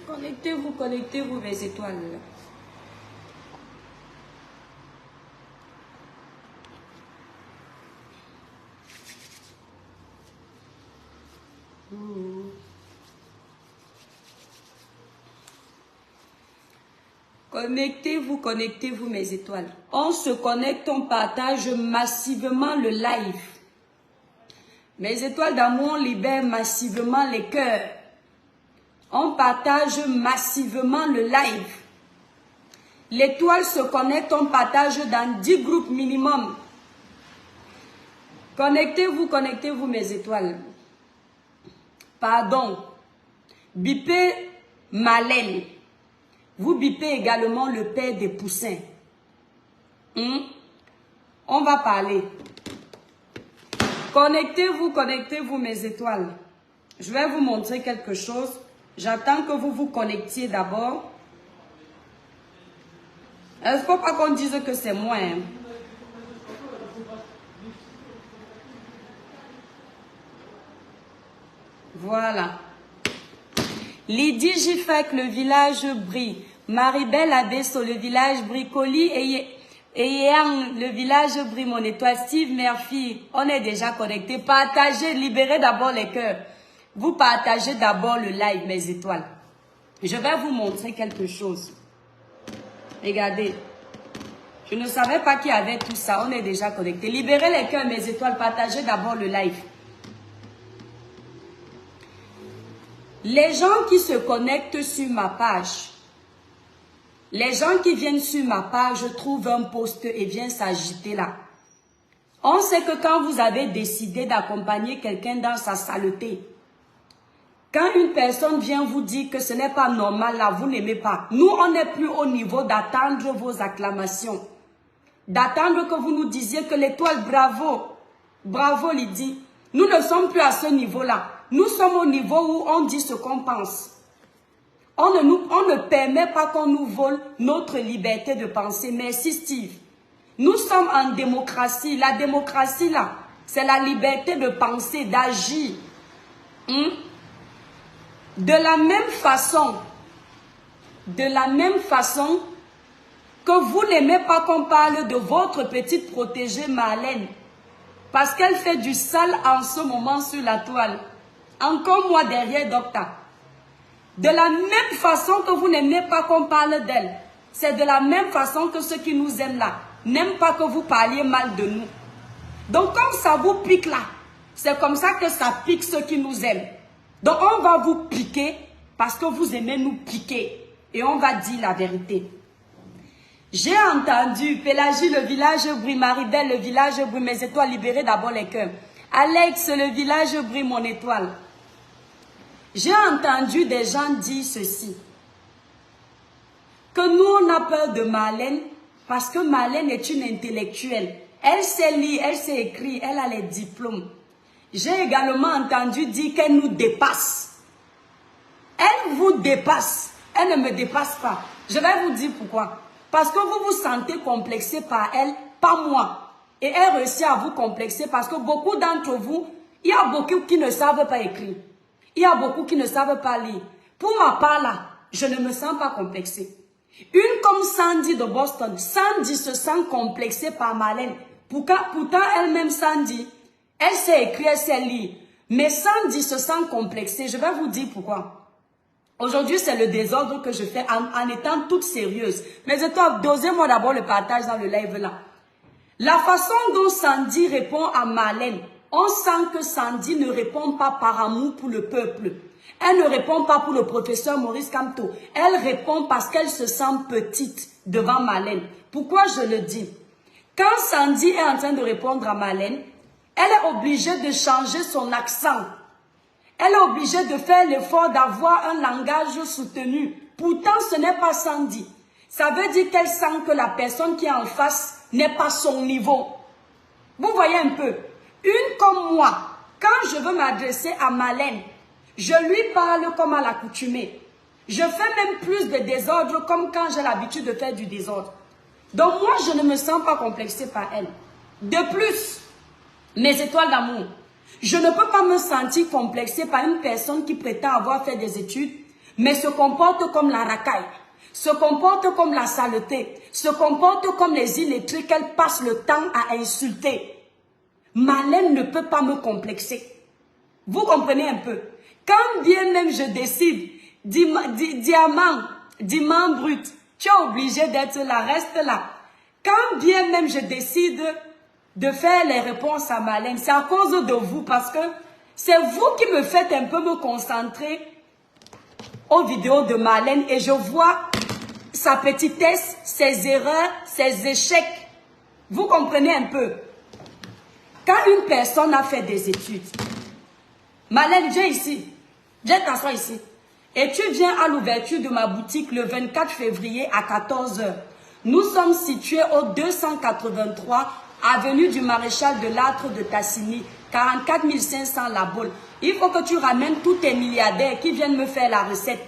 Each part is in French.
Connectez-vous, mes étoiles. Connectez-vous, mes étoiles. On se connecte, on partage massivement le live. Mes étoiles d'amour libèrent massivement les cœurs. On partage massivement le live. L'étoile se connecte, on partage dans 10 groupes minimum. Connectez-vous, mes étoiles. Pardon. Bipez Malène. Vous bipez également le père des poussins. On va parler. Connectez-vous, mes étoiles. Je vais vous montrer quelque chose. J'attends que vous vous connectiez d'abord. Il ne faut pas qu'on dise que c'est moi. Voilà. Lydie Gifek, le village brille. Maribel Abesso, le village bricoli. Et Yang, le village brille, mon étoile. Steve Murphy, on est déjà connecté. Partagez, libérez d'abord les cœurs. Vous partagez d'abord le live, mes étoiles. Je vais vous montrer quelque chose. Regardez. Je ne savais pas qu'il y avait tout ça. On est déjà connecté. Libérez les cœurs, mes étoiles. Partagez d'abord le live. Les gens qui se connectent sur ma page, les gens qui viennent sur ma page trouvent un post et viennent s'agiter là. On sait que quand vous avez décidé d'accompagner quelqu'un dans sa saleté, quand une personne vient vous dire que ce n'est pas normal là, vous n'aimez pas. Nous, on n'est plus au niveau d'attendre vos acclamations. D'attendre que vous nous disiez que l'étoile, bravo. Bravo Lydie. Nous ne sommes plus à ce niveau-là. Nous sommes au niveau où on dit ce qu'on pense. On ne permet pas qu'on nous vole notre liberté de penser. Merci Steve. Nous sommes en démocratie. La démocratie là, c'est la liberté de penser, d'agir. De la même façon que vous n'aimez pas qu'on parle de votre petite protégée Marlène, parce qu'elle fait du sale en ce moment sur la toile. Encore moi derrière Docteur. De la même façon que vous n'aimez pas qu'on parle d'elle, c'est de la même façon que ceux qui nous aiment là n'aiment pas que vous parliez mal de nous. Donc comme ça vous pique là, c'est comme ça que ça pique ceux qui nous aiment. Donc on va vous piquer parce que vous aimez nous piquer. Et on va dire la vérité. J'ai entendu Pélagie, le village brille, Maribel, le village brille, mes étoiles, libérez d'abord les cœurs. Alex, le village brille, mon étoile. J'ai entendu des gens dire ceci. Que nous, on a peur de Marlène parce que Marlène est une intellectuelle. Elle sait lire, elle sait écrire, elle a les diplômes. J'ai également entendu dire qu'elle nous dépasse. Elle vous dépasse. Elle ne me dépasse pas. Je vais vous dire pourquoi. Parce que vous vous sentez complexé par elle, pas moi. Et elle réussit à vous complexer parce que beaucoup d'entre vous, il y a beaucoup qui ne savent pas écrire. Il y a beaucoup qui ne savent pas lire. Pour ma part là, je ne me sens pas complexée. Une comme Sandy de Boston, Sandy se sent complexée par Marlène. Pourtant elle-même Sandy, elle sait écrire, elle sait lire. Mais Sandy se sent complexée. Je vais vous dire pourquoi. Aujourd'hui, c'est le désordre que je fais en étant toute sérieuse. Mais dosez-moi d'abord le partage dans le live là. La façon dont Sandy répond à Marlène, on sent que Sandy ne répond pas par amour pour le peuple. Elle ne répond pas pour le professeur Maurice Kamto. Elle répond parce qu'elle se sent petite devant Marlène. Pourquoi je le dis? Quand Sandy est en train de répondre à Marlène, elle est obligée de changer son accent. Elle est obligée de faire l'effort d'avoir un langage soutenu. Pourtant, ce n'est pas Sandy. Ça veut dire qu'elle sent que la personne qui est en face n'est pas son niveau. Vous voyez un peu. Une comme moi, quand je veux m'adresser à Marlène, je lui parle comme à l'accoutumée. Je fais même plus de désordre comme quand j'ai l'habitude de faire du désordre. Donc moi, je ne me sens pas complexée par elle. De plus, mes étoiles d'amour, je ne peux pas me sentir complexée par une personne qui prétend avoir fait des études, mais se comporte comme la racaille, se comporte comme la saleté, se comporte comme les illettrés qu'elle passe le temps à insulter. Marlène ne peut pas me complexer. Vous comprenez un peu? Quand bien même je décide, diamant brut, tu es obligé d'être là, reste là. Quand bien même je décide de faire les réponses à Marlène, c'est à cause de vous, parce que c'est vous qui me faites un peu me concentrer aux vidéos de Marlène et je vois sa petitesse, ses erreurs, ses échecs. Vous comprenez un peu? Quand une personne a fait des études, Marlène, viens ici, viens t'asseoir ici. Et tu viens à l'ouverture de ma boutique le 24 février à 14 h. Nous sommes situés au 283 avenue du Maréchal de Lattre de Tassigny, 44 500 La Baule. Il faut que tu ramènes tous tes milliardaires qui viennent me faire la recette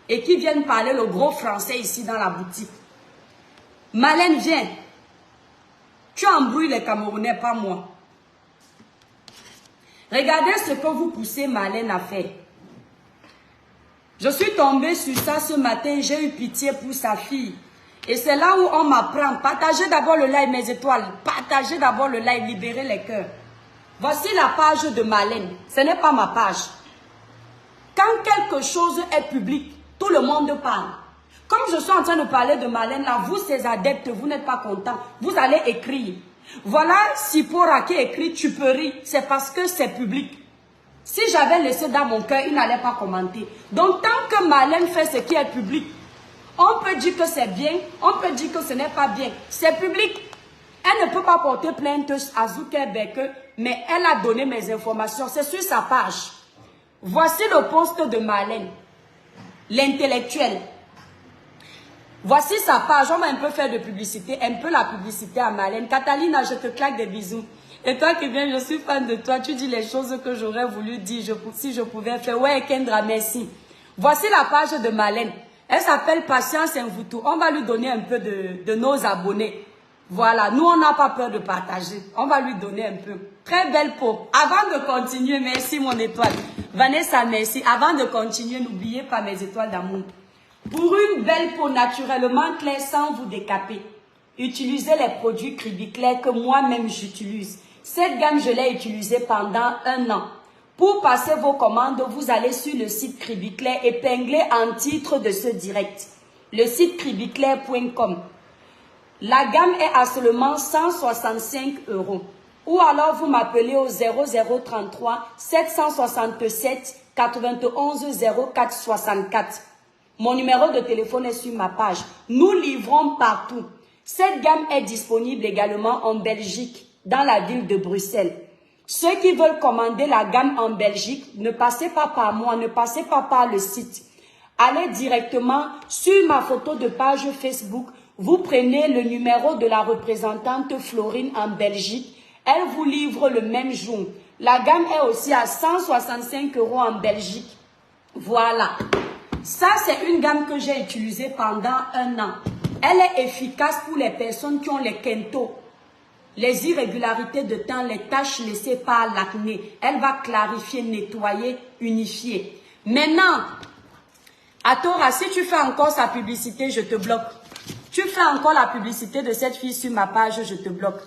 et qui viennent parler le gros français ici dans la boutique. Marlène, viens. Tu embrouilles les Camerounais, pas moi. Regardez ce que vous poussez Marlène à faire. Je suis tombée sur ça ce matin, j'ai eu pitié pour sa fille. Et c'est là où on m'apprend. Partagez d'abord le live, mes étoiles. Partagez d'abord le live, libérez les cœurs. Voici la page de Marlène. Ce n'est pas ma page. Quand quelque chose est public, tout le monde parle. Comme je suis en train de parler de Marlène, là, vous, ses adeptes, vous n'êtes pas contents. Vous allez écrire. Voilà Sipora qui écrit « Tu peux rire ». C'est parce que c'est public. Si j'avais laissé dans mon cœur, il n'allait pas commenter. Donc, tant que Marlène fait ce qui est public, on peut dire que c'est bien, on peut dire que ce n'est pas bien. C'est public. Elle ne peut pas porter plainte à Zuckerberg, mais elle a donné mes informations. C'est sur sa page. Voici le post de Marlène, l'intellectuelle. Voici sa page. On va un peu faire de publicité, un peu la publicité à Marlène. Catalina, je te claque des bisous. Et toi qui viens, je suis fan de toi. Tu dis les choses que j'aurais voulu dire si je pouvais faire. Ouais, Kendra, merci. Voici la page de Marlène. Elle s'appelle Patience Invoutou. On va lui donner un peu de nos abonnés. Voilà, nous on n'a pas peur de partager. On va lui donner un peu. Très belle peau. Avant de continuer, merci mon étoile. Vanessa, merci. Avant de continuer, n'oubliez pas mes étoiles d'amour. Pour une belle peau naturellement claire sans vous décaper, utilisez les produits Cribiclair que moi-même j'utilise. Cette gamme, je l'ai utilisée pendant 1 an. Pour passer vos commandes, vous allez sur le site Cribiclair épinglé en titre de ce direct. Le site cribiclair.com. La gamme est à seulement 165 €. Ou alors vous m'appelez au 0033 767 91 04 64. Mon numéro de téléphone est sur ma page. Nous livrons partout. Cette gamme est disponible également en Belgique, dans la ville de Bruxelles. Ceux qui veulent commander la gamme en Belgique, ne passez pas par moi, ne passez pas par le site. Allez directement sur ma photo de page Facebook. Vous prenez le numéro de la représentante Florine en Belgique. Elle vous livre le même jour. La gamme est aussi à 165 € en Belgique. Voilà. Ça, c'est une gamme que j'ai utilisée pendant 1 an. Elle est efficace pour les personnes qui ont les quintos, les irrégularités de teint, les taches laissées par l'acné. Elle va clarifier, nettoyer, unifier. Maintenant, Atora, si tu fais encore sa publicité, je te bloque. Tu fais encore la publicité de cette fille sur ma page, je te bloque.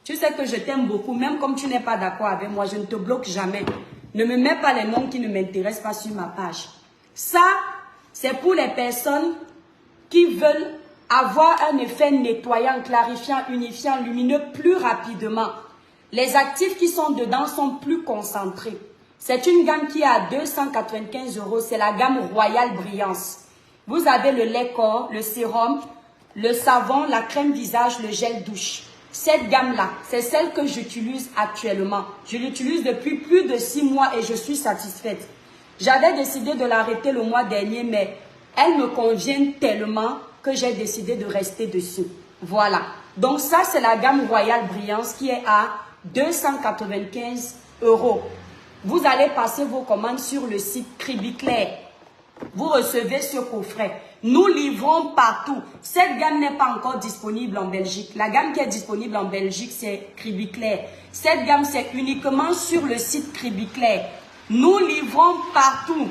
Tu sais que je t'aime beaucoup, même comme tu n'es pas d'accord avec moi, je ne te bloque jamais. Ne me mets pas les noms qui ne m'intéressent pas sur ma page. Ça, c'est pour les personnes qui veulent avoir un effet nettoyant, clarifiant, unifiant, lumineux plus rapidement. Les actifs qui sont dedans sont plus concentrés. C'est une gamme qui est à 295 €. C'est la gamme Royal Brillance. Vous avez le lait corps, le sérum, le savon, la crème visage, le gel douche. Cette gamme-là, c'est celle que j'utilise actuellement. Je l'utilise depuis plus de 6 mois et je suis satisfaite. J'avais décidé de l'arrêter le mois dernier, mais elle me convient tellement que j'ai décidé de rester dessus. Voilà. Donc ça, c'est la gamme Royal Brillance qui est à 295 €. Vous allez passer vos commandes sur le site Cribiclair. Vous recevez ce coffret. Nous livrons partout. Cette gamme n'est pas encore disponible en Belgique. La gamme qui est disponible en Belgique, c'est Cribiclair. Cette gamme, c'est uniquement sur le site Cribiclair. Nous livrons partout.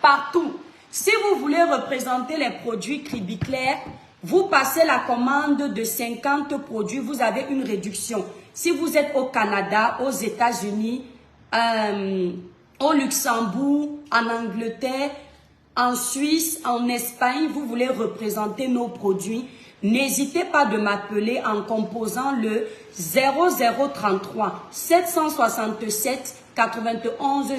Partout. Si vous voulez représenter les produits Cribiclair, vous passez la commande de 50 produits, vous avez une réduction. Si vous êtes au Canada, aux États-Unis, au Luxembourg, en Angleterre, en Suisse, en Espagne, vous voulez représenter nos produits, n'hésitez pas de m'appeler en composant le 0033 767 91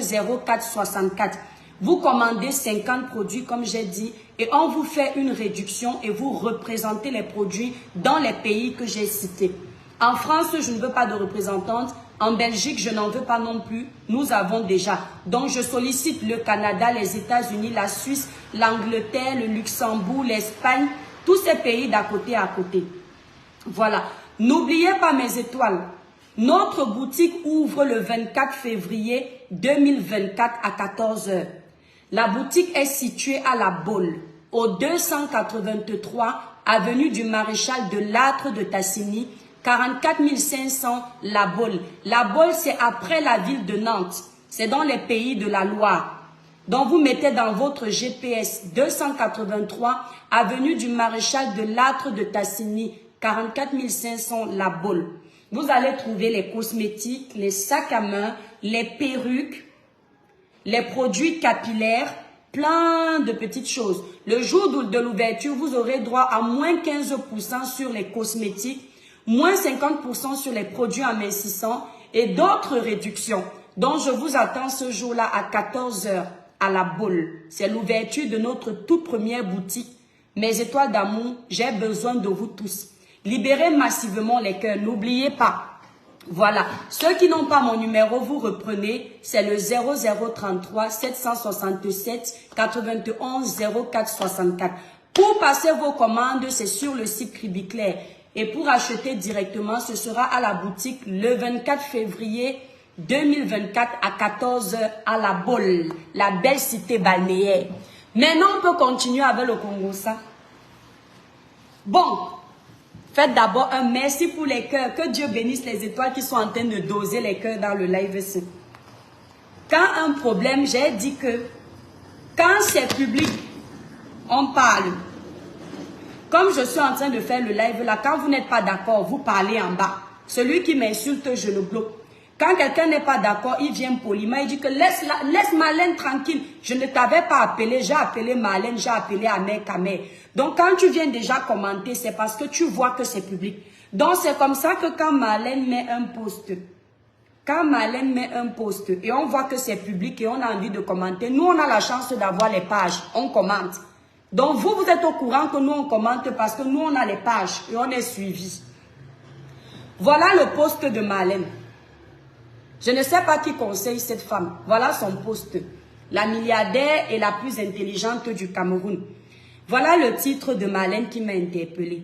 04 64. Vous commandez 50 produits comme j'ai dit et on vous fait une réduction et vous représentez les produits dans les pays que j'ai cités. En France, je ne veux pas de représentante. En Belgique, je n'en veux pas non plus. Nous avons déjà. Donc, je sollicite le Canada, les États-Unis, la Suisse, l'Angleterre, le Luxembourg, l'Espagne, tous ces pays d'à côté à côté. Voilà. N'oubliez pas mes étoiles. Notre boutique ouvre le 24 février 2024 à 14 h. La boutique est située à La Baule, au 283 avenue du Maréchal de Lattre de Tassigny, 44 500 La Baule. La Baule, c'est après la ville de Nantes. C'est dans les pays de la Loire. Donc, vous mettez dans votre GPS 283 avenue du Maréchal de Lattre de Tassigny, 44 500 La Baule. Vous allez trouver les cosmétiques, les sacs à main, les perruques, les produits capillaires, plein de petites choses. Le jour de l'ouverture, vous aurez droit à moins 15% sur les cosmétiques, moins 50% sur les produits amincissants et d'autres réductions. Donc, je vous attends ce jour-là à 14 h à La Baule. C'est l'ouverture de notre toute première boutique. Mes étoiles d'amour, j'ai besoin de vous tous. Libérez massivement les cœurs, n'oubliez pas. Voilà, ceux qui n'ont pas mon numéro, vous reprenez, c'est le 0033 767 91 04 64. Pour passer vos commandes, c'est sur le site Cribiclair. Et pour acheter directement, ce sera à la boutique le 24 février 2024 à 14 h à La Baule, la belle cité balnéaire. Maintenant, on peut continuer avec le Congo-ça. Bon. Faites d'abord un merci pour les cœurs. Que Dieu bénisse les étoiles qui sont en train de doser les cœurs dans le live ici. Quand un problème, j'ai dit que quand c'est public, on parle. Comme je suis en train de faire le live là, quand vous n'êtes pas d'accord, vous parlez en bas. Celui qui m'insulte, je le bloque. Quand quelqu'un n'est pas d'accord, il vient poliment, il dit que laisse Marlène tranquille. Je ne t'avais pas appelé, j'ai appelé Marlène, j'ai appelé Amer Kamer. Donc quand tu viens déjà commenter, c'est parce que tu vois que c'est public. Donc c'est comme ça que quand Marlène met un post, et on voit que c'est public et on a envie de commenter, nous on a la chance d'avoir les pages, on commente. Donc vous êtes au courant que nous on commente parce que nous on a les pages et on est suivi. Voilà le post de Marlène. Je ne sais pas qui conseille cette femme. Voilà son poste. La milliardaire et la plus intelligente du Cameroun. Voilà le titre de Marlène qui m'a interpellée.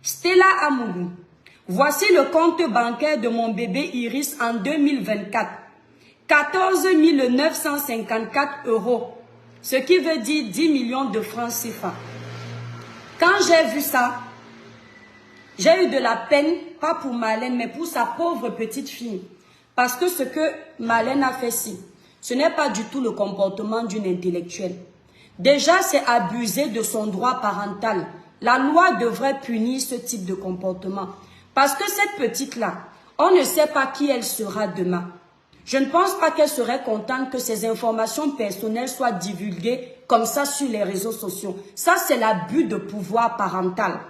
Stella Amougou. Voici le compte bancaire de mon bébé Iris en 2024. 14 954 €. Ce qui veut dire 10 millions de francs CFA. Quand j'ai vu ça, j'ai eu de la peine, pas pour Marlène, mais pour sa pauvre petite fille. Parce que ce que Marlène a fait ici, ce n'est pas du tout le comportement d'une intellectuelle. Déjà, c'est abuser de son droit parental. La loi devrait punir ce type de comportement. Parce que cette petite-là, on ne sait pas qui elle sera demain. Je ne pense pas qu'elle serait contente que ses informations personnelles soient divulguées comme ça sur les réseaux sociaux. Ça, c'est l'abus de pouvoir parental.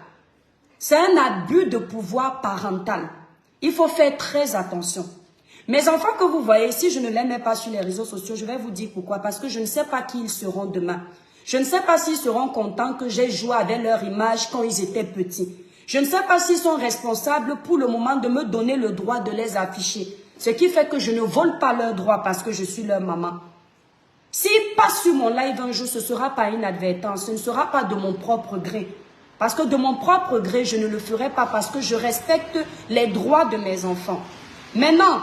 C'est un abus de pouvoir parental. Il faut faire très attention. Mes enfants que vous voyez, si je ne les mets pas sur les réseaux sociaux, je vais vous dire pourquoi. Parce que je ne sais pas qui ils seront demain. Je ne sais pas s'ils seront contents que j'ai joué avec leur image quand ils étaient petits. Je ne sais pas s'ils sont responsables pour le moment de me donner le droit de les afficher. Ce qui fait que je ne vole pas leurs droits parce que je suis leur maman. S'ils passent sur mon live un jour, ce ne sera pas inadvertance, ce ne sera pas de mon propre gré. Parce que de mon propre gré, je ne le ferai pas parce que je respecte les droits de mes enfants. Maintenant,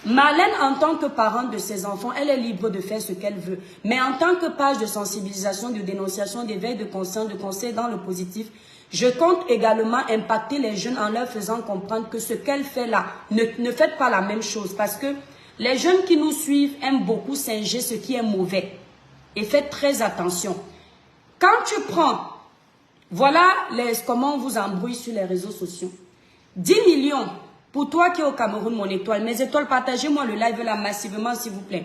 Marlène, en tant que parent de ses enfants, elle est libre de faire ce qu'elle veut. Mais en tant que page de sensibilisation, de dénonciation, d'éveil de conscience, de conseil dans le positif, je compte également impacter les jeunes en leur faisant comprendre que ce qu'elle fait là, ne faites pas la même chose. Parce que les jeunes qui nous suivent aiment beaucoup singer ce qui est mauvais. Et faites très attention. Quand tu prends, voilà comment on vous embrouille sur les réseaux sociaux. 10 millions pour toi qui es au Cameroun, mon étoile. Mes étoiles, partagez-moi le live là massivement, s'il vous plaît.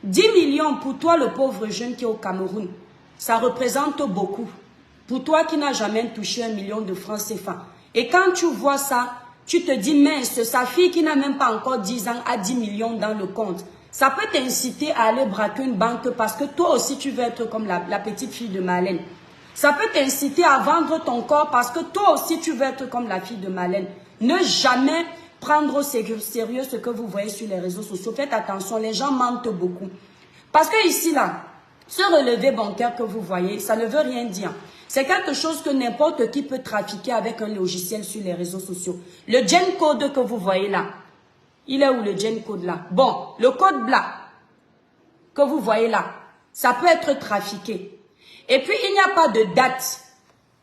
10 millions pour toi, le pauvre jeune qui est au Cameroun. Ça représente beaucoup. Pour toi qui n'as jamais touché 1 million de francs CFA. Et quand tu vois ça, tu te dis, mince, sa fille qui n'a même pas encore 10 ans a 10 millions dans le compte. Ça peut t'inciter à aller braquer une banque parce que toi aussi tu veux être comme la petite fille de Marlène. Ça peut t'inciter à vendre ton corps parce que toi aussi tu veux être comme la fille de Marlène. Ne jamais prendre au sérieux ce que vous voyez sur les réseaux sociaux. Faites attention, les gens mentent beaucoup. Parce que ici, là, ce relevé bancaire que vous voyez, ça ne veut rien dire. C'est quelque chose que n'importe qui peut trafiquer avec un logiciel sur les réseaux sociaux. Le gen code que vous voyez là, il est où le gen code là? Bon, le code blanc que vous voyez là, ça peut être trafiqué. Et puis, il n'y a pas de date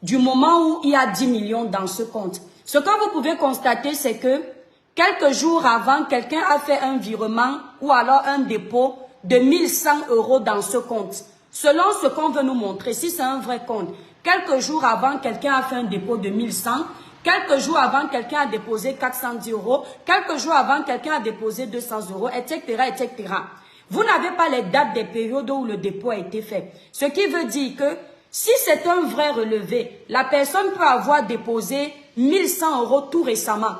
du moment où il y a 10 millions dans ce compte. Ce que vous pouvez constater, c'est que quelques jours avant, quelqu'un a fait un virement ou alors un dépôt de 1100 € dans ce compte. Selon ce qu'on veut nous montrer, si c'est un vrai compte, quelques jours avant, quelqu'un a fait un dépôt de 1100. Quelques jours avant, quelqu'un a déposé 410 €. Quelques jours avant, quelqu'un a déposé 200 €, etc., etc. Vous n'avez pas les dates des périodes où le dépôt a été fait. Ce qui veut dire que si c'est un vrai relevé, la personne peut avoir déposé 1100 € tout récemment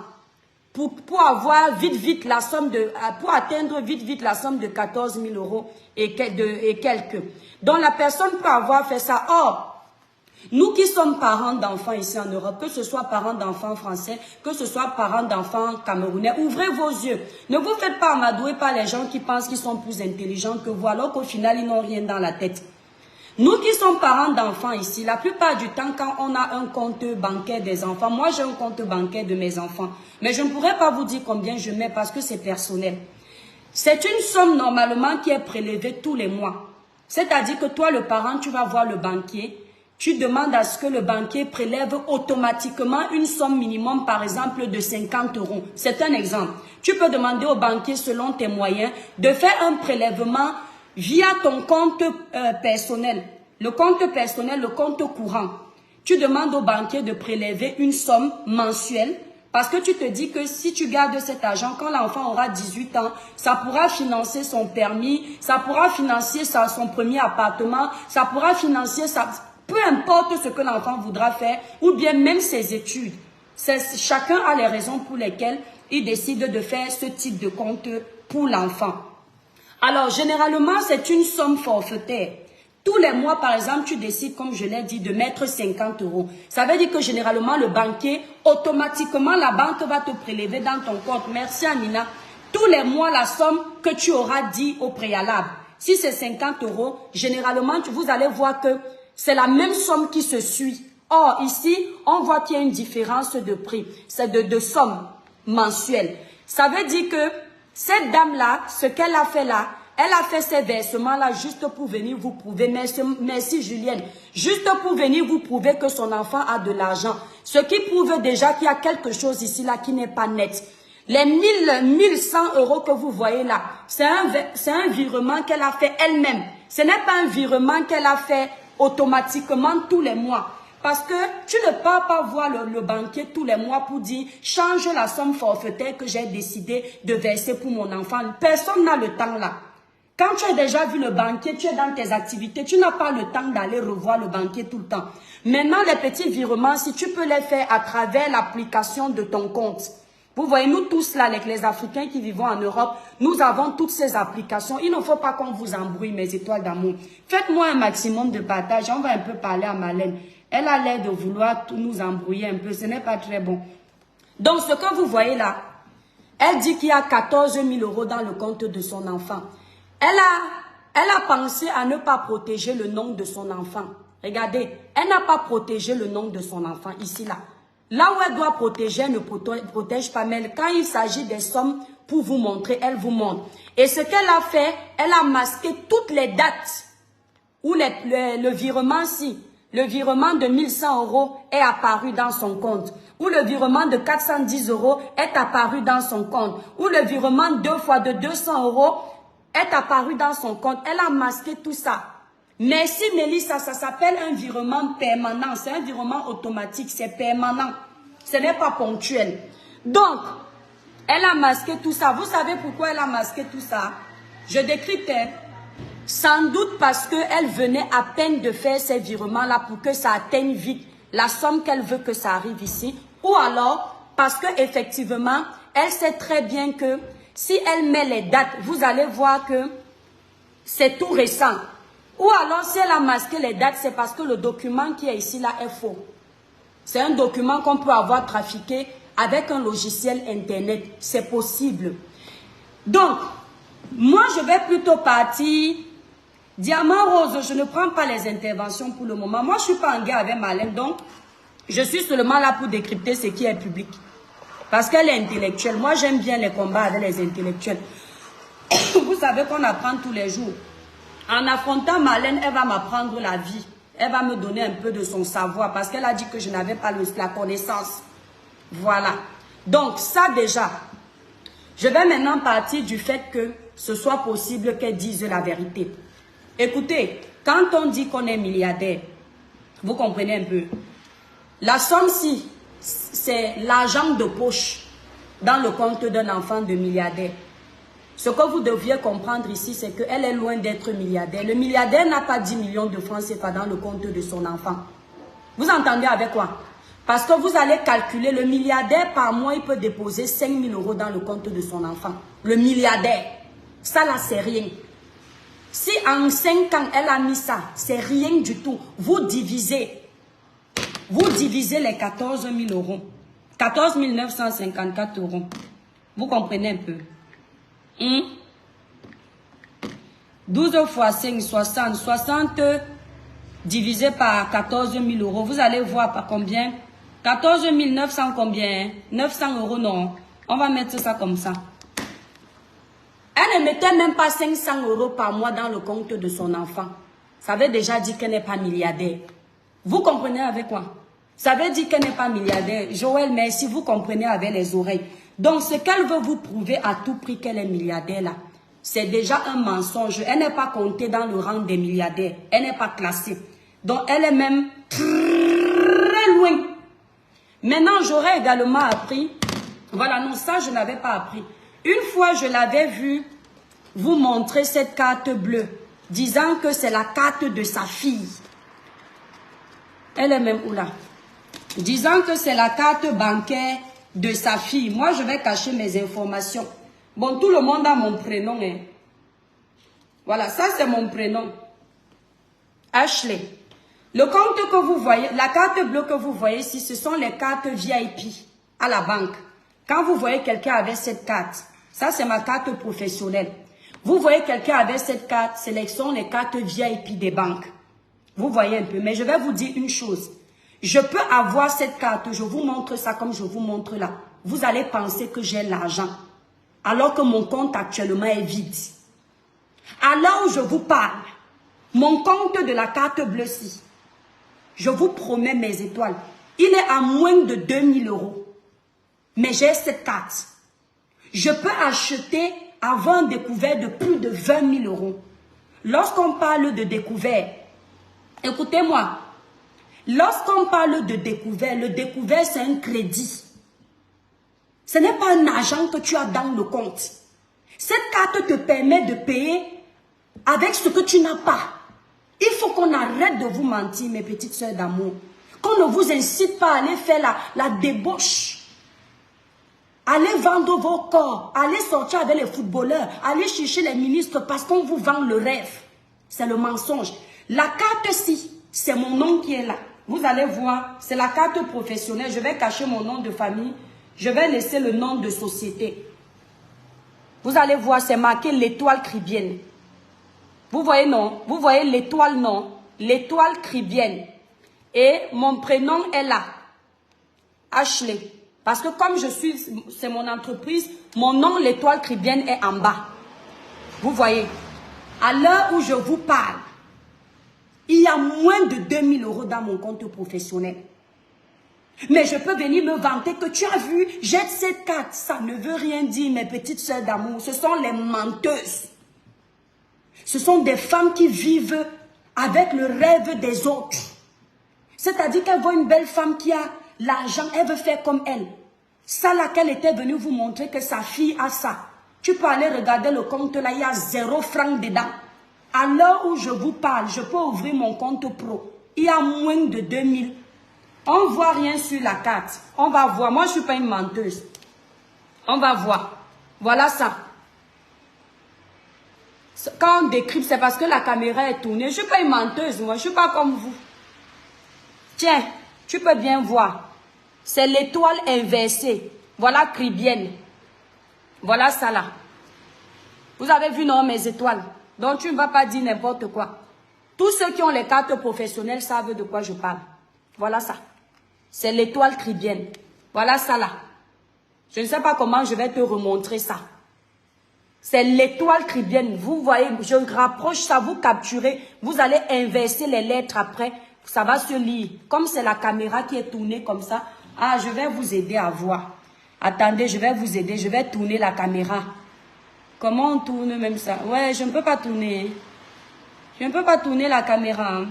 pour avoir vite la somme de, pour atteindre vite la somme de 14 000 € et quelques. Donc la personne peut avoir fait ça. Or, nous qui sommes parents d'enfants ici en Europe, que ce soit parents d'enfants français, que ce soit parents d'enfants camerounais, ouvrez vos yeux. Ne vous faites pas amadouer par les gens qui pensent qu'ils sont plus intelligents que vous, alors qu'au final, ils n'ont rien dans la tête. Nous qui sommes parents d'enfants ici, la plupart du temps, quand on a un compte bancaire des enfants, moi j'ai un compte bancaire de mes enfants, mais je ne pourrais pas vous dire combien je mets parce que c'est personnel. C'est une somme normalement qui est prélevée tous les mois. C'est-à-dire que toi, le parent, tu vas voir le banquier, tu demandes à ce que le banquier prélève automatiquement une somme minimum, par exemple, de 50 €. C'est un exemple. Tu peux demander au banquier, selon tes moyens, de faire un prélèvement via ton compte personnel. Le compte personnel, le compte courant. Tu demandes au banquier de prélever une somme mensuelle parce que tu te dis que si tu gardes cet argent, quand l'enfant aura 18 ans, ça pourra financer son permis, ça pourra financer son premier appartement, ça pourra financer sa... Peu importe ce que l'enfant voudra faire, ou bien même ses études. Chacun a les raisons pour lesquelles il décide de faire ce type de compte pour l'enfant. Alors, généralement, c'est une somme forfaitaire. Tous les mois, par exemple, tu décides, comme je l'ai dit, de mettre 50 €. Ça veut dire que généralement, le banquier, automatiquement, la banque va te prélever dans ton compte. Merci, Amina. Tous les mois, la somme que tu auras dit au préalable. Si c'est 50 €, généralement, vous allez voir que c'est la même somme qui se suit. Or, ici, on voit qu'il y a une différence de prix. C'est de somme mensuelle. Ça veut dire que cette dame-là, ce qu'elle a fait là, elle a fait ces versements-là juste pour venir vous prouver, merci Julienne, juste pour venir vous prouver que son enfant a de l'argent. Ce qui prouve déjà qu'il y a quelque chose ici là qui n'est pas net. Les 1100 € que vous voyez là, c'est un virement qu'elle a fait elle-même. Ce n'est pas un virement qu'elle a fait automatiquement tous les mois. Parce que tu ne peux pas voir le banquier tous les mois pour dire « change la somme forfaitaire que j'ai décidé de verser pour mon enfant ». Personne n'a le temps là. Quand tu as déjà vu le banquier, tu es dans tes activités, tu n'as pas le temps d'aller revoir le banquier tout le temps. Maintenant, les petits virements, si tu peux les faire à travers l'application de ton compte. Vous voyez, nous tous là, les Africains qui vivons en Europe, nous avons toutes ces applications. Il ne faut pas qu'on vous embrouille, mes étoiles d'amour. Faites-moi un maximum de partage. On va un peu parler à Marlène. Elle a l'air de vouloir tout nous embrouiller un peu. Ce n'est pas très bon. Donc, ce que vous voyez là, elle dit qu'il y a 14 000 € dans le compte de son enfant. Elle a pensé à ne pas protéger le nom de son enfant. Regardez, elle n'a pas protégé le nom de son enfant ici, là. Là où elle doit protéger, elle ne protège pas. Mais quand il s'agit des sommes pour vous montrer, elle vous montre. Et ce qu'elle a fait, elle a masqué toutes les dates où le virement-ci, le virement de 1100 € est apparu dans son compte. Ou le virement de 410 € est apparu dans son compte. Ou le virement 2 fois de 200 € est apparu dans son compte. Elle a masqué tout ça. Merci Mélissa, ça s'appelle un virement permanent. C'est un virement automatique, c'est permanent. Ce n'est pas ponctuel. Donc, elle a masqué tout ça. Vous savez pourquoi elle a masqué tout ça? Je décrypte. Sans doute parce qu'elle venait à peine de faire ces virements-là pour que ça atteigne vite la somme qu'elle veut que ça arrive ici. Ou alors, parce qu'effectivement, elle sait très bien que si elle met les dates, vous allez voir que c'est tout récent. Ou alors, si elle a masqué les dates, c'est parce que le document qui est ici là est faux. C'est un document qu'on peut avoir trafiqué avec un logiciel internet. C'est possible. Donc, moi, je vais plutôt partir... Diamant Rose, je ne prends pas les interventions pour le moment. Moi, je ne suis pas en guerre avec Marlène, donc je suis seulement là pour décrypter ce qui est public. Parce qu'elle est intellectuelle. Moi, j'aime bien les combats avec les intellectuels. Vous savez qu'on apprend tous les jours. En affrontant Marlène, elle va m'apprendre la vie. Elle va me donner un peu de son savoir parce qu'elle a dit que je n'avais pas la connaissance. Voilà. Donc, ça déjà. Je vais maintenant partir du fait que ce soit possible qu'elle dise la vérité. Écoutez, quand on dit qu'on est milliardaire, vous comprenez un peu. La somme-ci, c'est l'argent de poche dans le compte d'un enfant de milliardaire. Ce que vous deviez comprendre ici, c'est qu'elle est loin d'être milliardaire. Le milliardaire n'a pas 10 millions de francs CFA dans le compte de son enfant. Vous entendez avec quoi? Parce que vous allez calculer, le milliardaire par mois, il peut déposer 5 000 € dans le compte de son enfant. Le milliardaire, ça là, c'est rien. Si en 5 ans, elle a mis ça, c'est rien du tout. Vous divisez les 14 000 €. 14 954 €. Vous comprenez un peu? 12 fois 5, 60. 60 divisé par 14 000 €. Vous allez voir par combien? 14 900 combien? 900 € non. On va mettre ça comme ça. Elle ne mettait même pas 500 € par mois dans le compte de son enfant. Ça veut déjà dire qu'elle n'est pas milliardaire. Vous comprenez avec quoi? Ça veut dire qu'elle n'est pas milliardaire. Joël, mais si vous comprenez avec les oreilles. Donc, ce qu'elle veut vous prouver à tout prix qu'elle est milliardaire là, c'est déjà un mensonge. Elle n'est pas comptée dans le rang des milliardaires. Elle n'est pas classée. Donc, elle est même très loin. Maintenant, j'aurais également appris. Voilà, non, ça, je n'avais pas appris. Une fois, je l'avais vu vous montrer cette carte bleue, disant que c'est la carte de sa fille. Elle est même où là? Disant que c'est la carte bancaire de sa fille. Moi, je vais cacher mes informations. Bon, tout le monde a mon prénom. Hein. Voilà, ça c'est mon prénom. Ashley. Le compte que vous voyez, la carte bleue que vous voyez ici, ce sont les cartes VIP à la banque. Quand vous voyez quelqu'un avec cette carte, ça c'est ma carte professionnelle. Vous voyez quelqu'un avec cette carte, sélection les cartes VIP des banques. Vous voyez un peu, mais je vais vous dire une chose. Je peux avoir cette carte, je vous montre ça comme je vous montre là. Vous allez penser que j'ai l'argent, alors que mon compte actuellement est vide. À l'heure où je vous parle, mon compte de la carte bleue-ci, je vous promets mes étoiles, il est à moins de 2 000 €. Mais j'ai cette carte. Je peux acheter avant un découvert de plus de 20 000 €. Lorsqu'on parle de découvert, écoutez-moi, lorsqu'on parle de découvert, le découvert c'est un crédit. Ce n'est pas un argent que tu as dans le compte. Cette carte te permet de payer avec ce que tu n'as pas. Il faut qu'on arrête de vous mentir, mes petites sœurs d'amour. Qu'on ne vous incite pas à aller faire la débauche. Allez vendre vos corps, allez sortir avec les footballeurs, allez chercher les ministres parce qu'on vous vend le rêve. C'est le mensonge. La carte-ci, c'est mon nom qui est là. Vous allez voir, c'est la carte professionnelle. Je vais cacher mon nom de famille. Je vais laisser le nom de société. Vous allez voir, c'est marqué l'étoile cribienne. Vous voyez non? Vous voyez l'étoile non? L'étoile cribienne. Et mon prénom est là. Ashley. Parce que comme je suis, c'est mon entreprise, mon nom, l'étoile cribienne, est en bas. Vous voyez? À l'heure où je vous parle, il y a moins de 2 000 € dans mon compte professionnel. Mais je peux venir me vanter que tu as vu, j'ai cette carte. Ça ne veut rien dire, mes petites sœurs d'amour. Ce sont les menteuses. Ce sont des femmes qui vivent avec le rêve des autres. C'est-à-dire qu'elle voit une belle femme qui a l'argent, elle veut faire comme elle. Ça là qu'elle était venue vous montrer que sa fille a ça. Tu peux aller regarder le compte là, il y a 0 francs dedans. À l'heure où je vous parle, je peux ouvrir mon compte pro. Il y a moins de 2000. On ne voit rien sur la carte. On va voir. Moi, je ne suis pas une menteuse. On va voir. Voilà ça. Quand on décrypte, c'est parce que la caméra est tournée. Je ne suis pas une menteuse, moi. Je ne suis pas comme vous. Tiens, tu peux bien voir. C'est l'étoile inversée. Voilà Cribienne. Voilà ça là. Vous avez vu, non, mes étoiles. Donc, tu ne vas pas dire n'importe quoi. Tous ceux qui ont les cartes professionnelles savent de quoi je parle. Voilà ça. C'est l'étoile Cribienne. Voilà ça là. Je ne sais pas comment je vais te remontrer ça. C'est l'étoile Cribienne. Vous voyez, je rapproche ça, vous capturez. Vous allez inverser les lettres après. Ça va se lire. Comme c'est la caméra qui est tournée comme ça. Ah, je vais vous aider à voir. Attendez, je vais vous aider. Je vais tourner la caméra. Comment on tourne même ça? Ouais, je ne peux pas tourner. Je ne peux pas tourner la caméra.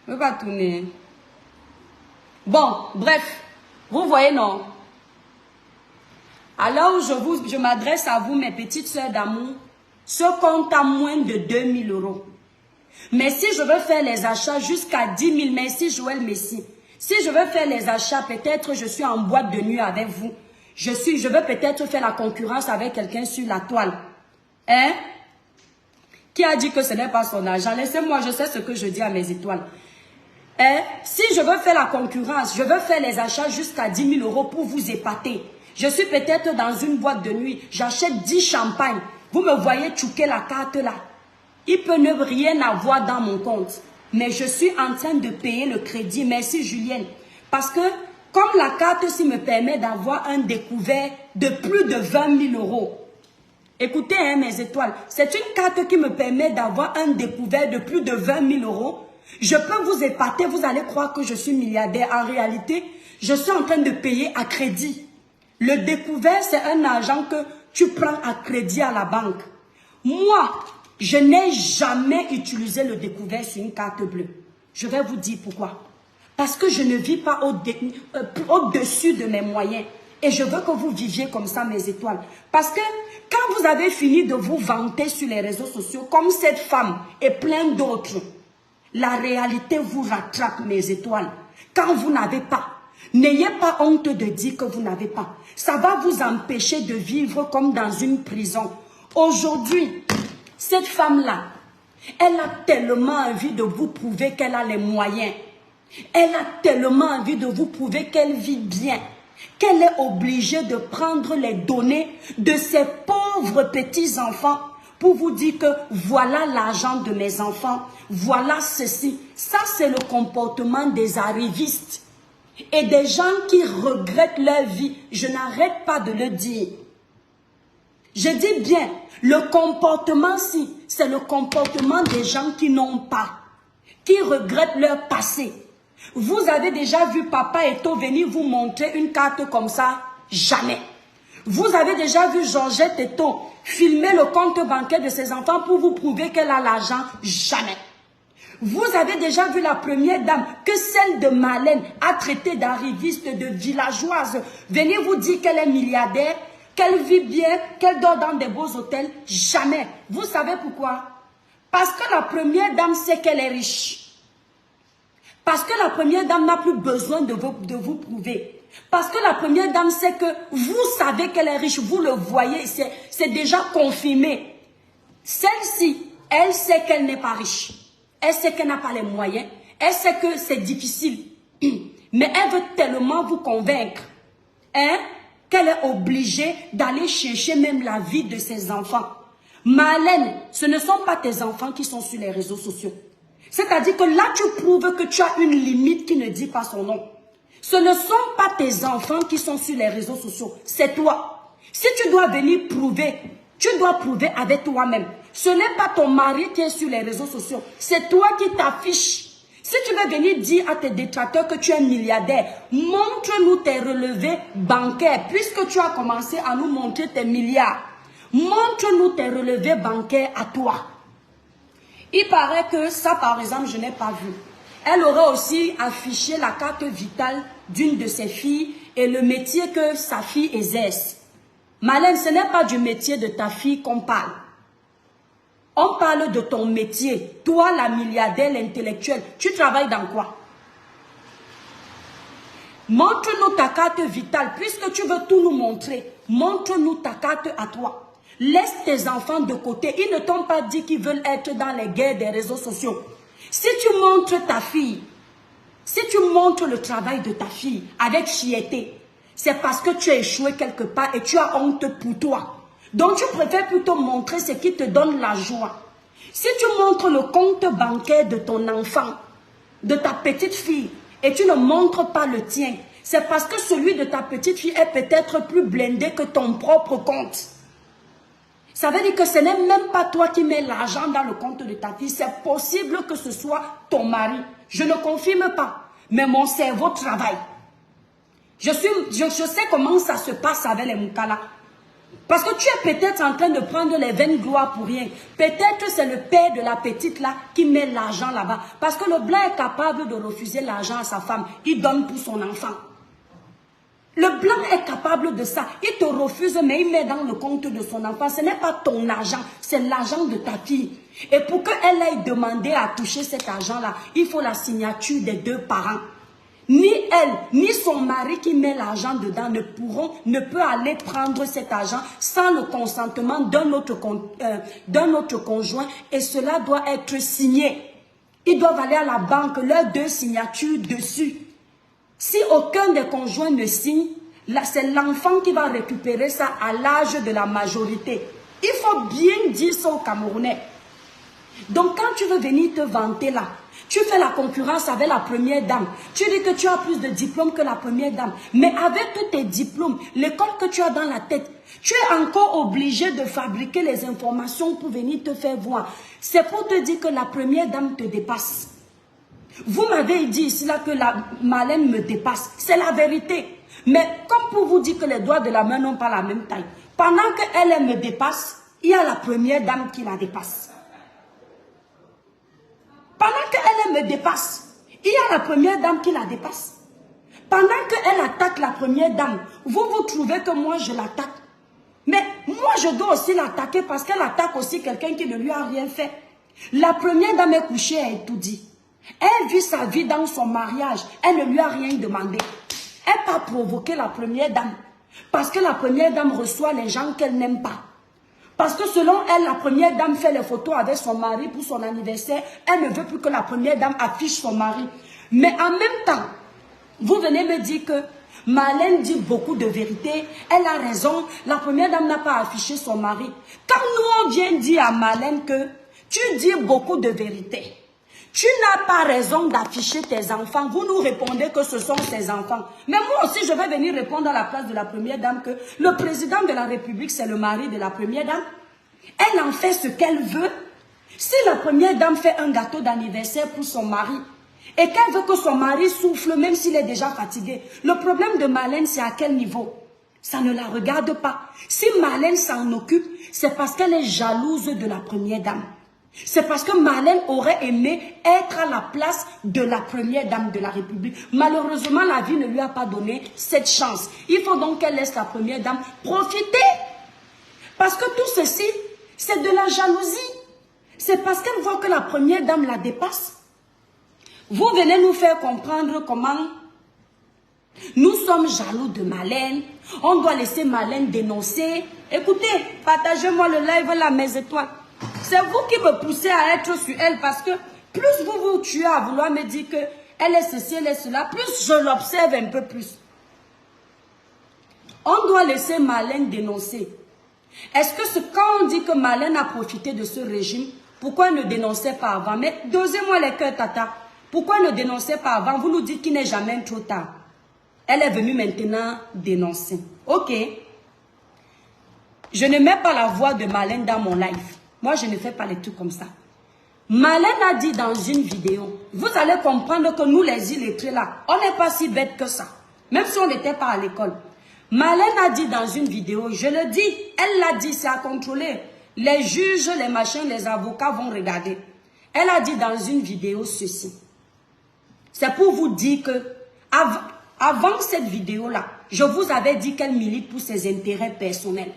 Je ne peux pas tourner. Bon, bref. Vous voyez, non? Alors, je m'adresse à vous, mes petites sœurs d'amour. Ce compte à moins de 2000 €. Mais si je veux faire les achats jusqu'à 10 000, merci Joël Messi. Si je veux faire les achats, peut-être je suis en boîte de nuit avec vous. Je veux peut-être faire la concurrence avec quelqu'un sur la toile. Hein? Qui a dit que ce n'est pas son argent? Laissez-moi, je sais ce que je dis à mes étoiles. Hein? Si je veux faire la concurrence, je veux faire les achats jusqu'à 10 000 € pour vous épater. Je suis peut-être dans une boîte de nuit, j'achète 10 champagnes. Vous me voyez tchouquer la carte là. Il peut ne rien avoir dans mon compte. Mais je suis en train de payer le crédit. Merci Julienne. Parce que comme la carte-ci me permet d'avoir un découvert de plus de 20 000 €. Écoutez, hein, mes étoiles. C'est une carte qui me permet d'avoir un découvert de plus de 20 000 €. Je peux vous épater. Vous allez croire que je suis milliardaire. En réalité, je suis en train de payer à crédit. Le découvert, c'est un argent que tu prends à crédit à la banque. Moi, je n'ai jamais utilisé le découvert sur une carte bleue. Je vais vous dire pourquoi. Parce que je ne vis pas au-dessus de mes moyens. Et je veux que vous viviez comme ça, mes étoiles. Parce que quand vous avez fini de vous vanter sur les réseaux sociaux, comme cette femme et plein d'autres, la réalité vous rattrape, mes étoiles. Quand vous n'avez pas, n'ayez pas honte de dire que vous n'avez pas. Ça va vous empêcher de vivre comme dans une prison. Aujourd'hui, cette femme-là, elle a tellement envie de vous prouver qu'elle a les moyens. Elle a tellement envie de vous prouver qu'elle vit bien, qu'elle est obligée de prendre les données de ses pauvres petits-enfants pour vous dire que voilà l'argent de mes enfants, voilà ceci. Ça, c'est le comportement des arrivistes et des gens qui regrettent leur vie. Je n'arrête pas de le dire. Je dis bien, le comportement-ci, c'est le comportement des gens qui n'ont pas, qui regrettent leur passé. Vous avez déjà vu Papa Eto venir vous montrer une carte comme ça? Jamais. Vous avez déjà vu Georgette Eto filmer le compte bancaire de ses enfants pour vous prouver qu'elle a l'argent? Jamais. Vous avez déjà vu la première dame, que celle de Marlène a traité d'arriviste, de villageoise, venir vous dire qu'elle est milliardaire, qu'elle vit bien, qu'elle dort dans des beaux hôtels? Jamais. Vous savez pourquoi? Parce que la première dame sait qu'elle est riche. Parce que la première dame n'a plus besoin de vous prouver. Parce que la première dame sait que vous savez qu'elle est riche, vous le voyez, c'est déjà confirmé. Celle-ci, elle sait qu'elle n'est pas riche. Elle sait qu'elle n'a pas les moyens. Elle sait que c'est difficile. Mais elle veut tellement vous convaincre, hein, qu'elle est obligée d'aller chercher même la vie de ses enfants. Marlène, ce ne sont pas tes enfants qui sont sur les réseaux sociaux. C'est-à-dire que là, tu prouves que tu as une limite qui ne dit pas son nom. Ce ne sont pas tes enfants qui sont sur les réseaux sociaux, c'est toi. Si tu dois venir prouver, tu dois prouver avec toi-même. Ce n'est pas ton mari qui est sur les réseaux sociaux, c'est toi qui t'affiches. Si tu veux venir dire à tes détracteurs que tu es milliardaire, montre-nous tes relevés bancaires, puisque tu as commencé à nous montrer tes milliards. Montre-nous tes relevés bancaires à toi. Il paraît que ça, par exemple, je n'ai pas vu. Elle aurait aussi affiché la carte vitale d'une de ses filles et le métier que sa fille exerce. Marlène, ce n'est pas du métier de ta fille qu'on parle. On parle de ton métier. Toi, la milliardaire, l'intellectuelle, tu travailles dans quoi? Montre-nous ta carte vitale. Puisque tu veux tout nous montrer, montre-nous ta carte à toi. Laisse tes enfants de côté. Ils ne t'ont pas dit qu'ils veulent être dans les guerres des réseaux sociaux. Si tu montres ta fille, si tu montres le travail de ta fille avec fierté, c'est parce que tu as échoué quelque part et tu as honte pour toi. Donc tu préfères plutôt montrer ce qui te donne la joie. Si tu montres le compte bancaire de ton enfant, de ta petite fille, et tu ne montres pas le tien, c'est parce que celui de ta petite fille est peut-être plus blindé que ton propre compte. Ça veut dire que ce n'est même pas toi qui mets l'argent dans le compte de ta fille. C'est possible que ce soit ton mari. Je ne confirme pas, mais mon cerveau travaille. Je sais comment ça se passe avec les Moukala. Parce que tu es peut-être en train de prendre les vaines gloires pour rien. Peut-être c'est le père de la petite là qui met l'argent là-bas. Parce que le blanc est capable de refuser l'argent à sa femme. Il donne pour son enfant. Le blanc est capable de ça. Il te refuse, mais il met dans le compte de son enfant. Ce n'est pas ton argent, c'est l'argent de ta fille. Et pour qu'elle aille demander à toucher cet argent-là, il faut la signature des deux parents. Ni elle, ni son mari qui met l'argent dedans ne peut aller prendre cet argent sans le consentement d'un autre conjoint. Et cela doit être signé. Ils doivent aller à la banque, leurs deux signatures dessus. Si aucun des conjoints ne signe, c'est l'enfant qui va récupérer ça à l'âge de la majorité. Il faut bien dire ça aux Camerounais. Donc quand tu veux venir te vanter là, tu fais la concurrence avec la première dame. Tu dis que tu as plus de diplômes que la première dame. Mais avec tous tes diplômes, l'école que tu as dans la tête, tu es encore obligé de fabriquer les informations pour venir te faire voir. C'est pour te dire que la première dame te dépasse. Vous m'avez dit ici là que la Marlène me dépasse. C'est la vérité. Mais comme pour vous dire que les doigts de la main n'ont pas la même taille. Pendant qu'elle me dépasse, il y a la première dame qui la dépasse. Pendant qu'elle me dépasse, il y a la première dame qui la dépasse. Pendant qu'elle attaque la première dame, vous trouvez que moi je l'attaque. Mais moi je dois aussi l'attaquer parce qu'elle attaque aussi quelqu'un qui ne lui a rien fait. La première dame est couchée, elle tout dit. Elle vit sa vie dans son mariage, elle ne lui a rien demandé. Elle n'a pas provoqué la première dame. Parce que la première dame reçoit les gens qu'elle n'aime pas. Parce que selon elle, la première dame fait les photos avec son mari pour son anniversaire. Elle ne veut plus que la première dame affiche son mari. Mais en même temps, vous venez me dire que Marlène dit beaucoup de vérité. Elle a raison. La première dame n'a pas affiché son mari. Quand nous on vient dire à Marlène que tu dis beaucoup de vérité, tu n'as pas raison d'afficher tes enfants. Vous nous répondez que ce sont ses enfants. Mais moi aussi, je vais venir répondre à la place de la première dame que le président de la République, c'est le mari de la première dame. Elle en fait ce qu'elle veut. Si la première dame fait un gâteau d'anniversaire pour son mari et qu'elle veut que son mari souffle même s'il est déjà fatigué, le problème de Marlène, c'est à quel niveau? Ça ne la regarde pas. Si Marlène s'en occupe, c'est parce qu'elle est jalouse de la première dame. C'est parce que Marlène aurait aimé être à la place de la première dame de la République. Malheureusement, la vie ne lui a pas donné cette chance. Il faut donc qu'elle laisse la première dame profiter. Parce que tout ceci, c'est de la jalousie. C'est parce qu'elle voit que la première dame la dépasse. Vous venez nous faire comprendre comment nous sommes jaloux de Marlène. On doit laisser Marlène dénoncer. Écoutez, partagez-moi le live là, mes étoiles. C'est vous qui me poussez à être sur elle parce que plus vous vous tuez à vouloir me dire qu'elle est ceci, elle est cela, plus je l'observe un peu plus. On doit laisser Marlène dénoncer. Est-ce que quand on dit que Marlène a profité de ce régime, pourquoi elle ne dénonçait pas avant? Mais dosez-moi les cœurs, tata. Pourquoi elle ne dénonçait pas avant? Vous nous dites qu'il n'est jamais trop tard. Elle est venue maintenant dénoncer. Ok. Je ne mets pas la voix de Marlène dans mon live. Moi, je ne fais pas les trucs comme ça. Marlène a dit dans une vidéo, vous allez comprendre que nous, les illettrés là, on n'est pas si bêtes que ça. Même si on n'était pas à l'école. Marlène a dit dans une vidéo, je le dis, elle l'a dit, c'est à contrôler. Les juges, les machins, les avocats vont regarder. Elle a dit dans une vidéo ceci. C'est pour vous dire que avant cette vidéo-là, je vous avais dit qu'elle milite pour ses intérêts personnels.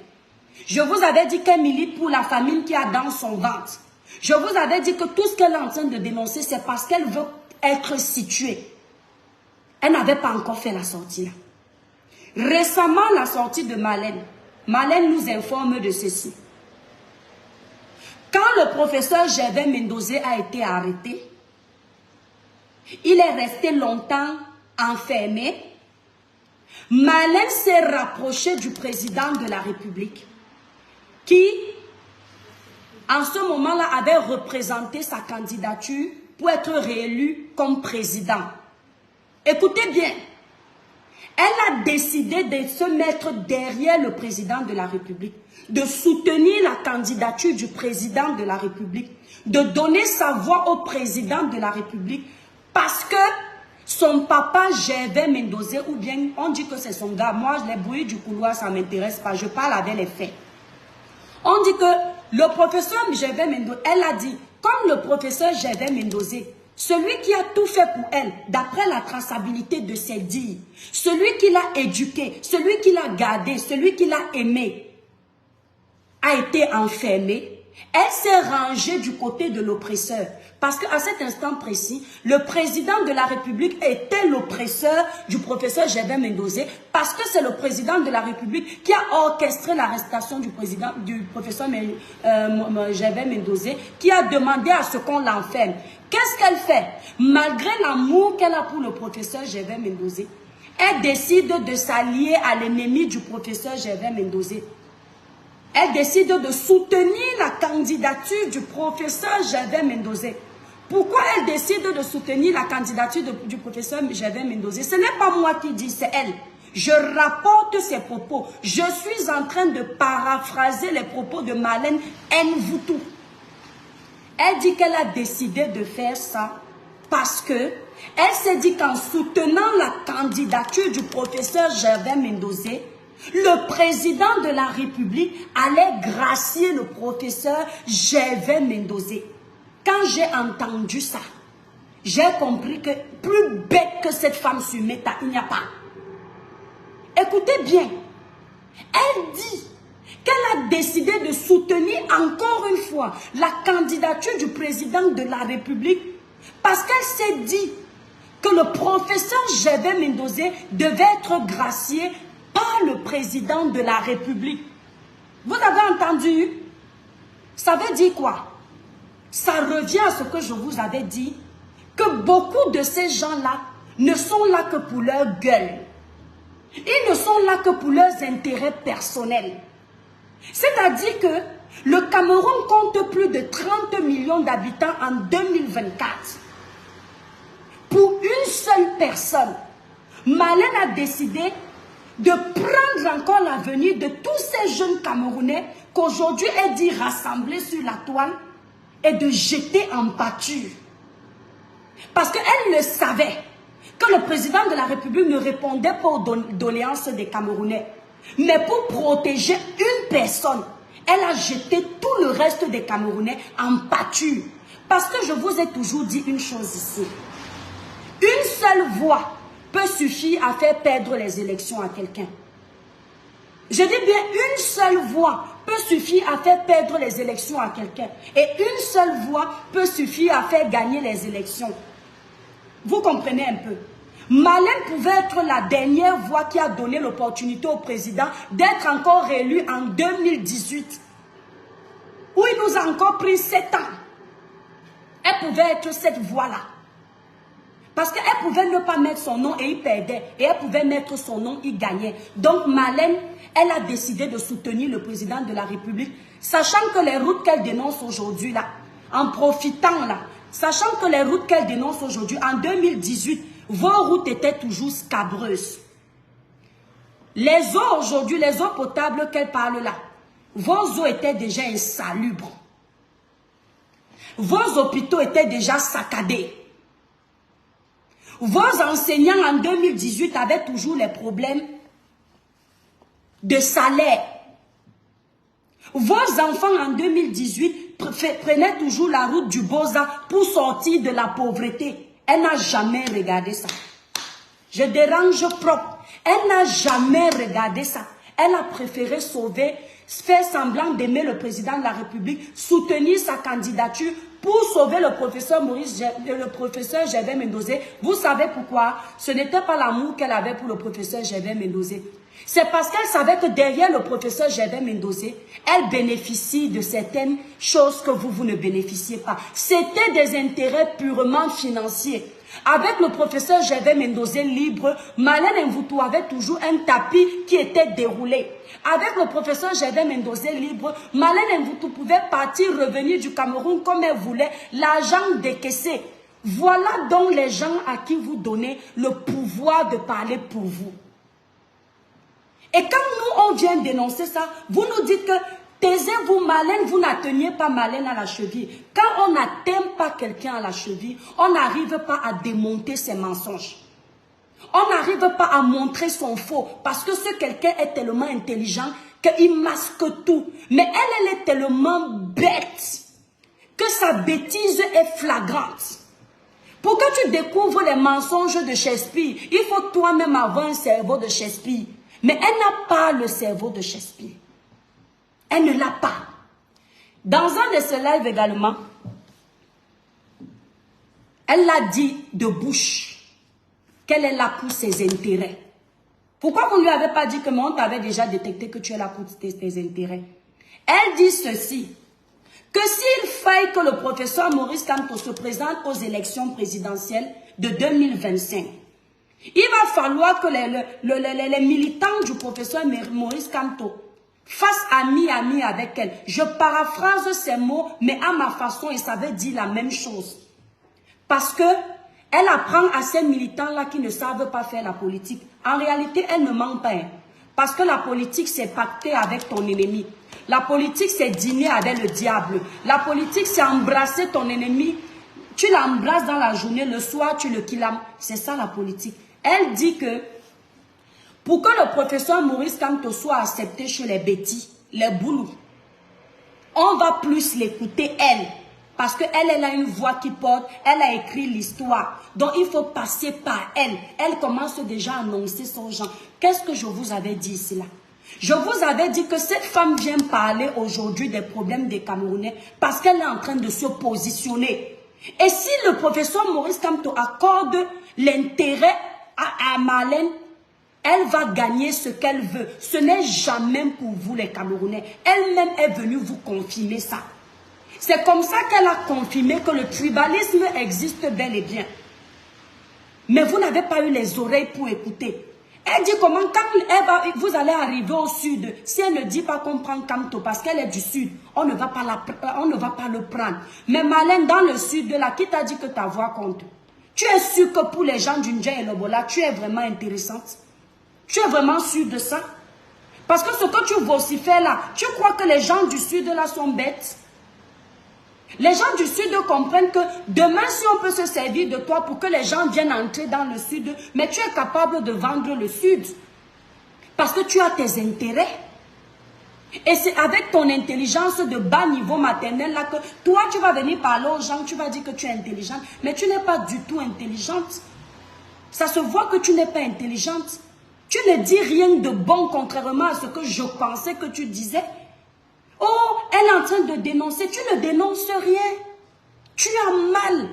Je vous avais dit qu'elle milite pour la famille qui a dans son ventre. Je vous avais dit que tout ce qu'elle est en train de dénoncer, c'est parce qu'elle veut être située. Elle n'avait pas encore fait la sortie là. Récemment, la sortie de Marlène. Marlène nous informe de ceci. Quand le professeur Gervais Mendoza a été arrêté, il est resté longtemps enfermé. Marlène s'est rapprochée du président de la République qui, en ce moment-là, avait représenté sa candidature pour être réélu comme président. Écoutez bien, elle a décidé de se mettre derrière le président de la République, de soutenir la candidature du président de la République, de donner sa voix au président de la République, parce que son papa Gervais Mendoza, ou bien on dit que c'est son gars, moi les bruits du couloir ça ne m'intéresse pas, je parle avec les faits. On dit que le professeur Gervais Mendoza, elle a dit, comme le professeur Gervais Mendoza, celui qui a tout fait pour elle, d'après la traçabilité de ses dires, celui qui l'a éduqué, celui qui l'a gardé, celui qui l'a aimé, a été enfermé. Elle s'est rangée du côté de l'oppresseur. Parce qu'à cet instant précis, le président de la République était l'oppresseur du professeur Gervais Mendoza, parce que c'est le président de la République qui a orchestré l'arrestation du professeur Gervais Mendoza, qui a demandé à ce qu'on l'enferme. Qu'est-ce qu'elle fait? Malgré l'amour qu'elle a pour le professeur Gervais Mendoza, elle décide de s'allier à l'ennemi du professeur Gervais Mendoza. Elle décide de soutenir la candidature du professeur Gervais Mendoza. Pourquoi elle décide de soutenir la candidature du professeur Gervais Mendoza? Ce n'est pas moi qui dis, c'est elle. Je rapporte ses propos. Je suis en train de paraphraser les propos de Marlène Nvutu. Elle dit qu'elle a décidé de faire ça parce que elle s'est dit qu'en soutenant la candidature du professeur Gervais Mendoza, le président de la République allait gracier le professeur Gervais Mendoza. Quand j'ai entendu ça, j'ai compris que plus bête que cette femme sur Meta, il n'y a pas. Écoutez bien, elle dit qu'elle a décidé de soutenir encore une fois la candidature du président de la République parce qu'elle s'est dit que le professeur Gervais Mendoza devait être gracié par le président de la République. Vous avez entendu? Ça veut dire quoi? Ça revient à ce que je vous avais dit, que beaucoup de ces gens-là ne sont là que pour leur gueule. Ils ne sont là que pour leurs intérêts personnels. C'est-à-dire que le Cameroun compte plus de 30 millions d'habitants en 2024. Pour une seule personne, Marlène a décidé de prendre encore l'avenir de tous ces jeunes Camerounais qu'aujourd'hui elle dit rassembler sur la toile et de jeter en pâture. Parce qu'elle le savait que le président de la République ne répondait pas aux doléances des Camerounais. Mais pour protéger une personne, elle a jeté tout le reste des Camerounais en pâture. Parce que je vous ai toujours dit une chose ici. Une seule voix peut suffire à faire perdre les élections à quelqu'un. Je dis bien une seule voix peut suffire à faire perdre les élections à quelqu'un. Et une seule voix peut suffire à faire gagner les élections. Vous comprenez un peu? Marlène pouvait être la dernière voix qui a donné l'opportunité au président d'être encore réélu en 2018. Où il nous a encore pris 7 ans. Elle pouvait être cette voix-là. Parce qu'elle pouvait ne pas mettre son nom et il perdait. Et elle pouvait mettre son nom, il gagnait. Donc Marlène, elle a décidé de soutenir le président de la République, sachant que les routes qu'elle dénonce aujourd'hui, là, en profitant là, sachant que les routes qu'elle dénonce aujourd'hui, en 2018, vos routes étaient toujours scabreuses. Les eaux aujourd'hui, les eaux potables qu'elle parle là, vos eaux étaient déjà insalubres. Vos hôpitaux étaient déjà saccadés. Vos enseignants en 2018 avaient toujours les problèmes de salaire. Vos enfants en 2018 prenait toujours la route du Boza pour sortir de la pauvreté. Elle n'a jamais regardé ça. Je dérange propre. Elle n'a jamais regardé ça. Elle a préféré sauver, faire semblant d'aimer le président de la République, soutenir sa candidature pour sauver le professeur Gervais Mendozé. Vous savez pourquoi? Ce n'était pas l'amour qu'elle avait pour le professeur Gervais Mendozé. C'est parce qu'elle savait que derrière le professeur Gervais Mendozé, elle bénéficie de certaines choses que vous ne bénéficiez pas. C'était des intérêts purement financiers. Avec le professeur Gervais Mendozé libre, Marlène Mvoutou avait toujours un tapis qui était déroulé. Avec le professeur Gervais Mendozé libre, Marlène Mvoutou pouvait partir, revenir du Cameroun comme elle voulait, l'argent décaissé. Voilà donc les gens à qui vous donnez le pouvoir de parler pour vous. Et quand nous, on vient dénoncer ça, vous nous dites que taisez-vous, Marlène, vous n'atteignez pas Marlène à la cheville. Quand on n'atteint pas quelqu'un à la cheville, on n'arrive pas à démonter ses mensonges. On n'arrive pas à montrer son faux parce que ce quelqu'un est tellement intelligent qu'il masque tout. Mais elle est tellement bête que sa bêtise est flagrante. Pour que tu découvres les mensonges de Shakespeare, il faut toi-même avoir un cerveau de Shakespeare. Mais elle n'a pas le cerveau de Shakespeare. Elle ne l'a pas. Dans un de ses lives également, elle l'a dit de bouche qu'elle est là pour ses intérêts. Pourquoi vous ne lui avez pas dit que on t'avait déjà détecté que tu es là pour tes intérêts? Elle dit ceci, que s'il faille que le professeur Maurice Kamto se présente aux élections présidentielles de 2025, il va falloir que les militants du professeur Maurice Kamto fassent ami avec elle. Je paraphrase ces mots, mais à ma façon, et ça veut dire la même chose. Parce que elle apprend à ces militants-là qui ne savent pas faire la politique. En réalité, elle ne ment pas. Parce que la politique, c'est pacter avec ton ennemi. La politique, c'est dîner avec le diable. La politique, c'est embrasser ton ennemi. Tu l'embrasses dans la journée, le soir, tu le killam. C'est ça la politique. Elle dit que pour que le professeur Maurice Kamto soit accepté chez les bêtis, les boulous, on va plus l'écouter elle. Parce qu'elle a une voix qui porte, elle a écrit l'histoire. Donc il faut passer par elle. Elle commence déjà à annoncer son genre. Qu'est-ce que je vous avais dit ici là? Je vous avais dit que cette femme vient parler aujourd'hui des problèmes des Camerounais parce qu'elle est en train de se positionner. Et si le professeur Maurice Kamto accorde l'intérêt à Marlène, elle va gagner ce qu'elle veut. Ce n'est jamais pour vous les Camerounais. Elle-même est venue vous confirmer ça. C'est comme ça qu'elle a confirmé que le tribalisme existe bel et bien. Mais vous n'avez pas eu les oreilles pour écouter. Elle dit comment, quand vous allez arriver au sud, si elle ne dit pas qu'on prend Kamto parce qu'elle est du sud, on ne va pas le prendre. Mais Marlène, dans le sud de là, qui t'a dit que ta voix compte? Tu es sûr que pour les gens du Ndja et Lobola, tu es vraiment intéressante? Tu es vraiment sûr de ça? Parce que ce que tu vocifères là, tu crois que les gens du sud là sont bêtes? Les gens du sud comprennent que demain, si on peut se servir de toi pour que les gens viennent entrer dans le sud, mais tu es capable de vendre le sud. Parce que tu as tes intérêts. Et c'est avec ton intelligence de bas niveau maternel là que toi, tu vas venir parler aux gens, tu vas dire que tu es intelligente, mais tu n'es pas du tout intelligente. Ça se voit que tu n'es pas intelligente. Tu ne dis rien de bon contrairement à ce que je pensais que tu disais. Oh, elle est en train de dénoncer. Tu ne dénonces rien. Tu as mal.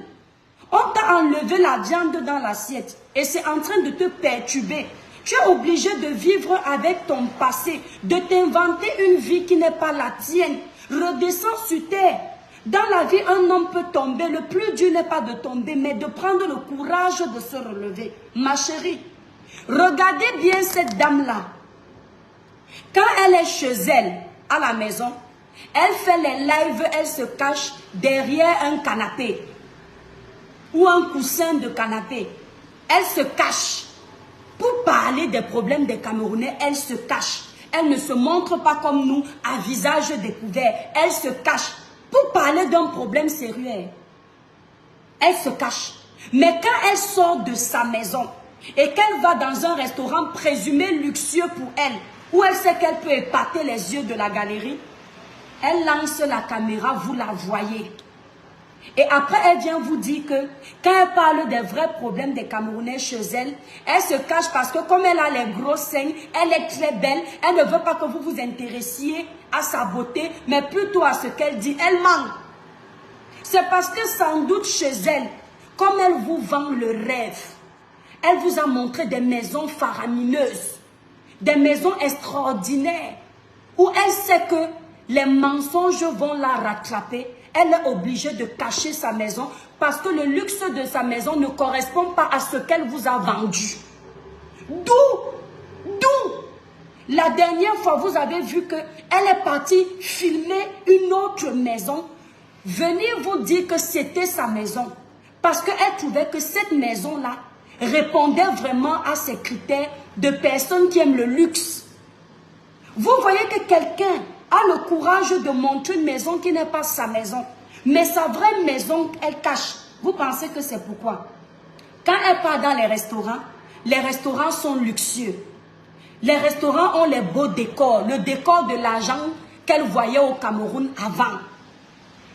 On t'a enlevé la viande dans l'assiette et c'est en train de te perturber. Tu es obligé de vivre avec ton passé, de t'inventer une vie qui n'est pas la tienne. Redescends sur terre. Dans la vie, un homme peut tomber. Le plus dur n'est pas de tomber, mais de prendre le courage de se relever. Ma chérie, regardez bien cette dame-là. Quand elle est chez elle, à la maison, elle fait les lives, elle se cache derrière un canapé ou un coussin de canapé. Elle se cache. Pour parler des problèmes des Camerounais, elle se cache. Elle ne se montre pas comme nous, à visage découvert. Elle se cache. Pour parler d'un problème sérieux, elle se cache. Mais quand elle sort de sa maison et qu'elle va dans un restaurant présumé luxueux pour elle, où elle sait qu'elle peut épater les yeux de la galerie, Elle lance la caméra, vous la voyez. Et après, elle vient vous dire que quand elle parle des vrais problèmes des Camerounais chez elle, elle se cache parce que comme elle a les gros seins, elle est très belle, elle ne veut pas que vous vous intéressiez à sa beauté, mais plutôt à ce qu'elle dit. Elle ment. C'est parce que sans doute chez elle, comme elle vous vend le rêve, elle vous a montré des maisons faramineuses, des maisons extraordinaires, où elle sait que les mensonges vont la rattraper. Elle est obligée de cacher sa maison parce que le luxe de sa maison ne correspond pas à ce qu'elle vous a vendu. D'où, la dernière fois, vous avez vu qu'elle est partie filmer une autre maison, venir vous dire que c'était sa maison. Parce qu'elle trouvait que cette maison-là répondait vraiment à ces critères de personnes qui aiment le luxe. Vous voyez que quelqu'un a le courage de montrer une maison qui n'est pas sa maison. Mais sa vraie maison, elle cache. Vous pensez que c'est pourquoi? Quand elle part dans les restaurants sont luxueux. Les restaurants ont les beaux décors. Le décor de l'argent qu'elle voyait au Cameroun avant.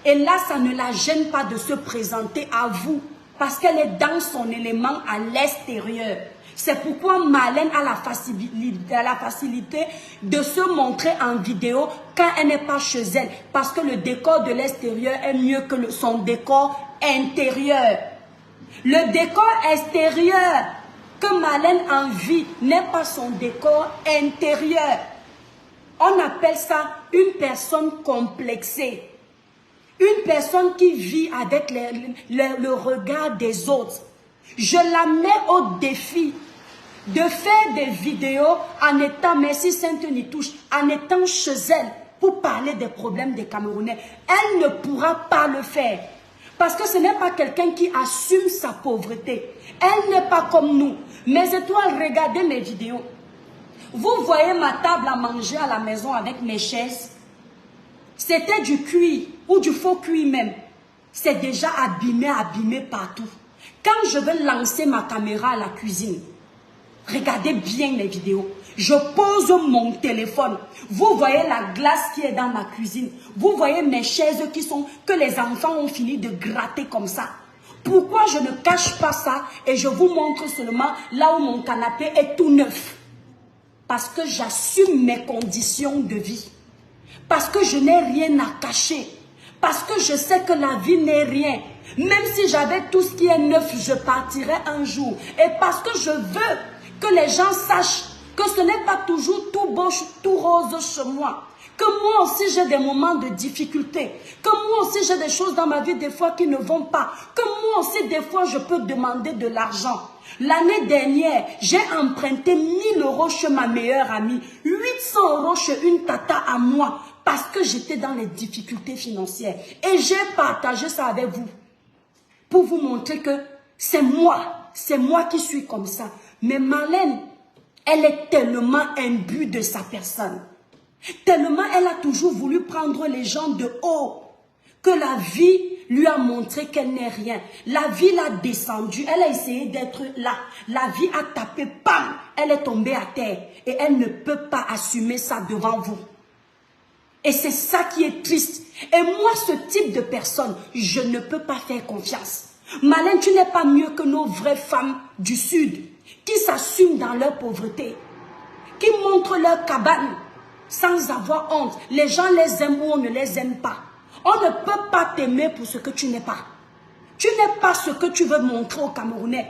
Et là, ça ne la gêne pas de se présenter à vous. Parce qu'elle est dans son élément à l'extérieur. C'est pourquoi Marlène a la facilité de se montrer en vidéo quand elle n'est pas chez elle. Parce que le décor de l'extérieur est mieux que son décor intérieur. Le décor extérieur que Marlène envie n'est pas son décor intérieur. On appelle ça une personne complexée. Une personne qui vit avec le regard des autres. Je la mets au défi de faire des vidéos en étant, merci Sainte-Nitouche, en étant chez elle pour parler des problèmes des Camerounais. Elle ne pourra pas le faire. Parce que ce n'est pas quelqu'un qui assume sa pauvreté. Elle n'est pas comme nous. Mes étoiles, regardez mes vidéos. Vous voyez ma table à manger à la maison avec mes chaises. C'était du cuir ou du faux cuir même. C'est déjà abîmé partout. Quand je vais lancer ma caméra à la cuisine, regardez bien les vidéos. Je pose mon téléphone. Vous voyez la glace qui est dans ma cuisine. Vous voyez mes chaises que les enfants ont fini de gratter comme ça. Pourquoi je ne cache pas ça et je vous montre seulement là où mon canapé est tout neuf? Parce que j'assume mes conditions de vie. Parce que je n'ai rien à cacher. Parce que je sais que la vie n'est rien. Même si j'avais tout ce qui est neuf, je partirais un jour. Et parce que je veux que les gens sachent que ce n'est pas toujours tout beau, tout rose chez moi. Que moi aussi j'ai des moments de difficulté. Que moi aussi j'ai des choses dans ma vie des fois qui ne vont pas. Que moi aussi des fois je peux demander de l'argent. L'année dernière, j'ai emprunté 1000 € chez ma meilleure amie. 800 € chez une tata à moi. Parce que j'étais dans les difficultés financières. Et j'ai partagé ça avec vous. Pour vous montrer que c'est moi qui suis comme ça. Mais Marlène, elle est tellement imbue de sa personne. Tellement elle a toujours voulu prendre les gens de haut. Que la vie lui a montré qu'elle n'est rien. La vie l'a descendue. Elle a essayé d'être là. La vie a tapé, bam! Elle est tombée à terre. Et elle ne peut pas assumer ça devant vous. Et c'est ça qui est triste. Et moi, ce type de personne, je ne peux pas faire confiance. Marlène, tu n'es pas mieux que nos vraies femmes du Sud, qui s'assument dans leur pauvreté, qui montrent leur cabane sans avoir honte. Les gens les aiment ou on ne les aime pas. On ne peut pas t'aimer pour ce que tu n'es pas. Tu n'es pas ce que tu veux montrer aux Camerounais.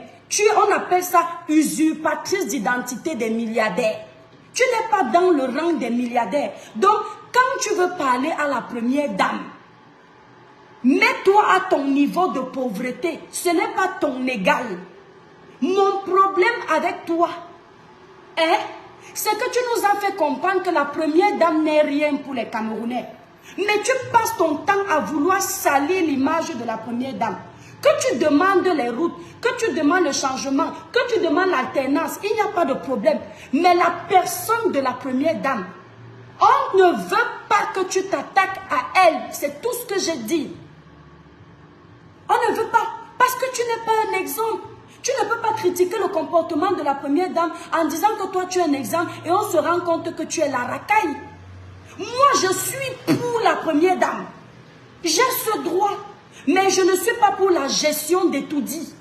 On appelle ça usurpatrice d'identité des milliardaires. Tu n'es pas dans le rang des milliardaires. Donc, quand tu veux parler à la première dame, mets-toi à ton niveau de pauvreté. Ce n'est pas ton égal. Mon problème avec toi, c'est que tu nous as fait comprendre que la première dame n'est rien pour les Camerounais. Mais tu passes ton temps à vouloir salir l'image de la première dame. Que tu demandes les routes, que tu demandes le changement, que tu demandes l'alternance, il n'y a pas de problème. Mais la personne de la première dame, on ne veut pas que tu t'attaques à elle. C'est tout ce que j'ai dit. On ne veut pas. Parce que tu n'es pas un exemple. Tu ne peux pas critiquer le comportement de la première dame en disant que toi tu es un exemple et on se rend compte que tu es la racaille. Moi, je suis pour la première dame. J'ai ce droit. Mais je ne suis pas pour la gestion des tout-dits.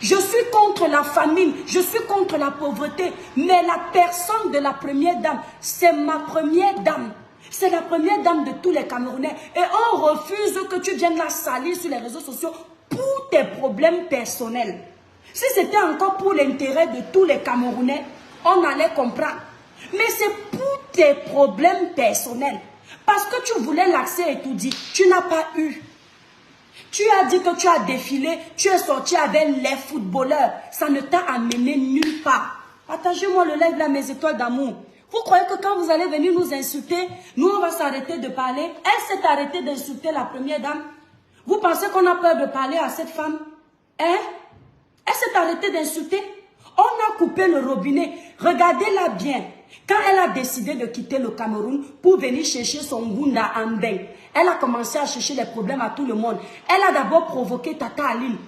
Je suis contre la famine, je suis contre la pauvreté. Mais la personne de la première dame, c'est ma première dame. C'est la première dame de tous les Camerounais. Et on refuse que tu viennes la salir sur les réseaux sociaux pour tes problèmes personnels. Si c'était encore pour l'intérêt de tous les Camerounais, on allait comprendre. Mais c'est pour tes problèmes personnels. Parce que tu voulais l'accès et tout dit, tu n'as pas eu. Tu as dit que tu as défilé, tu es sorti avec les footballeurs. Ça ne t'a amené nulle part. Partagez-moi le live là, mes étoiles d'amour. Vous croyez que quand vous allez venir nous insulter, nous on va s'arrêter de parler? Elle s'est arrêtée d'insulter la première dame. Vous pensez qu'on a peur de parler à cette femme? Hein? Elle s'est arrêtée d'insulter. On a coupé le robinet. Regardez-la bien. Quand elle a décidé de quitter le Cameroun pour venir chercher son Gunda en Beng, elle a commencé à chercher les problèmes à tout le monde. Elle a d'abord provoqué Tata Aline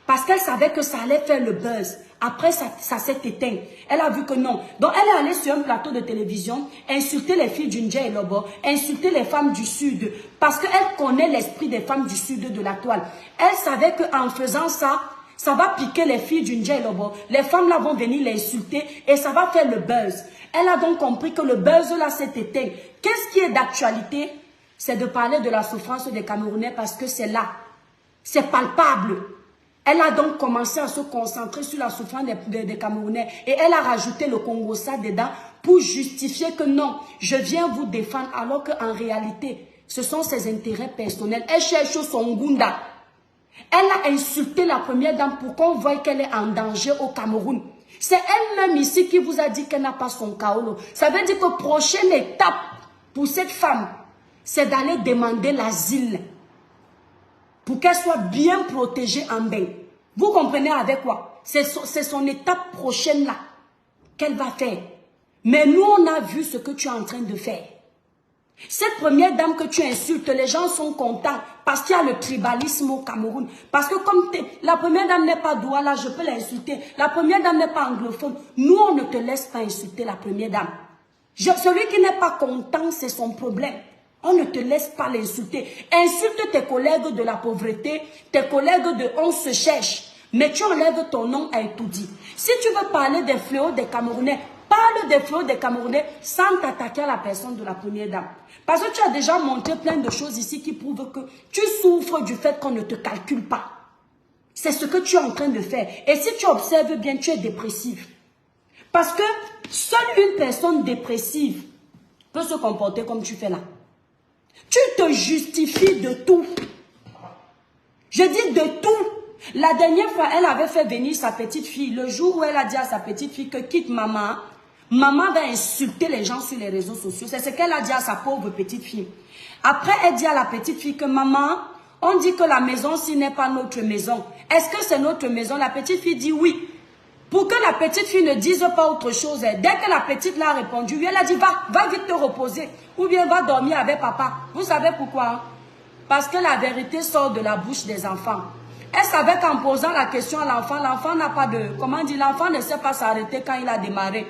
parce qu'elle savait que ça allait faire le buzz. Après, ça s'est éteint. Elle a vu que non. Donc, elle est allée sur un plateau de télévision, insulter les filles du Ndjé et Lobo, insulter les femmes du Sud, parce qu'elle connaît l'esprit des femmes du Sud de la toile. Elle savait qu'en faisant ça, ça va piquer les filles du Ndjé et Lobo. Les femmes là vont venir l'insulter et ça va faire le buzz. Elle a donc compris que le buzz là s'est éteint. Qu'est-ce qui est d'actualité? C'est de parler de la souffrance des Camerounais parce que c'est là. C'est palpable. Elle a donc commencé à se concentrer sur la souffrance des Camerounais. Et elle a rajouté le Congo-Ça dedans pour justifier que non, je viens vous défendre alors qu'en réalité, ce sont ses intérêts personnels. Elle cherche son Gunda. Elle a insulté la première dame pour qu'on voie qu'elle est en danger au Cameroun. C'est elle-même ici qui vous a dit qu'elle n'a pas son kaolo. Ça veut dire que prochaine étape pour cette femme, c'est d'aller demander l'asile pour qu'elle soit bien protégée en bain. Vous comprenez avec quoi? C'est son étape prochaine là qu'elle va faire. Mais nous, on a vu ce que tu es en train de faire. Cette première dame que tu insultes, les gens sont contents parce qu'il y a le tribalisme au Cameroun. Parce que comme la première dame n'est pas douala, je peux l'insulter. La première dame n'est pas anglophone. Nous, on ne te laisse pas insulter la première dame. Celui qui n'est pas content, c'est son problème. On ne te laisse pas l'insulter. Insulte tes collègues de la pauvreté, tes collègues de on se cherche. Mais tu enlèves ton nom à tout dit. Si tu veux parler des fléaux des Camerounais, parle des fléaux des Camerounais sans t'attaquer à la personne de la première dame. Parce que tu as déjà montré plein de choses ici qui prouvent que tu souffres du fait qu'on ne te calcule pas. C'est ce que tu es en train de faire. Et si tu observes bien, tu es dépressif. Parce que seule une personne dépressive peut se comporter comme tu fais là. Tu te justifies de tout. Je dis de tout. La dernière fois, elle avait fait venir sa petite fille. Le jour où elle a dit à sa petite fille que quitte maman, maman va insulter les gens sur les réseaux sociaux. C'est ce qu'elle a dit à sa pauvre petite fille. Après, elle dit à la petite fille que maman, on dit que la maison-ci n'est pas notre maison. Est-ce que c'est notre maison? La petite fille dit oui. Pour que la petite fille ne dise pas autre chose, dès que la petite l'a répondu, elle a dit va vite te reposer. Ou bien va dormir avec papa. Vous savez pourquoi? Parce que la vérité sort de la bouche des enfants. Elle savait qu'en posant la question à l'enfant, l'enfant n'a pas de... Comment dire? L'enfant ne sait pas s'arrêter quand il a démarré.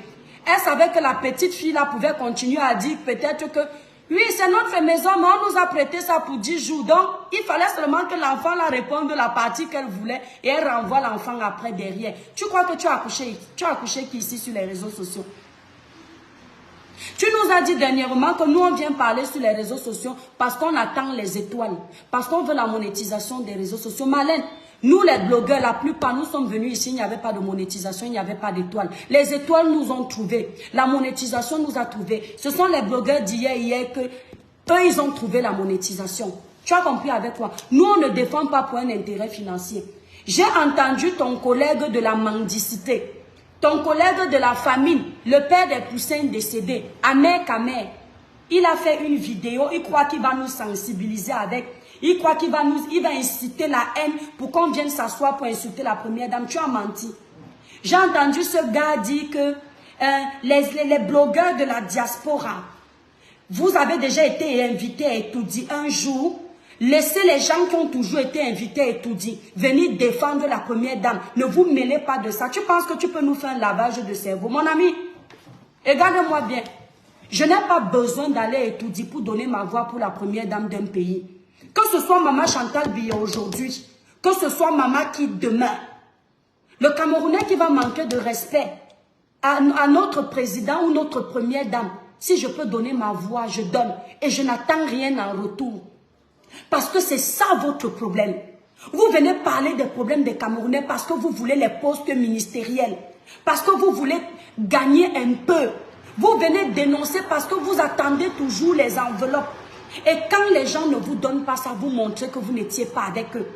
Elle savait que la petite fille là pouvait continuer à dire peut-être que oui, c'est notre maison, mais on nous a prêté ça pour 10 jours. Donc, il fallait seulement que l'enfant la réponde de la partie qu'elle voulait et elle renvoie l'enfant après derrière. Tu crois que tu as accouché qui ici sur les réseaux sociaux? Tu nous as dit dernièrement que nous, on vient parler sur les réseaux sociaux parce qu'on attend les étoiles, parce qu'on veut la monétisation des réseaux sociaux. Malène, nous les blogueurs, la plupart, nous sommes venus ici, il n'y avait pas de monétisation, il n'y avait pas d'étoiles. Les étoiles nous ont trouvés, la monétisation nous a trouvés. Ce sont les blogueurs d'hier que eux, ils ont trouvé la monétisation. Tu as compris avec quoi? Nous, on ne défend pas pour un intérêt financier. J'ai entendu ton collègue de la mendicité. Ton collègue de la famine, le père des poussins décédés, Amer Kamer, il a fait une vidéo, il croit qu'il va nous sensibiliser avec, il croit qu'il va inciter la haine pour qu'on vienne s'asseoir pour insulter la première dame. Tu as menti. J'ai entendu ce gars dire que les blogueurs de la diaspora, vous avez déjà été invités à Etoudi un jour. Laissez les gens qui ont toujours été invités à Etoudi venir défendre la première dame. Ne vous mêlez pas de ça. Tu penses que tu peux nous faire un lavage de cerveau? Mon ami, regarde-moi bien. Je n'ai pas besoin d'aller étudier pour donner ma voix pour la première dame d'un pays. Que ce soit Maman Chantal Biya aujourd'hui, que ce soit Maman qui demain. Le Camerounais qui va manquer de respect à notre président ou notre première dame, si je peux donner ma voix, je donne. Et je n'attends rien en retour. Parce que c'est ça votre problème. Vous venez parler des problèmes des Camerounais parce que vous voulez les postes ministériels. Parce que vous voulez gagner un peu. Vous venez dénoncer parce que vous attendez toujours les enveloppes. Et quand les gens ne vous donnent pas ça, vous montrez que vous n'étiez pas avec eux.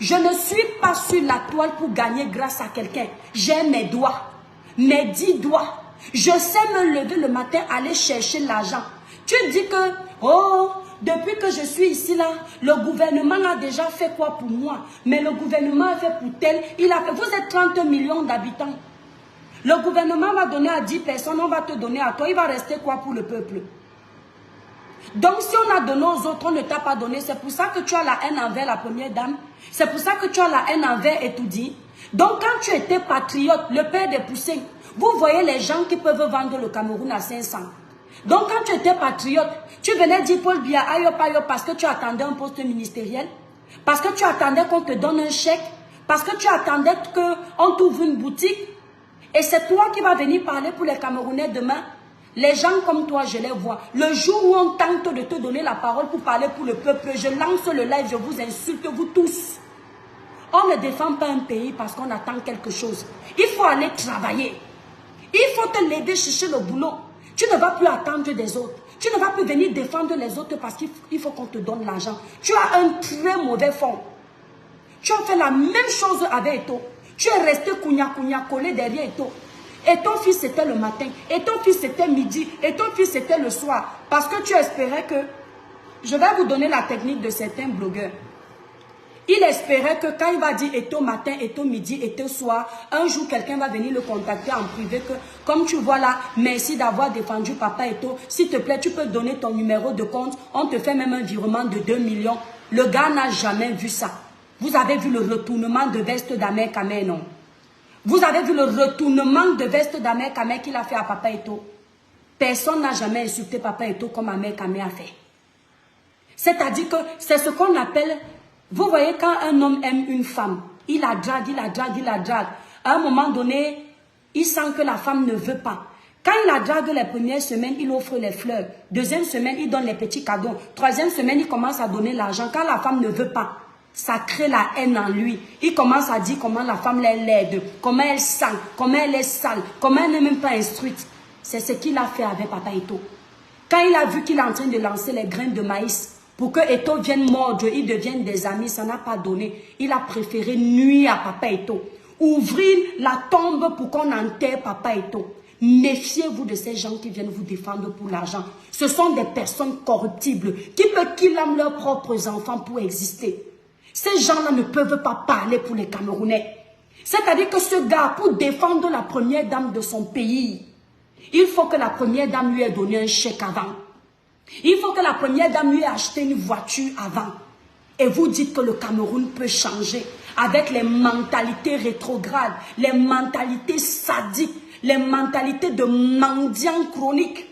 Je ne suis pas sur la toile pour gagner grâce à quelqu'un. J'ai mes doigts, mes 10 doigts. Je sais me lever le matin, aller chercher l'argent. Tu dis que, oh, depuis que je suis ici là, le gouvernement a déjà fait quoi pour moi? Mais le gouvernement a fait pour tel, il a fait, vous êtes 30 millions d'habitants. Le gouvernement va donner à 10 personnes, on va te donner à toi, il va rester quoi pour le peuple? Donc si on a donné aux autres, on ne t'a pas donné, c'est pour ça que tu as la haine envers la première dame, c'est pour ça que tu as la haine envers Etoudi. Donc quand tu étais patriote, le père des poussins, vous voyez les gens qui peuvent vendre le Cameroun à 500. Donc quand tu étais patriote, tu venais dire Paul Biya, ayop, ayop, parce que tu attendais un poste ministériel, parce que tu attendais qu'on te donne un chèque, parce que tu attendais qu'on t'ouvre une boutique, et c'est toi qui vas venir parler pour les Camerounais demain. Les gens comme toi, je les vois. Le jour où on tente de te donner la parole pour parler pour le peuple, je lance le live, je vous insulte, vous tous. On ne défend pas un pays parce qu'on attend quelque chose. Il faut aller travailler. Il faut te l'aider chercher le boulot. Tu ne vas plus attendre des autres. Tu ne vas plus venir défendre les autres parce qu'il faut qu'on te donne l'argent. Tu as un très mauvais fond. Tu as fait la même chose avec Eto. Tu es resté kounya collé derrière Eto. Et ton fils c'était le matin, et ton fils c'était midi, et ton fils c'était le soir. Parce que tu espérais que... Je vais vous donner la technique de certains blogueurs. Il espérait que quand il va dire Eto matin, Eto midi, Eto soir, un jour quelqu'un va venir le contacter en privé que, comme tu vois là, merci d'avoir défendu Papa Eto. S'il te plaît, tu peux donner ton numéro de compte. On te fait même un virement de 2 millions. Le gars n'a jamais vu ça. Vous avez vu le retournement de veste d'Amer Kamé, non? Vous avez vu le retournement de veste d'Amer Kamé qu'il a fait à Papa Eto. Personne n'a jamais insulté Papa Eto comme Amer Kamé a fait. C'est-à-dire que c'est ce qu'on appelle... Vous voyez, quand un homme aime une femme, il la drague, il la drague, il la drague. À un moment donné, il sent que la femme ne veut pas. Quand il la drague les premières semaines, il offre les fleurs. Deuxième semaine, il donne les petits cadeaux. Troisième semaine, il commence à donner l'argent. Quand la femme ne veut pas, ça crée la haine en lui. Il commence à dire comment la femme est laide, comment elle sent, comment elle est sale, comment elle n'est même pas instruite. C'est ce qu'il a fait avec Papa Eto. Quand il a vu qu'il est en train de lancer les graines de maïs, pour que Eto vienne mordre, ils deviennent des amis, ça n'a pas donné. Il a préféré nuire à Papa Eto. Ouvrir la tombe pour qu'on enterre Papa Eto. Méfiez-vous de ces gens qui viennent vous défendre pour l'argent. Ce sont des personnes corruptibles qui peuvent killer leurs propres enfants pour exister. Ces gens-là ne peuvent pas parler pour les Camerounais. C'est-à-dire que ce gars, pour défendre la première dame de son pays, il faut que la première dame lui ait donné un chèque avant. Il faut que la première dame lui ait acheté une voiture avant. Et vous dites que le Cameroun peut changer avec les mentalités rétrogrades, les mentalités sadiques, les mentalités de mendiants chroniques.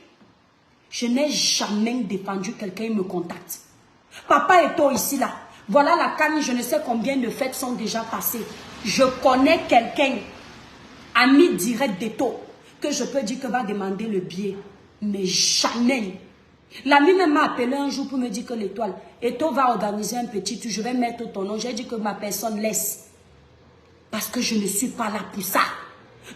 Je n'ai jamais défendu quelqu'un, il me contacte. Papa Eto ici là. Voilà la canne, je ne sais combien de fêtes sont déjà passées. Je connais quelqu'un, ami direct d'Eto, que je peux dire que va demander le billet. Mais jamais. L'ami même m'a appelé un jour pour me dire que l'étoile, Eto va organiser un petit tour, je vais mettre ton nom. J'ai dit que ma personne laisse. Parce que je ne suis pas là pour ça.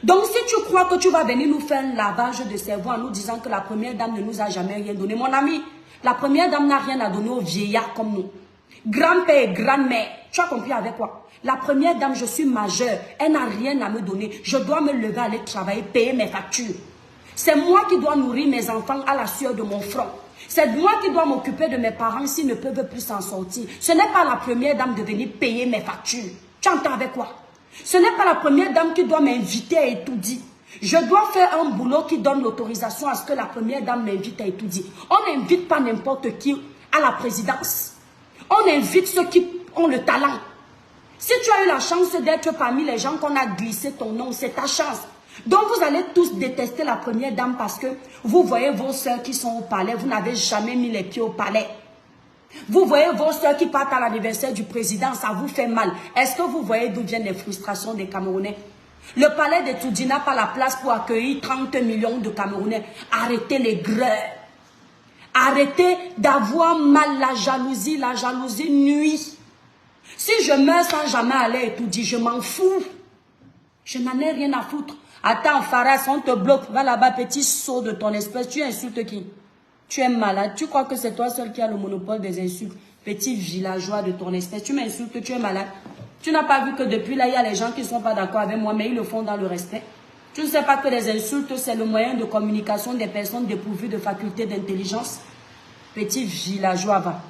Donc si tu crois que tu vas venir nous faire un lavage de cerveau en nous disant que la première dame ne nous a jamais rien donné, mon ami, la première dame n'a rien à donner aux vieillards comme nous. Grand-père et grand-mère, tu as compris avec quoi? La première dame, je suis majeure, elle n'a rien à me donner. Je dois me lever, aller travailler, payer mes factures. C'est moi qui dois nourrir mes enfants à la sueur de mon front. C'est moi qui dois m'occuper de mes parents s'ils ne peuvent plus s'en sortir. Ce n'est pas la première dame de venir payer mes factures. Tu entends avec quoi? Ce n'est pas la première dame qui doit m'inviter à étudier. Je dois faire un boulot qui donne l'autorisation à ce que la première dame m'invite à étudier. On n'invite pas n'importe qui à la présidence. On invite ceux qui ont le talent. Si tu as eu la chance d'être parmi les gens qu'on a glissé ton nom, c'est ta chance. Donc vous allez tous détester la première dame parce que vous voyez vos soeurs qui sont au palais, vous n'avez jamais mis les pieds au palais. Vous voyez vos soeurs qui partent à l'anniversaire du président, ça vous fait mal. Est-ce que vous voyez d'où viennent les frustrations des Camerounais? Le palais de Toudi n'a pas la place pour accueillir 30 millions de Camerounais. Arrêtez les greurs. Arrêtez d'avoir mal. La jalousie nuit. Si je meurs sans jamais aller et tout dire, je m'en fous. Je n'en ai rien à foutre. Attends, Faras, on te bloque. Va là-bas, petit saut de ton espèce. Tu insultes qui? Tu es malade. Tu crois que c'est toi seul qui a le monopole des insultes? Petit villageois de ton espèce. Tu m'insultes, tu es malade. Tu n'as pas vu que depuis là, il y a les gens qui ne sont pas d'accord avec moi, mais ils le font dans le respect. Tu ne sais pas que les insultes, c'est le moyen de communication des personnes dépourvues de facultés d'intelligence? Petit villageois, va.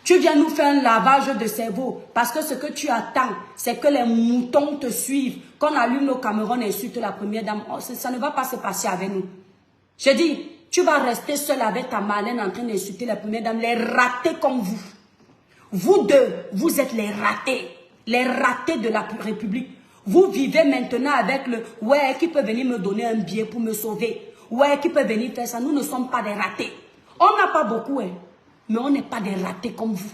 Tu viens nous faire un lavage de cerveau parce que ce que tu attends, c'est que les moutons te suivent. Qu'on allume nos Cameroun et insulte la première dame. Oh, ça ne va pas se passer avec nous. Je dis, tu vas rester seul avec ta Marlène en train d'insulter la première dame. Les ratés comme vous. Vous deux, vous êtes les ratés de la République. Vous vivez maintenant avec le « ouais, qui peut venir me donner un billet pour me sauver? Ouais, qui peut venir faire ça ?» Nous ne sommes pas des ratés. On n'a pas beaucoup, hein, mais on n'est pas des ratés comme vous.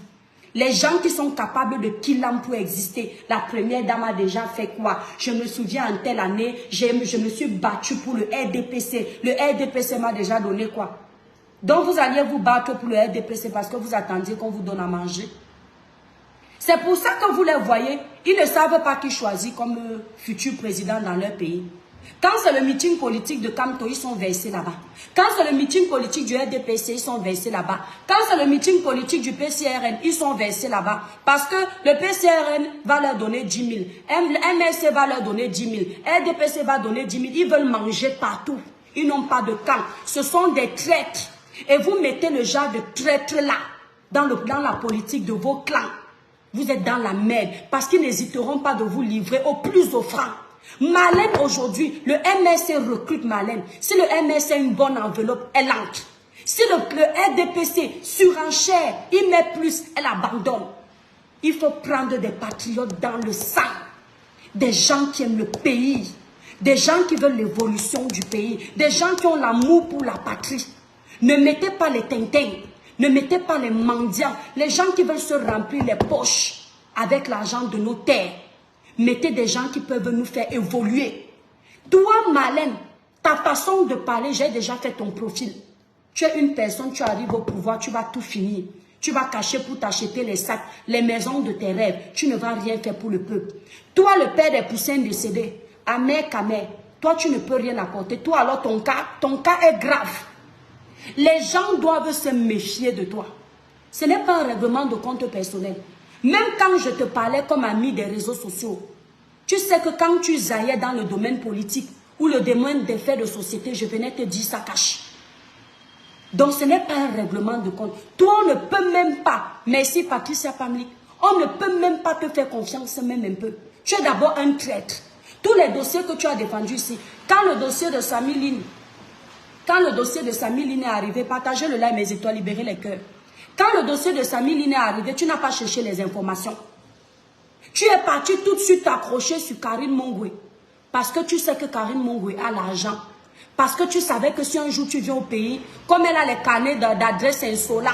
Les gens qui sont capables de killam pour exister. La première dame a déjà fait quoi? Je me souviens en telle année, je me suis battue pour le RDPC. Le RDPC m'a déjà donné quoi? Donc vous alliez vous battre pour le RDPC parce que vous attendiez qu'on vous donne à manger. C'est pour ça que vous les voyez, ils ne savent pas qui choisir comme futur président dans leur pays. Quand c'est le meeting politique de Kamto, ils sont versés là-bas. Quand c'est le meeting politique du RDPC, ils sont versés là-bas. Quand c'est le meeting politique du PCRN, ils sont versés là-bas. Parce que le PCRN va leur donner 10 000. MSC va leur donner 10 000. RDPC va donner 10 000. Ils veulent manger partout. Ils n'ont pas de camp. Ce sont des traîtres. Et vous mettez le genre de traîtres là, dans la politique de vos clans. Vous êtes dans la merde. Parce qu'ils n'hésiteront pas de vous livrer au plus offrant. Marlène aujourd'hui, le MSC recrute Marlène. Si le MSC a une bonne enveloppe, elle entre. Si le RDPC surenchère, il met plus, elle abandonne. Il faut prendre des patriotes dans le sang. Des gens qui aiment le pays. Des gens qui veulent l'évolution du pays. Des gens qui ont l'amour pour la patrie. Ne mettez pas les tintins. Ne mettez pas les mendiants. Les gens qui veulent se remplir les poches avec l'argent de nos terres. Mettez des gens qui peuvent nous faire évoluer. Toi, Marlène, ta façon de parler, j'ai déjà fait ton profil. Tu es une personne, tu arrives au pouvoir, tu vas tout finir. Tu vas cacher pour t'acheter les sacs, les maisons de tes rêves. Tu ne vas rien faire pour le peuple. Toi, le père des poussins décédés, Amer Kamer, toi, tu ne peux rien apporter. Toi, alors, ton cas est grave. Les gens doivent se méfier de toi. Ce n'est pas un règlement de compte personnel. Même quand je te parlais comme ami des réseaux sociaux, tu sais que quand tu zaillais dans le domaine politique ou le domaine des faits de société, je venais te dire ça cache. Donc ce n'est pas un règlement de compte. Toi, on ne peut même pas, merci Patricia Pamlik, on ne peut même pas te faire confiance même un peu. Tu es d'abord un traître. Tous les dossiers que tu as défendus ici, quand le dossier de Sami Line, est arrivé, partagez-le là, mes étoiles, libérez les cœurs. Quand le dossier de Sami Line est arrivé, tu n'as pas cherché les informations. Tu es parti tout de suite t'accrocher sur Karine Mongwe. Parce que tu sais que Karine Mongwe a l'argent. Parce que tu savais que si un jour tu viens au pays, comme elle a les carnets d'adresse insolents,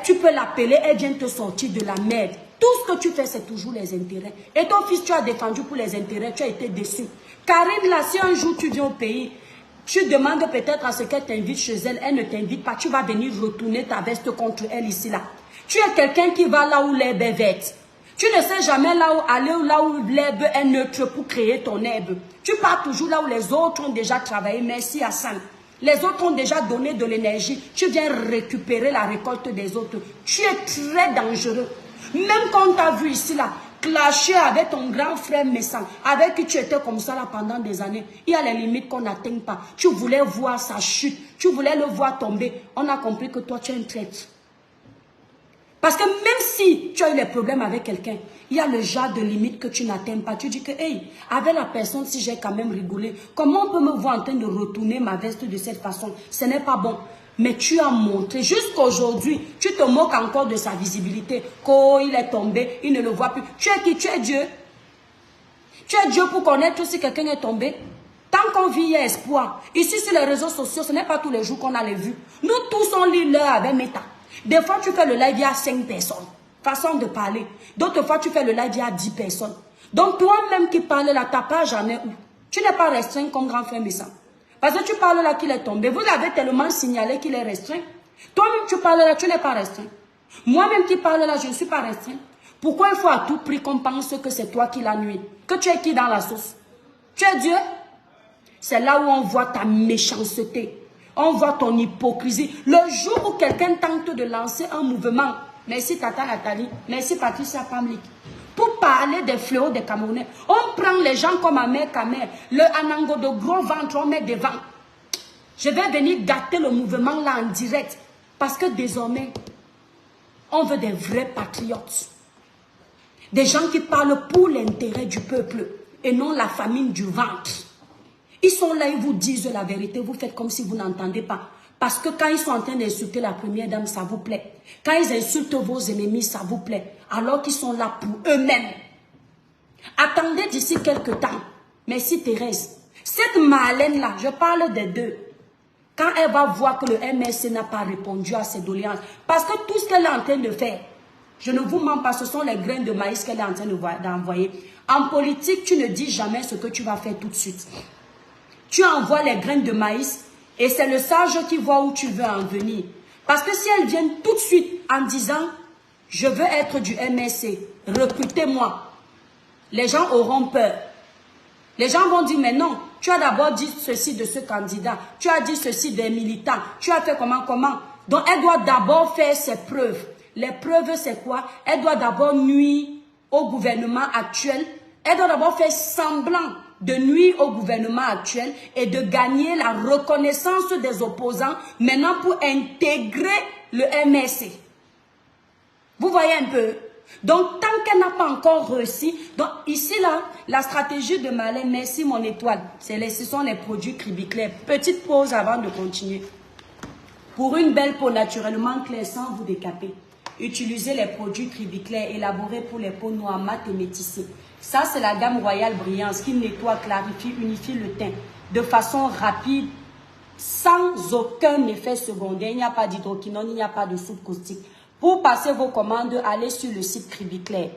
tu peux l'appeler, elle vient te sortir de la merde. Tout ce que tu fais, c'est toujours les intérêts. Et ton fils, tu as défendu pour les intérêts, tu as été déçu. Karine, là, si un jour tu viens au pays, tu demandes peut-être à ce qu'elle t'invite chez elle, elle ne t'invite pas, tu vas venir retourner ta veste contre elle ici, là. Tu es quelqu'un qui va là où l'herbe est verte. Tu ne sais jamais là où l'herbe est neutre pour créer ton herbe. Tu pars toujours là où les autres ont déjà travaillé. Merci Hassan. Les autres ont déjà donné de l'énergie. Tu viens récupérer la récolte des autres. Tu es très dangereux. Même quand on t'a vu ici, là, clasher avec ton grand frère Messan, avec qui tu étais comme ça là pendant des années, il y a les limites qu'on n'atteint pas. Tu voulais voir sa chute, tu voulais le voir tomber. On a compris que toi, tu es un traître. Parce que même si tu as eu des problèmes avec quelqu'un, il y a le genre de limite que tu n'atteins pas. Tu dis que, hey, avec la personne, si j'ai quand même rigolé, comment on peut me voir en train de retourner ma veste de cette façon? Ce n'est pas bon. Mais tu as montré, jusqu'aujourd'hui, tu te moques encore de sa visibilité. Quand il est tombé, il ne le voit plus. Tu es qui? Tu es Dieu. Tu es Dieu pour connaître si quelqu'un est tombé. Tant qu'on vit, il y a espoir. Ici, sur les réseaux sociaux, ce n'est pas tous les jours qu'on a les vues. Nous tous, on lit l'heure avec Meta. Des fois, tu fais le live, il y a 5 personnes. Façon de parler. D'autres fois, tu fais le live, il y a 10 personnes. Donc, toi-même qui parles là, ta page en est où? Tu n'es pas restreint comme grand frère Messa. Parce que tu parles là qu'il est tombé. Vous l'avez tellement signalé qu'il est restreint. Toi-même, tu parles là, tu n'es pas restreint. Moi-même qui parle là, je ne suis pas restreint. Pourquoi il faut à tout prix qu'on pense que c'est toi qui l'as nuit? Que tu es qui dans la sauce? Tu es Dieu? C'est là où on voit ta méchanceté. On voit ton hypocrisie. Le jour où quelqu'un tente de lancer un mouvement, merci Tata Nathalie, merci Patricia Pamlik, pour parler des fléaux des Camerounais, on prend les gens comme Amer Kamer, le Anango de gros ventre, on met devant. Je vais venir gâter le mouvement là en direct. Parce que désormais, on veut des vrais patriotes. Des gens qui parlent pour l'intérêt du peuple et non la famine du ventre. Ils sont là, ils vous disent la vérité, vous faites comme si vous n'entendez pas. Parce que quand ils sont en train d'insulter la première dame, ça vous plaît. Quand ils insultent vos ennemis, ça vous plaît. Alors qu'ils sont là pour eux-mêmes. Attendez d'ici quelques temps. Merci Thérèse. Cette Marlène-là, je parle des deux. Quand elle va voir que le MSC n'a pas répondu à ses doléances. Parce que tout ce qu'elle est en train de faire, je ne vous mens pas, ce sont les graines de maïs qu'elle est en train d'envoyer. En politique, tu ne dis jamais ce que tu vas faire tout de suite. Tu envoies les graines de maïs et c'est le sage qui voit où tu veux en venir. Parce que si elles viennent tout de suite en disant « Je veux être du MSC, recrutez-moi », les gens auront peur. Les gens vont dire « Mais non, tu as d'abord dit ceci de ce candidat, tu as dit ceci des militants, tu as fait comment. » Donc elle doit d'abord faire ses preuves. Les preuves c'est quoi? Elle doit d'abord nuire au gouvernement actuel. Elle doit d'abord faire semblant de nuire au gouvernement actuel et de gagner la reconnaissance des opposants maintenant pour intégrer le MSC. Vous voyez un peu? Donc, tant qu'elle n'a pas encore réussi, donc ici, là, la stratégie de Marlène, merci mon étoile, ce sont les produits Cribiclair. Petite pause avant de continuer. Pour une belle peau naturellement claire sans vous décaper, utilisez les produits Cribiclair élaborés pour les peaux noires, mat et métissées. Ça, c'est la gamme Royale Brillance qui nettoie, clarifie, unifie le teint de façon rapide, sans aucun effet secondaire. Il n'y a pas d'hydroquinone, il n'y a pas de soude caustique. Pour passer vos commandes, allez sur le site Cribiclair.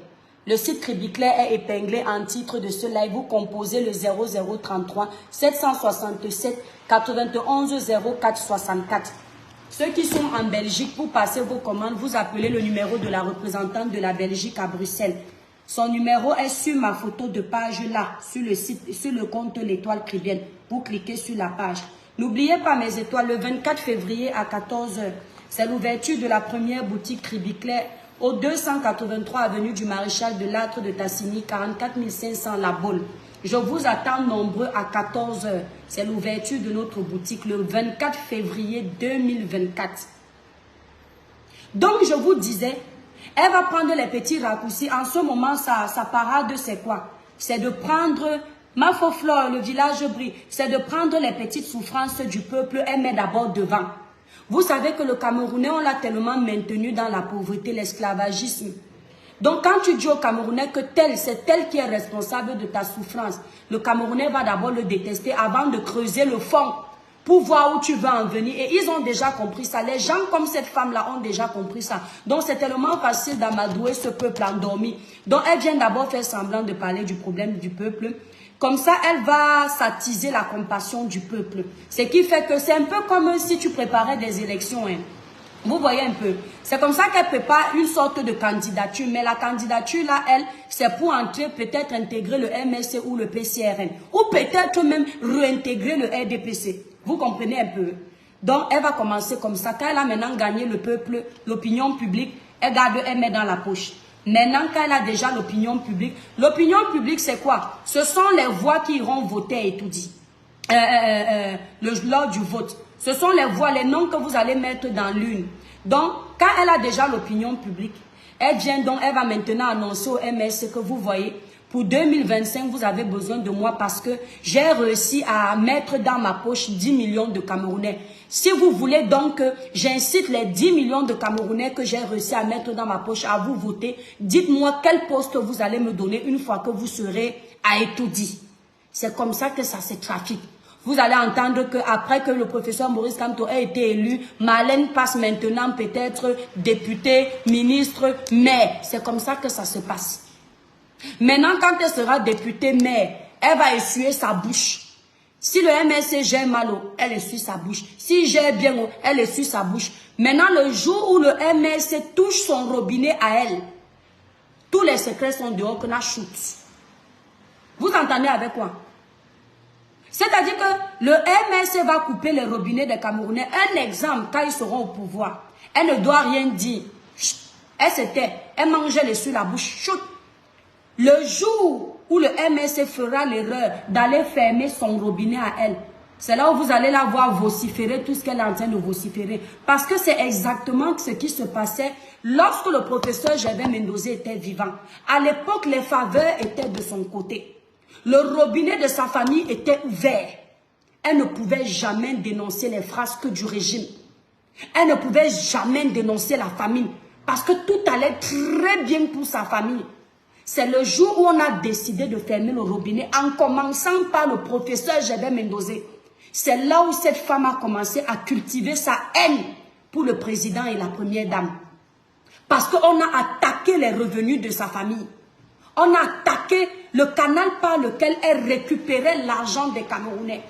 Le site Cribiclair est épinglé en titre de ce live. Vous composez le 0033 767 91 04 64. Ceux qui sont en Belgique, pour passer vos commandes, vous appelez le numéro de la représentante de la Belgique à Bruxelles. Son numéro est sur ma photo de page là, sur le site, sur le compte L'Étoile Cribienne. Vous cliquez sur la page. N'oubliez pas mes étoiles, le 24 février à 14 h. C'est l'ouverture de la première boutique Cribiclair au 283 avenue du Maréchal de Lattre de Tassigny, 44 500 La Baule. Je vous attends nombreux à 14 h. C'est l'ouverture de notre boutique le 24 février 2024. Donc je vous disais, elle va prendre les petits raccourcis. En ce moment, sa parade, c'est quoi? C'est de prendre ma faux flore, le village brille. C'est de prendre les petites souffrances du peuple et met d'abord devant. Vous savez que le Camerounais, on l'a tellement maintenu dans la pauvreté, l'esclavagisme. Donc quand tu dis au Camerounais que c'est tel qui est responsable de ta souffrance, le Camerounais va d'abord le détester avant de creuser le fond pour voir où tu veux en venir. Et ils ont déjà compris ça. Les gens comme cette femme-là ont déjà compris ça. Donc c'est tellement facile d'amadouer ce peuple endormi. Donc elle vient d'abord faire semblant de parler du problème du peuple. Comme ça, elle va s'attiser la compassion du peuple. Ce qui fait que c'est un peu comme si tu préparais des élections. Hein. Vous voyez un peu. C'est comme ça qu'elle prépare une sorte de candidature. Mais la candidature, là, elle, c'est pour entrer, peut-être intégrer le MSC ou le PCRN. Ou peut-être même réintégrer le RDPC. Vous comprenez un peu. Donc, elle va commencer comme ça. Quand elle a maintenant gagné le peuple, l'opinion publique, elle garde, elle met dans la poche. Maintenant, quand elle a déjà l'opinion publique c'est quoi? Ce sont les voix qui iront voter et tout dit. Lors du vote. Ce sont les voix, les noms que vous allez mettre dans l'une. Donc, quand elle a déjà l'opinion publique, elle vient donc, elle va maintenant annoncer au MS que vous voyez, Pour 2025, vous avez besoin de moi parce que j'ai réussi à mettre dans ma poche 10 millions de Camerounais. Si vous voulez donc, j'incite les 10 millions de Camerounais que j'ai réussi à mettre dans ma poche à vous voter. Dites-moi quel poste vous allez me donner une fois que vous serez à Etoudi. C'est comme ça que ça se trafique. Vous allez entendre qu'après que le professeur Maurice Kamto ait été élu, Marlène passe maintenant peut-être député, ministre, maire. C'est comme ça que ça se passe. Maintenant, quand elle sera députée maire, elle va essuyer sa bouche. Si le MSC gère mal, elle essuie sa bouche. Si gère bien, elle essuie sa bouche. Maintenant, le jour où le MSC touche son robinet à elle, tous les secrets sont dehors, qu'on a shoot. Vous entendez avec quoi? C'est-à-dire que le MSC va couper les robinets des Camerounais. Un exemple, quand ils seront au pouvoir, elle ne doit rien dire. Elle se tait, elle mangeait les sur la bouche. Chut. Le jour où le MSC fera l'erreur d'aller fermer son robinet à elle, c'est là où vous allez la voir vociférer tout ce qu'elle est en train de vociférer. Parce que c'est exactement ce qui se passait lorsque le professeur Gervais Mendoza était vivant. À l'époque, les faveurs étaient de son côté. Le robinet de sa famille était ouvert. Elle ne pouvait jamais dénoncer les frasques du régime. Elle ne pouvait jamais dénoncer la famine. Parce que tout allait très bien pour sa famille. C'est le jour où on a décidé de fermer le robinet, en commençant par le professeur Gervais Mendoza. C'est là où cette femme a commencé à cultiver sa haine pour le président et la première dame. Parce qu'on a attaqué les revenus de sa famille. On a attaqué le canal par lequel elle récupérait l'argent des Camerounais.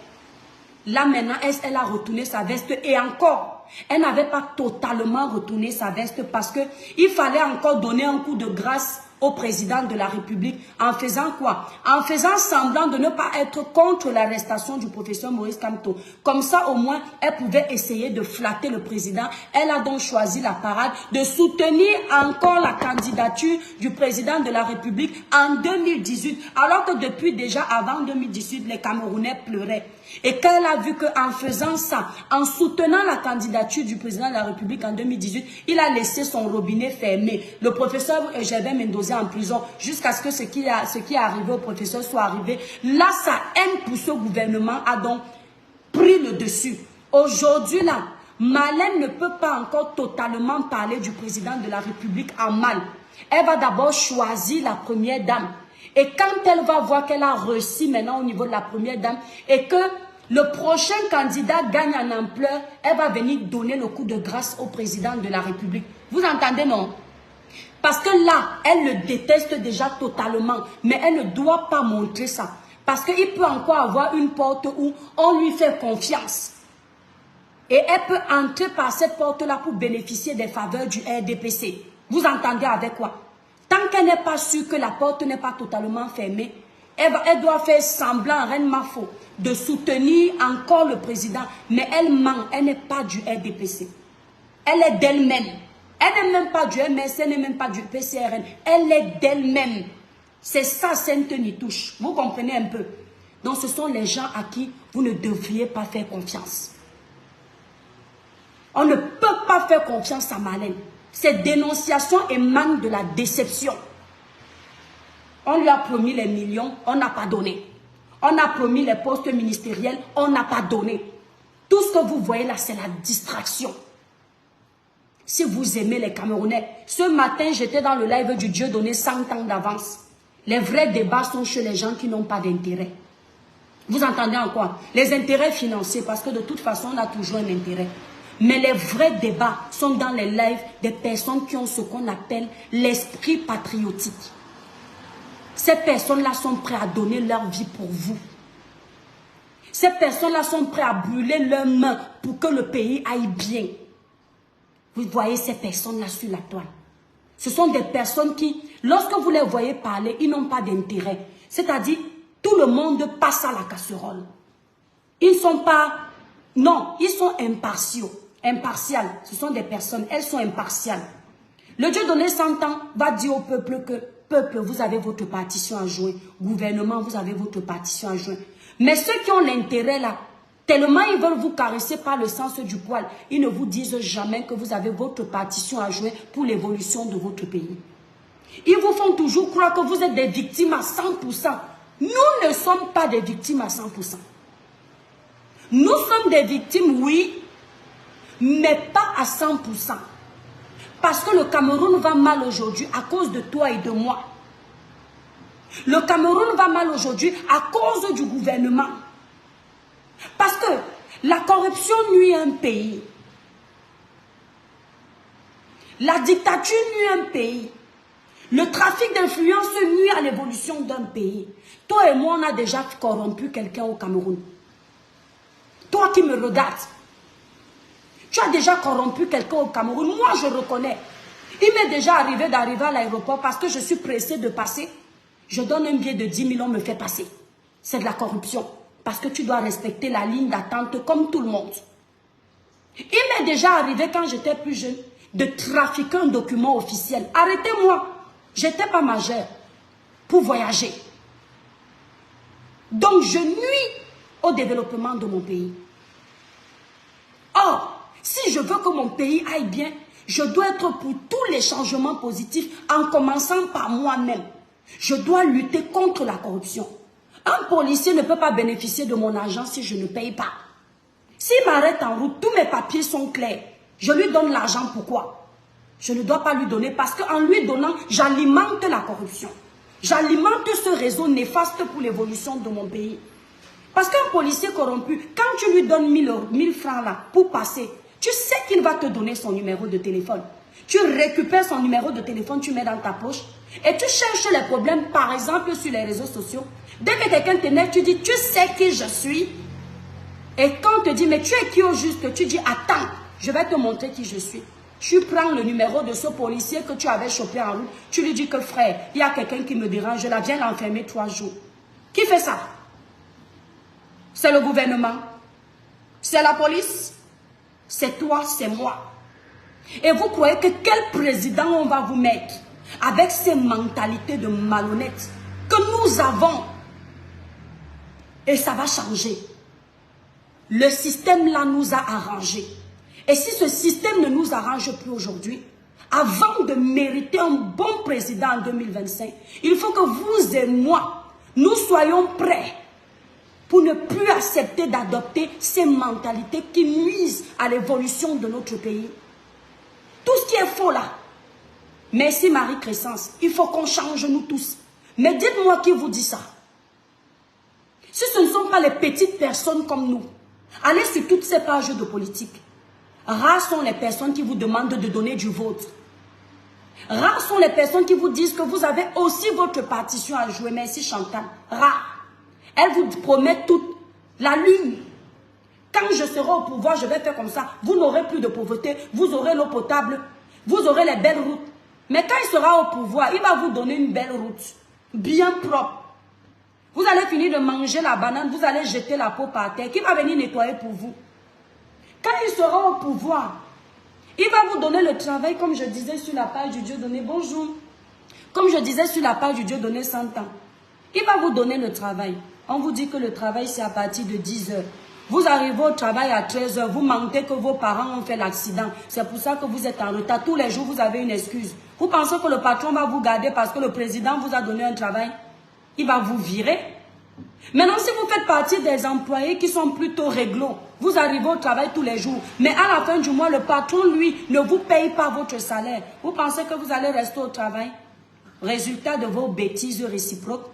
Là maintenant, elle a retourné sa veste et encore, elle n'avait pas totalement retourné sa veste parce qu'il fallait encore donner un coup de grâce au président de la République en faisant quoi? En faisant semblant de ne pas être contre l'arrestation du professeur Maurice Kamto. Comme ça, au moins, elle pouvait essayer de flatter le président. Elle a donc choisi la parade de soutenir encore la candidature du président de la République en 2018. Alors que depuis déjà avant 2018, les Camerounais pleuraient. Et quand elle a vu qu'en faisant ça, en soutenant la candidature du président de la République en 2018, il a laissé son robinet fermé. Le professeur Gervais Mendoza en prison jusqu'à ce que ce qui est arrivé au professeur soit arrivé. Là, sa haine pour ce gouvernement a donc pris le dessus. Aujourd'hui, là, Marlène ne peut pas encore totalement parler du président de la République en mal. Elle va d'abord choisir la première dame. Et quand elle va voir qu'elle a réussi maintenant au niveau de la première dame et que le prochain candidat gagne en ampleur, elle va venir donner le coup de grâce au président de la République. Vous entendez, non? Parce que là, elle le déteste déjà totalement, mais elle ne doit pas montrer ça. Parce qu'il peut encore avoir une porte où on lui fait confiance. Et elle peut entrer par cette porte-là pour bénéficier des faveurs du RDPC. Vous entendez avec quoi? Tant qu'elle n'est pas sûre que la porte n'est pas totalement fermée, elle doit faire semblant, Reine Mafo, de soutenir encore le président. Mais elle ment, elle n'est pas du RDPC. Elle est d'elle-même. Elle n'est même pas du MS, elle n'est même pas du PCRN. Elle est d'elle-même. C'est ça, Sainte-Nitouche. Vous comprenez un peu? Donc ce sont les gens à qui vous ne devriez pas faire confiance. On ne peut pas faire confiance à Marlène. Ces dénonciations émanent de la déception. On lui a promis les millions, on n'a pas donné. On a promis les postes ministériels, on n'a pas donné. Tout ce que vous voyez là, c'est la distraction. Si vous aimez les Camerounais, ce matin, j'étais dans le live du Dieu donné 100 ans d'avance. Les vrais débats sont chez les gens qui n'ont pas d'intérêt. Vous entendez en quoi? Les intérêts financiers, parce que de toute façon, on a toujours un intérêt. Mais les vrais débats sont dans les lives des personnes qui ont ce qu'on appelle l'esprit patriotique. Ces personnes-là sont prêtes à donner leur vie pour vous. Ces personnes-là sont prêtes à brûler leurs mains pour que le pays aille bien. Vous voyez ces personnes-là sur la toile. Ce sont des personnes qui, lorsque vous les voyez parler, ils n'ont pas d'intérêt. C'est-à-dire, tout le monde passe à la casserole. Ils ne sont pas... Non, ils sont impartiaux. Impartiales. Ce sont des personnes, elles sont impartiales. Le Dieu donné 100 ans va dire au peuple que, peuple, vous avez votre partition à jouer. Gouvernement, vous avez votre partition à jouer. Mais ceux qui ont l'intérêt là, tellement ils veulent vous caresser par le sens du poil, ils ne vous disent jamais que vous avez votre partition à jouer pour l'évolution de votre pays. Ils vous font toujours croire que vous êtes des victimes à 100%. Nous ne sommes pas des victimes à 100%. Nous sommes des victimes, oui, mais pas à 100%. Parce que le Cameroun va mal aujourd'hui à cause de toi et de moi. Le Cameroun va mal aujourd'hui à cause du gouvernement. Parce que la corruption nuit un pays. La dictature nuit un pays. Le trafic d'influence nuit à l'évolution d'un pays. Toi et moi, on a déjà corrompu quelqu'un au Cameroun. Toi qui me regardes, tu as déjà corrompu quelqu'un au Cameroun. Moi, je reconnais. Il m'est déjà arrivé d'arriver à l'aéroport parce que je suis pressé de passer. Je donne un billet de 10 000, on me fait passer. C'est de la corruption. Parce que tu dois respecter la ligne d'attente comme tout le monde. Il m'est déjà arrivé quand j'étais plus jeune de trafiquer un document officiel. Arrêtez-moi. Je n'étais pas majeure pour voyager. Donc je nuis au développement de mon pays. Or, si je veux que mon pays aille bien, je dois être pour tous les changements positifs en commençant par moi-même. Je dois lutter contre la corruption. Un policier ne peut pas bénéficier de mon argent si je ne paye pas. S'il m'arrête en route, tous mes papiers sont clairs. Je lui donne l'argent, pourquoi? Je ne dois pas lui donner parce qu'en lui donnant, j'alimente la corruption. J'alimente ce réseau néfaste pour l'évolution de mon pays. Parce qu'un policier corrompu, quand tu lui donnes 1000 francs là pour passer, tu sais qu'il va te donner son numéro de téléphone. Tu récupères son numéro de téléphone, tu mets dans ta poche et tu cherches les problèmes, par exemple, sur les réseaux sociaux. Dès que quelqu'un t'énerve, tu dis, tu sais qui je suis. Et quand on te dit, mais tu es qui au juste, tu dis, attends, je vais te montrer qui je suis. Tu prends le numéro de ce policier que tu avais chopé en route. Tu lui dis que frère, il y a quelqu'un qui me dérange, je la viens l'enfermer 3 jours. Qui fait ça? C'est le gouvernement. C'est la police. C'est toi, c'est moi. Et vous croyez que quel président on va vous mettre avec ces mentalités de malhonnêtes que nous avons? Et ça va changer. Le système là nous a arrangés. Et si ce système ne nous arrange plus aujourd'hui, avant de mériter un bon président en 2025, il faut que vous et moi, nous soyons prêts pour ne plus accepter d'adopter ces mentalités qui nuisent à l'évolution de notre pays. Tout ce qui est faux là. Merci Marie-Crescence. Il faut qu'on change nous tous. Mais dites-moi qui vous dit ça. Si ce ne sont pas les petites personnes comme nous, allez sur toutes ces pages de politique. Rares sont les personnes qui vous demandent de donner du vôtre. Rares sont les personnes qui vous disent que vous avez aussi votre partition à jouer. Merci Chantal. Rares. Elles vous promettent toute la lune. Quand je serai au pouvoir, je vais faire comme ça. Vous n'aurez plus de pauvreté. Vous aurez l'eau potable. Vous aurez les belles routes. Mais quand il sera au pouvoir, il va vous donner une belle route. Bien propre. Vous allez finir de manger la banane. Vous allez jeter la peau par terre. Qui va venir nettoyer pour vous? Quand il sera au pouvoir, il va vous donner le travail, comme je disais sur la page du Dieu donné. Bonjour. Comme je disais sur la page du Dieu donné 100 ans. Il va vous donner le travail. On vous dit que le travail, c'est à partir de 10 heures. Vous arrivez au travail à 13 heures. Vous mentez que vos parents ont fait l'accident. C'est pour ça que vous êtes en retard. Tous les jours, vous avez une excuse. Vous pensez que le patron va vous garder parce que le président vous a donné un travail? Il va vous virer. Maintenant, si vous faites partie des employés qui sont plutôt réglo, vous arrivez au travail tous les jours, mais à la fin du mois, le patron, lui, ne vous paye pas votre salaire. Vous pensez que vous allez rester au travail? Résultat de vos bêtises réciproques,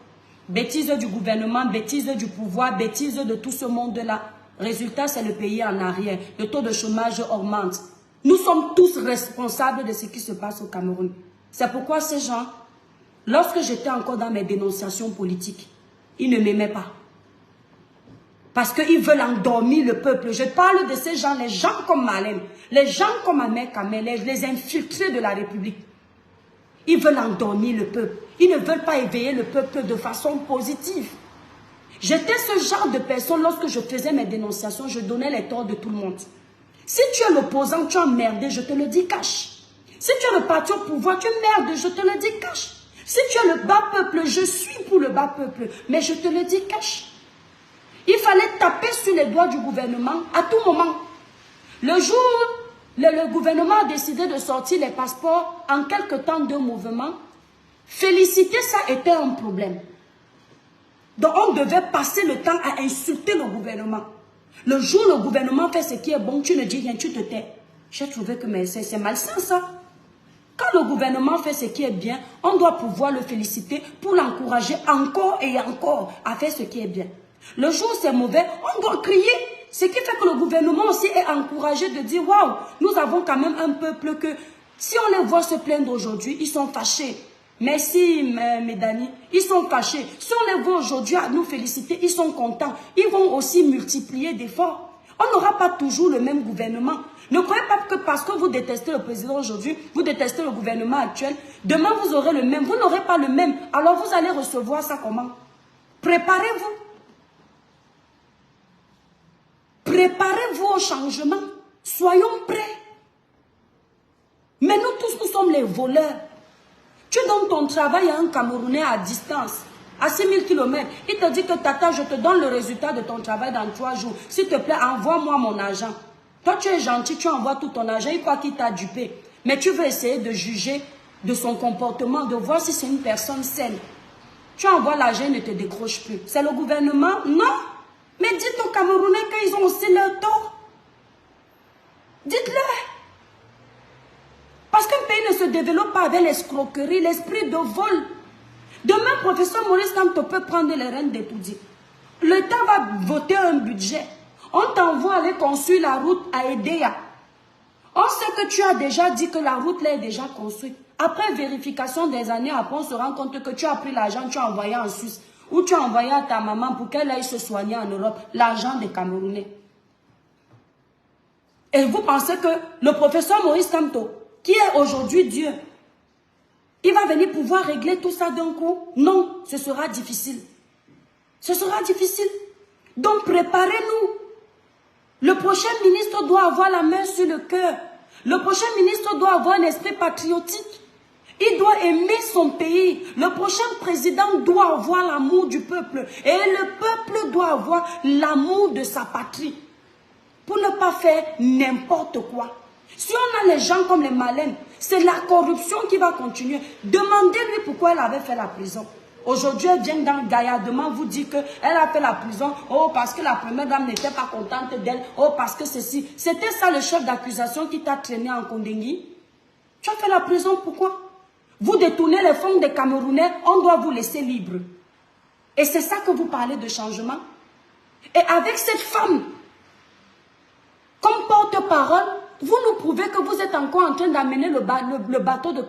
bêtises du gouvernement, bêtises du pouvoir, bêtises de tout ce monde-là. Résultat, c'est le pays en arrière. Le taux de chômage augmente. Nous sommes tous responsables de ce qui se passe au Cameroun. C'est pourquoi ces gens, lorsque j'étais encore dans mes dénonciations politiques, ils ne m'aimaient pas. Parce qu'ils veulent endormir le peuple. Je parle de ces gens, les gens comme Malem, les gens comme Ahmed Kamel, les infiltrés de la République. Ils veulent endormir le peuple. Ils ne veulent pas éveiller le peuple de façon positive. J'étais ce genre de personne, lorsque je faisais mes dénonciations, je donnais les torts de tout le monde. Si tu es l'opposant, tu es emmerdé, je te le dis cash. Si tu es le parti au pouvoir, tu merdes, je te le dis cash. Si tu es le bas peuple, je suis pour le bas peuple, mais je te le dis cash. Il fallait taper sur les doigts du gouvernement à tout moment. Le jour où le gouvernement a décidé de sortir les passeports en quelque temps de mouvement, Féliciter, ça était un problème. Donc on devait passer le temps à insulter le gouvernement. Le jour où le gouvernement fait ce qui est bon, tu ne dis rien, tu te tais. J'ai trouvé que c'est malsain ça. Quand le gouvernement fait ce qui est bien, on doit pouvoir le féliciter pour l'encourager encore et encore à faire ce qui est bien. Le jour où c'est mauvais, on doit crier. Ce qui fait que le gouvernement aussi est encouragé de dire « Waouh, nous avons quand même un peuple que si on les voit se plaindre aujourd'hui, ils sont fâchés. » Merci, Médanie. Ils sont fâchés. Si on les voit aujourd'hui à nous féliciter, ils sont contents. Ils vont aussi multiplier d'efforts. On n'aura pas toujours le même gouvernement. Ne croyez pas que parce que vous détestez le président aujourd'hui, vous détestez le gouvernement actuel, demain vous aurez le même. Vous n'aurez pas le même. Alors vous allez recevoir ça comment? Préparez-vous. Préparez-vous au changement. Soyons prêts. Mais nous tous, nous sommes les voleurs. Tu donnes ton travail à un Camerounais à distance, à 6000 km. Il te dit que tata, je te donne le résultat de ton travail dans 3 jours. S'il te plaît, envoie-moi mon argent. Toi, tu es gentil, tu envoies tout ton argent. Il croit qu'il t'a dupé. Mais tu veux essayer de juger de son comportement, de voir si c'est une personne saine. Tu envoies l'argent, il ne te décroche plus. C'est le gouvernement? Non. Mais dites aux Camerounais qu'ils ont aussi leur tort. Dites-le. Parce qu'un pays ne se développe pas avec l'escroquerie, l'esprit de vol. Demain, professeur Maurice Kamto peut prendre les rênes des tout dit. L'État va voter un budget. On t'envoie aller construire la route à Edea. On sait que tu as déjà dit que la route là est déjà construite. Après vérification des années, après on se rend compte que tu as pris l'argent, tu as envoyé en Suisse. Ou tu as envoyé à ta maman pour qu'elle aille se soigner en Europe. L'argent des Camerounais. Et vous pensez que le professeur Maurice Kamto, qui est aujourd'hui Dieu, il va venir pouvoir régler tout ça d'un coup? Non, ce sera difficile. Ce sera difficile. Donc préparez-nous. Le prochain ministre doit avoir la main sur le cœur. Le prochain ministre doit avoir un esprit patriotique. Il doit aimer son pays. Le prochain président doit avoir l'amour du peuple. Et le peuple doit avoir l'amour de sa patrie. Pour ne pas faire n'importe quoi. Si on a les gens comme les Malènes, c'est la corruption qui va continuer. Demandez-lui pourquoi elle avait fait la prison. Aujourd'hui, elle vient dans gaillardement vous dire qu'elle a fait la prison. Oh, parce que la première dame n'était pas contente d'elle. Oh, parce que ceci. C'était ça le chef d'accusation qui t'a traîné en Kondengui. Tu as fait la prison, pourquoi? Vous détournez les fonds des Camerounais, on doit vous laisser libre. Et c'est ça que vous parlez de changement. Et avec cette femme, comme porte-parole, vous nous prouvez que vous êtes encore en train d'amener le bateau du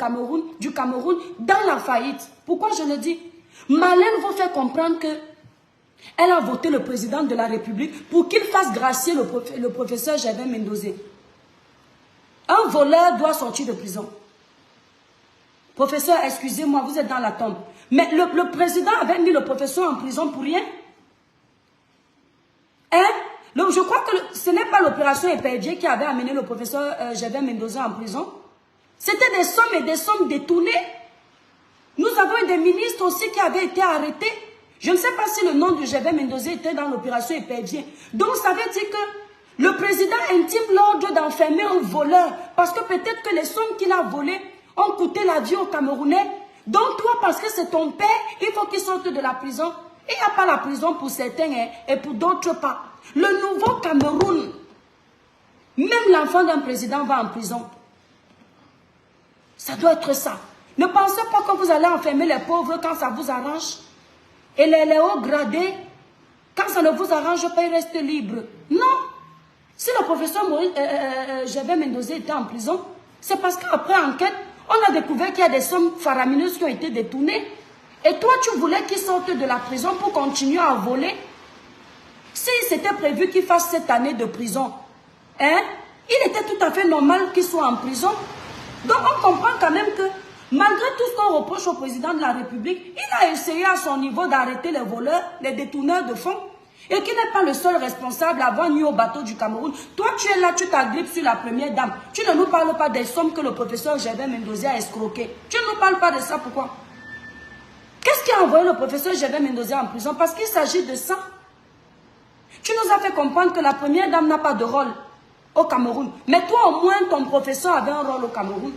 Cameroun dans la faillite. Pourquoi je le dis? Malène vous fait comprendre que elle a voté le président de la République pour qu'il fasse gracier le professeur Gervais Mendozé. Un voleur doit sortir de prison. Professeur, excusez-moi, vous êtes dans la tombe. Mais le président avait mis le professeur en prison pour rien. Hein? Donc, je crois que ce n'est pas l'opération Épervier qui avait amené le professeur Gervais Mendozé en prison. C'était des sommes et des sommes détournées. Nous avons eu des ministres aussi qui avaient été arrêtés. Je ne sais pas si le nom de Gervais Mendozé était dans l'opération Épervier. Donc, ça veut dire que le président intime l'ordre d'enfermer un voleur. Parce que peut-être que les sommes qu'il a volées ont coûté la vie aux Camerounais. Donc, toi, parce que c'est ton père, il faut qu'il sorte de la prison. Il n'y a pas la prison pour certains et pour d'autres pas. Le nouveau Cameroun, même l'enfant d'un président va en prison. Ça doit être ça. Ne pensez pas que vous allez enfermer les pauvres quand ça vous arrange. Et les hauts gradés, quand ça ne vous arrange pas, ils restent libres. Non. Si le professeur Gervais Mendozé était en prison, c'est parce qu'après enquête, on a découvert qu'il y a des sommes faramineuses qui ont été détournées. Et toi, tu voulais qu'il sorte de la prison pour continuer à voler. Si c'était prévu qu'il fasse cette année de prison, hein, il était tout à fait normal qu'il soit en prison. Donc on comprend quand même que, malgré tout ce qu'on reproche au président de la République, il a essayé à son niveau d'arrêter les voleurs, les détourneurs de fonds. Et qu'il n'est pas le seul responsable à avoir nuit au bateau du Cameroun. Toi, tu es là, tu t'agrippes sur la première dame. Tu ne nous parles pas des sommes que le professeur Gervais Mendozé a escroquées. Tu ne nous parles pas de ça, pourquoi? Qu'est-ce qui a envoyé le professeur Gervais Mendozé en prison? Parce qu'il s'agit de ça. Tu nous as fait comprendre que la première dame n'a pas de rôle au Cameroun. Mais toi, au moins, ton professeur avait un rôle au Cameroun.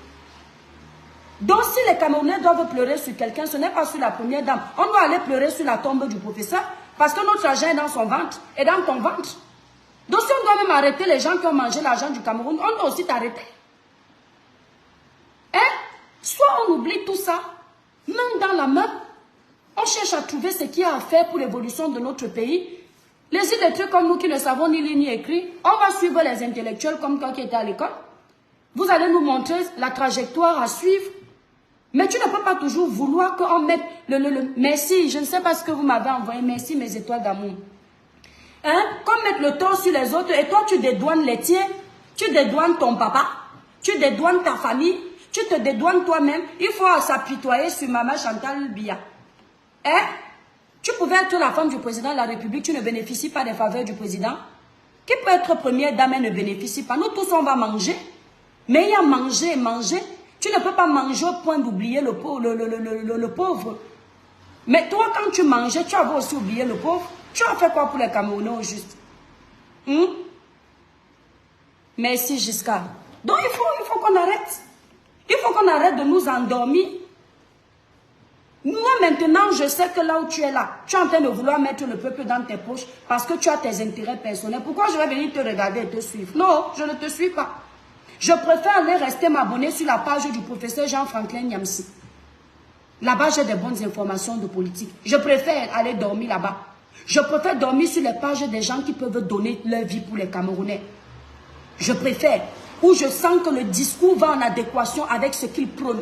Donc si les Camerounais doivent pleurer sur quelqu'un, ce n'est pas sur la première dame. On doit aller pleurer sur la tombe du professeur parce que notre argent est dans son ventre et dans ton ventre. Donc si on doit même arrêter les gens qui ont mangé l'argent du Cameroun, on doit aussi t'arrêter. Hein? Soit on oublie tout ça, main dans la main, on cherche à trouver ce qu'il y a à faire pour l'évolution de notre pays. Les illettrés comme nous qui ne savons ni lire ni écrire, on va suivre les intellectuels comme toi qui étais à l'école. Vous allez nous montrer la trajectoire à suivre. Mais tu ne peux pas toujours vouloir qu'on mette le merci. Je ne sais pas ce que vous m'avez envoyé. Merci mes étoiles d'amour. Hein? Qu'on mette le tort sur les autres et toi tu dédouanes les tiens. Tu dédouanes ton papa. Tu dédouanes ta famille. Tu te dédouanes toi-même. Il faut s'apitoyer sur Maman Chantal Biya. Hein? Tu pouvais être la femme du président de la République. Tu ne bénéficies pas des faveurs du président. Qui peut être première dame et ne bénéficie pas? Nous tous on va manger. Mais il y a manger et manger. Tu ne peux pas manger au point d'oublier le pauvre. Mais toi, quand tu mangeais, tu avais aussi oublié le pauvre. Tu as fait quoi pour les Camerounais au juste? Merci Giscard. Donc il faut qu'on arrête. Il faut qu'on arrête de nous endormir. Moi maintenant, je sais que là où tu es là, tu es en train de vouloir mettre le peuple dans tes poches parce que tu as tes intérêts personnels. Pourquoi je vais venir te regarder et te suivre? Non, je ne te suis pas. Je préfère aller rester m'abonner sur la page du professeur Jean-Franklin Niamsi. Là-bas, j'ai des bonnes informations de politique. Je préfère aller dormir là-bas. Je préfère dormir sur les pages des gens qui peuvent donner leur vie pour les Camerounais. Je préfère, où je sens que le discours va en adéquation avec ce qu'il prône.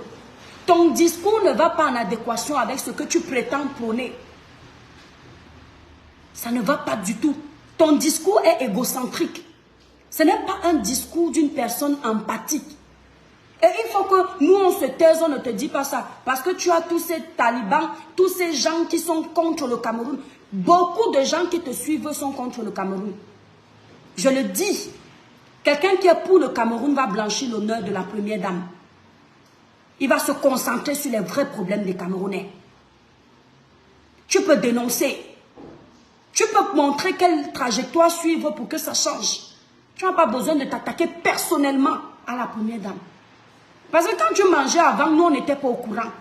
Ton discours ne va pas en adéquation avec ce que tu prétends prôner. Ça ne va pas du tout. Ton discours est égocentrique. Ce n'est pas un discours d'une personne empathique. Et il faut que nous, on se taise, on ne te dit pas ça. Parce que tu as tous ces talibans, tous ces gens qui sont contre le Cameroun. Beaucoup de gens qui te suivent sont contre le Cameroun. Je le dis. Quelqu'un qui est pour le Cameroun va blanchir l'honneur de la première dame. Il va se concentrer sur les vrais problèmes des Camerounais. Tu peux dénoncer. Tu peux montrer quelle trajectoire suivre pour que ça change. Tu n'as pas besoin de t'attaquer personnellement à la première dame. Parce que quand tu mangeais avant, nous, on n'était pas au courant.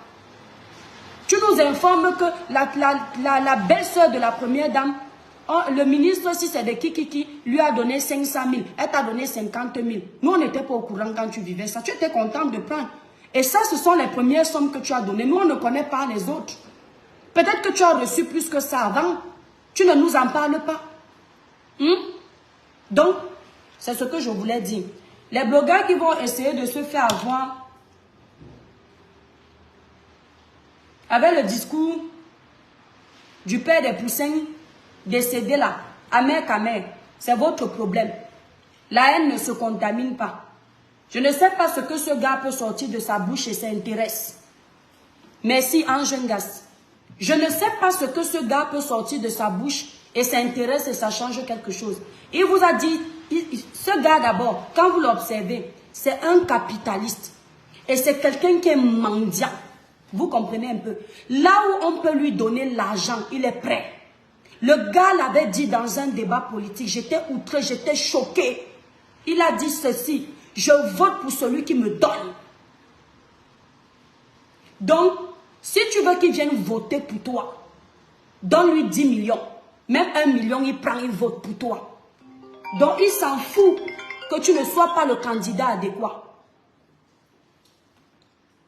Tu nous informes que la belle-sœur de la première dame, le ministre, si c'est de Kiki, lui a donné 500 000. Elle t'a donné 50 000. Nous, on n'était pas au courant quand tu vivais ça. Tu étais contente de prendre. Et ça, ce sont les premières sommes que tu as données. Nous, on ne connaît pas les autres. Peut-être que tu as reçu plus que ça avant. Tu ne nous en parles pas. Donc, c'est ce que je voulais dire. Les blogueurs qui vont essayer de se faire avoir avec le discours du père des poussins décédé là, amer qu'amer, c'est votre problème. La haine ne se contamine pas. Je ne sais pas ce que ce gars peut sortir de sa bouche et s'intéresse. Merci Ange Ngas. Je ne sais pas ce que ce gars peut sortir de sa bouche et s'intéresse et ça change quelque chose. Il vous a dit, ce gars d'abord, quand vous l'observez, c'est un capitaliste. Et c'est quelqu'un qui est mendiant. Vous comprenez un peu. Là où on peut lui donner l'argent, il est prêt. Le gars l'avait dit dans un débat politique. J'étais outré, j'étais choqué. Il a dit ceci. Je vote pour celui qui me donne. Donc, si tu veux qu'il vienne voter pour toi, donne-lui 10 millions. Même 1 million, il prend, il vote pour toi. Donc, il s'en fout que tu ne sois pas le candidat adéquat.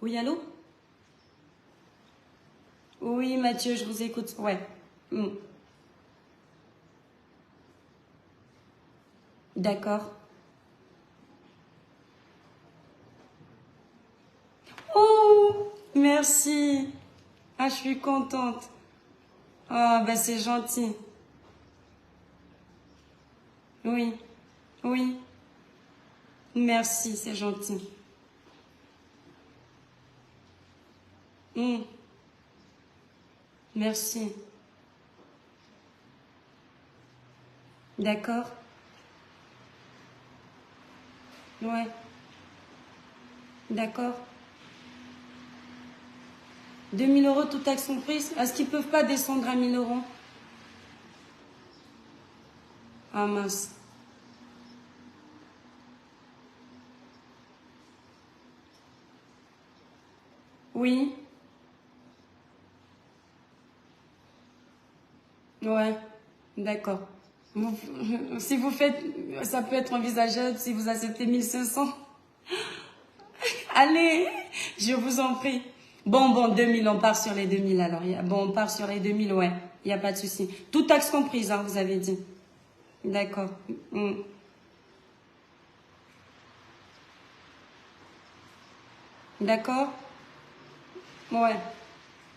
Oui, allô? Oui, Mathieu, je vous écoute. Ouais. D'accord. Oh, merci. Ah, je suis contente. Ah, ben c'est gentil. Oui, oui. Merci, c'est gentil. Merci. D'accord. Ouais. D'accord. 2 000 €, toute taxe comprise. Est-ce qu'ils ne peuvent pas descendre à 1 000 €? Ah mince. Oui. Ouais, d'accord. Si vous faites, ça peut être envisageable si vous acceptez 1500. Allez, je vous en prie. Bon, 2000, on part sur les 2000 alors. Bon, on part sur les 2000, ouais. Il n'y a pas de souci. Toute taxe comprise, hein, vous avez dit. D'accord. D'accord. Ouais.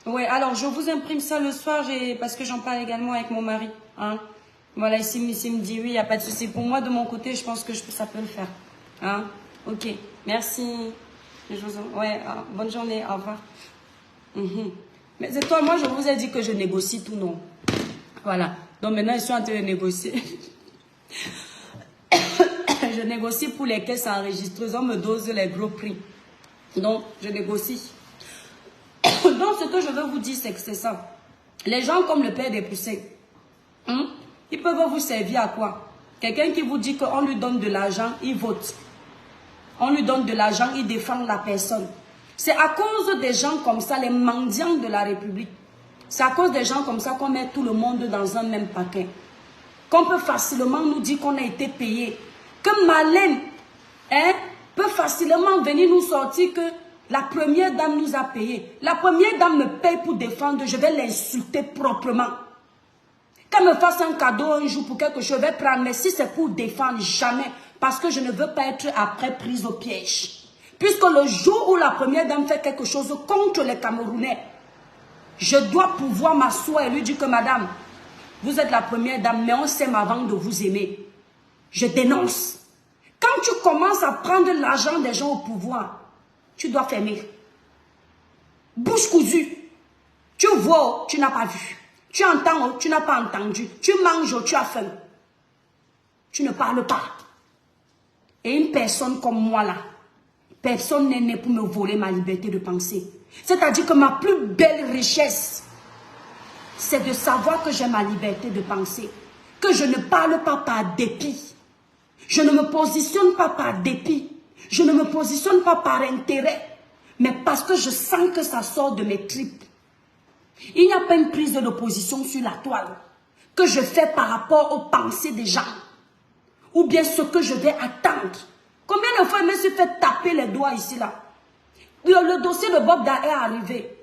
Ouais, alors je vous imprime ça le soir parce que j'en parle également avec mon mari. Hein. Voilà, ici me dit oui, il n'y a pas de souci. Pour moi, de mon côté, je pense que ça peut le faire. Hein. Ok, merci. Ouais, bonne journée, au revoir. Mais c'est toi, moi, je vous ai dit que je négocie tout, non. Voilà. Donc maintenant, ils sont en train de négocier. Je négocie pour les caisses enregistreuses. On me dose les gros prix. Donc, je négocie. Donc, ce que je veux vous dire, c'est que c'est ça. Les gens comme le père des poussins, ils peuvent vous servir à quoi? Quelqu'un qui vous dit qu'on lui donne de l'argent, il vote. On lui donne de l'argent, il défend la personne. C'est à cause des gens comme ça, les mendiants de la République. C'est à cause des gens comme ça qu'on met tout le monde dans un même paquet. Qu'on peut facilement nous dire qu'on a été payé. Que Marlène peut facilement venir nous sortir que la première dame nous a payé. La première dame me paye pour défendre, je vais l'insulter proprement. Qu'elle me fasse un cadeau un jour pour quelque chose, je vais prendre. Mais si c'est pour défendre, jamais. Parce que je ne veux pas être après prise au piège. Puisque le jour où la première dame fait quelque chose contre les Camerounais, je dois pouvoir m'asseoir et lui dire que madame, vous êtes la première dame, mais on s'aime avant de vous aimer. Je dénonce. Quand tu commences à prendre l'argent des gens au pouvoir, tu dois fermer. Bouche cousue. Tu vois, tu n'as pas vu. Tu entends, tu n'as pas entendu. Tu manges, tu as faim. Tu ne parles pas. Et une personne comme moi là, personne n'est né pour me voler ma liberté de penser. C'est-à-dire que ma plus belle richesse, c'est de savoir que j'ai ma liberté de penser. Que je ne parle pas par dépit. Je ne me positionne pas par dépit. Je ne me positionne pas par intérêt. Mais parce que je sens que ça sort de mes tripes. Il n'y a pas une prise de position sur la toile que je fais par rapport aux pensées des gens. Ou bien ce que je vais attendre. Combien de fois je me suis fait taper les doigts ici là? Le dossier de Bob Da est arrivé.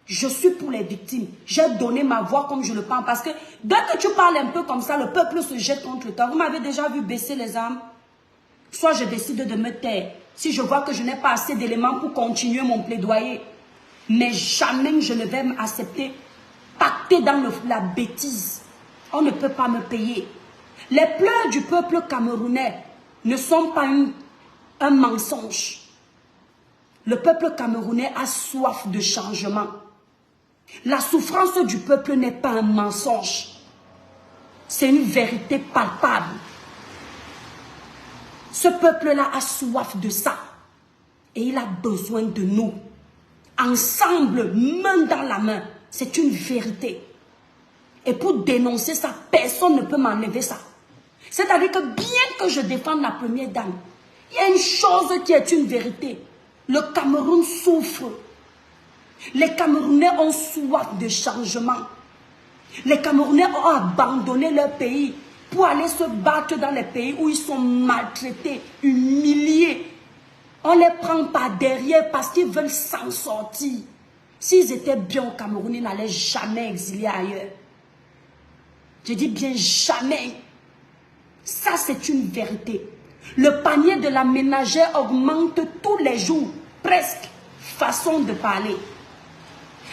Je suis pour les victimes. J'ai donné ma voix comme je le pense. Parce que dès que tu parles un peu comme ça, le peuple se jette contre toi. Vous m'avez déjà vu baisser les armes. Soit je décide de me taire. Si je vois que je n'ai pas assez d'éléments pour continuer mon plaidoyer. Mais jamais je ne vais m'accepter. Pacter dans la bêtise. On ne peut pas me payer. Les pleurs du peuple camerounais ne sont pas un mensonge. Le peuple camerounais a soif de changement. La souffrance du peuple n'est pas un mensonge. C'est une vérité palpable. Ce peuple-là a soif de ça. Et il a besoin de nous. Ensemble, main dans la main. C'est une vérité. Et pour dénoncer ça, personne ne peut m'enlever ça. C'est-à-dire que bien que je défende la première dame, il y a une chose qui est une vérité. Le Cameroun souffre. Les Camerounais ont soif de changement. Les Camerounais ont abandonné leur pays pour aller se battre dans les pays où ils sont maltraités, humiliés. On les prend par derrière parce qu'ils veulent s'en sortir. S'ils étaient bien au Cameroun, ils n'allaient jamais exiler ailleurs. Je dis bien jamais. Ça, c'est une vérité. Le panier de la ménagère augmente tous les jours, presque, façon de parler.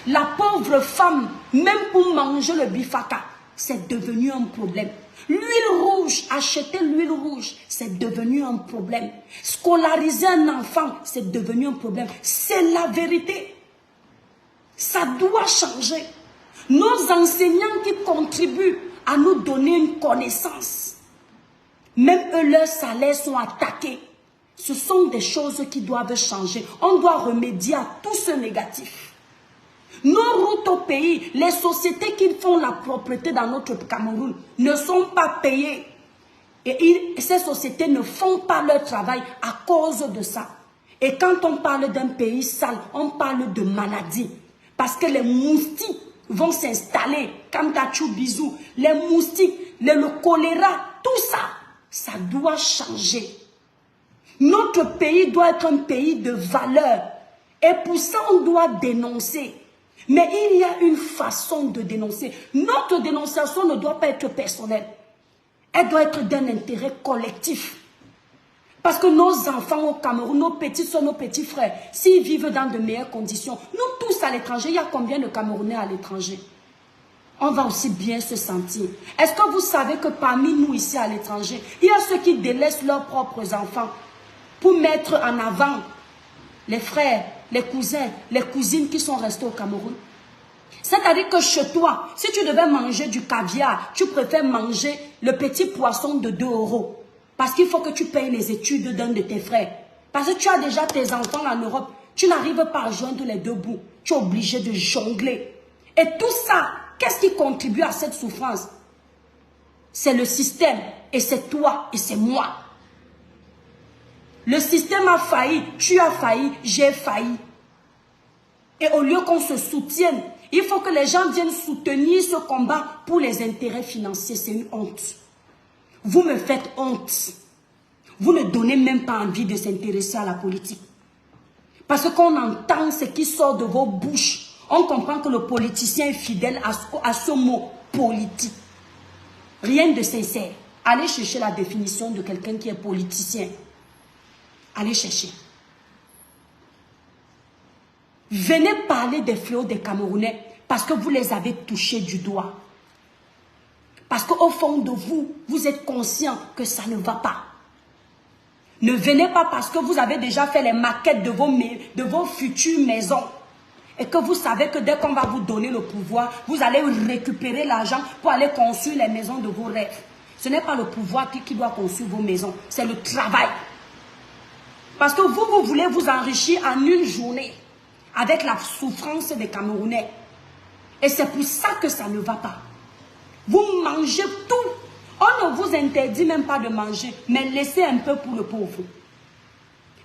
La pauvre femme, même pour manger le bifaka, c'est devenu un problème. L'huile rouge, acheter l'huile rouge, c'est devenu un problème. Scolariser un enfant, c'est devenu un problème. C'est la vérité. Ça doit changer. Nos enseignants qui contribuent à nous donner une connaissance, même eux, leurs salaires sont attaqués. Ce sont des choses qui doivent changer. On doit remédier à tout ce négatif. Nos routes au pays, les sociétés qui font la propreté dans notre Cameroun ne sont pas payées. Et ces sociétés ne font pas leur travail à cause de ça. Et quand on parle d'un pays sale, on parle de maladie. Parce que les moustiques vont s'installer. Kamtachou bisou, les moustiques, le choléra, tout ça, ça doit changer. Notre pays doit être un pays de valeur. Et pour ça, on doit dénoncer. Mais il y a une façon de dénoncer. Notre dénonciation ne doit pas être personnelle. Elle doit être d'un intérêt collectif. Parce que nos enfants au Cameroun, nos petits soeurs, nos petits frères, s'ils vivent dans de meilleures conditions, nous tous à l'étranger, il y a combien de Camerounais à l'étranger? On va aussi bien se sentir. Est-ce que vous savez que parmi nous ici à l'étranger, il y a ceux qui délaissent leurs propres enfants pour mettre en avant les frères, les cousins, les cousines qui sont restés au Cameroun? C'est-à-dire que chez toi, si tu devais manger du caviar, tu préfères manger le petit poisson de 2 €. Parce qu'il faut que tu payes les études d'un de tes frères. Parce que tu as déjà tes enfants en Europe. Tu n'arrives pas à joindre les 2 bouts. Tu es obligé de jongler. Et tout ça, qu'est-ce qui contribue à cette souffrance? C'est le système. Et c'est toi et c'est moi. Le système a failli. Tu as failli. J'ai failli. Et au lieu qu'on se soutienne, il faut que les gens viennent soutenir ce combat pour les intérêts financiers. C'est une honte. Vous me faites honte. Vous ne donnez même pas envie de s'intéresser à la politique. Parce que quand on entend ce qui sort de vos bouches, on comprend que le politicien est fidèle à ce mot politique. Rien de sincère. Allez chercher la définition de quelqu'un qui est politicien. Allez chercher. Venez parler des fléaux des Camerounais parce que vous les avez touchés du doigt. Parce qu'au fond de vous, vous êtes conscient que ça ne va pas. Ne venez pas parce que vous avez déjà fait les maquettes de vos futures maisons. Et que vous savez que dès qu'on va vous donner le pouvoir, vous allez récupérer l'argent pour aller construire les maisons de vos rêves. Ce n'est pas le pouvoir qui doit construire vos maisons, c'est le travail. Parce que vous voulez vous enrichir en une journée avec la souffrance des Camerounais. Et c'est pour ça que ça ne va pas. Vous mangez tout. On ne vous interdit même pas de manger, mais laissez un peu pour le pauvre.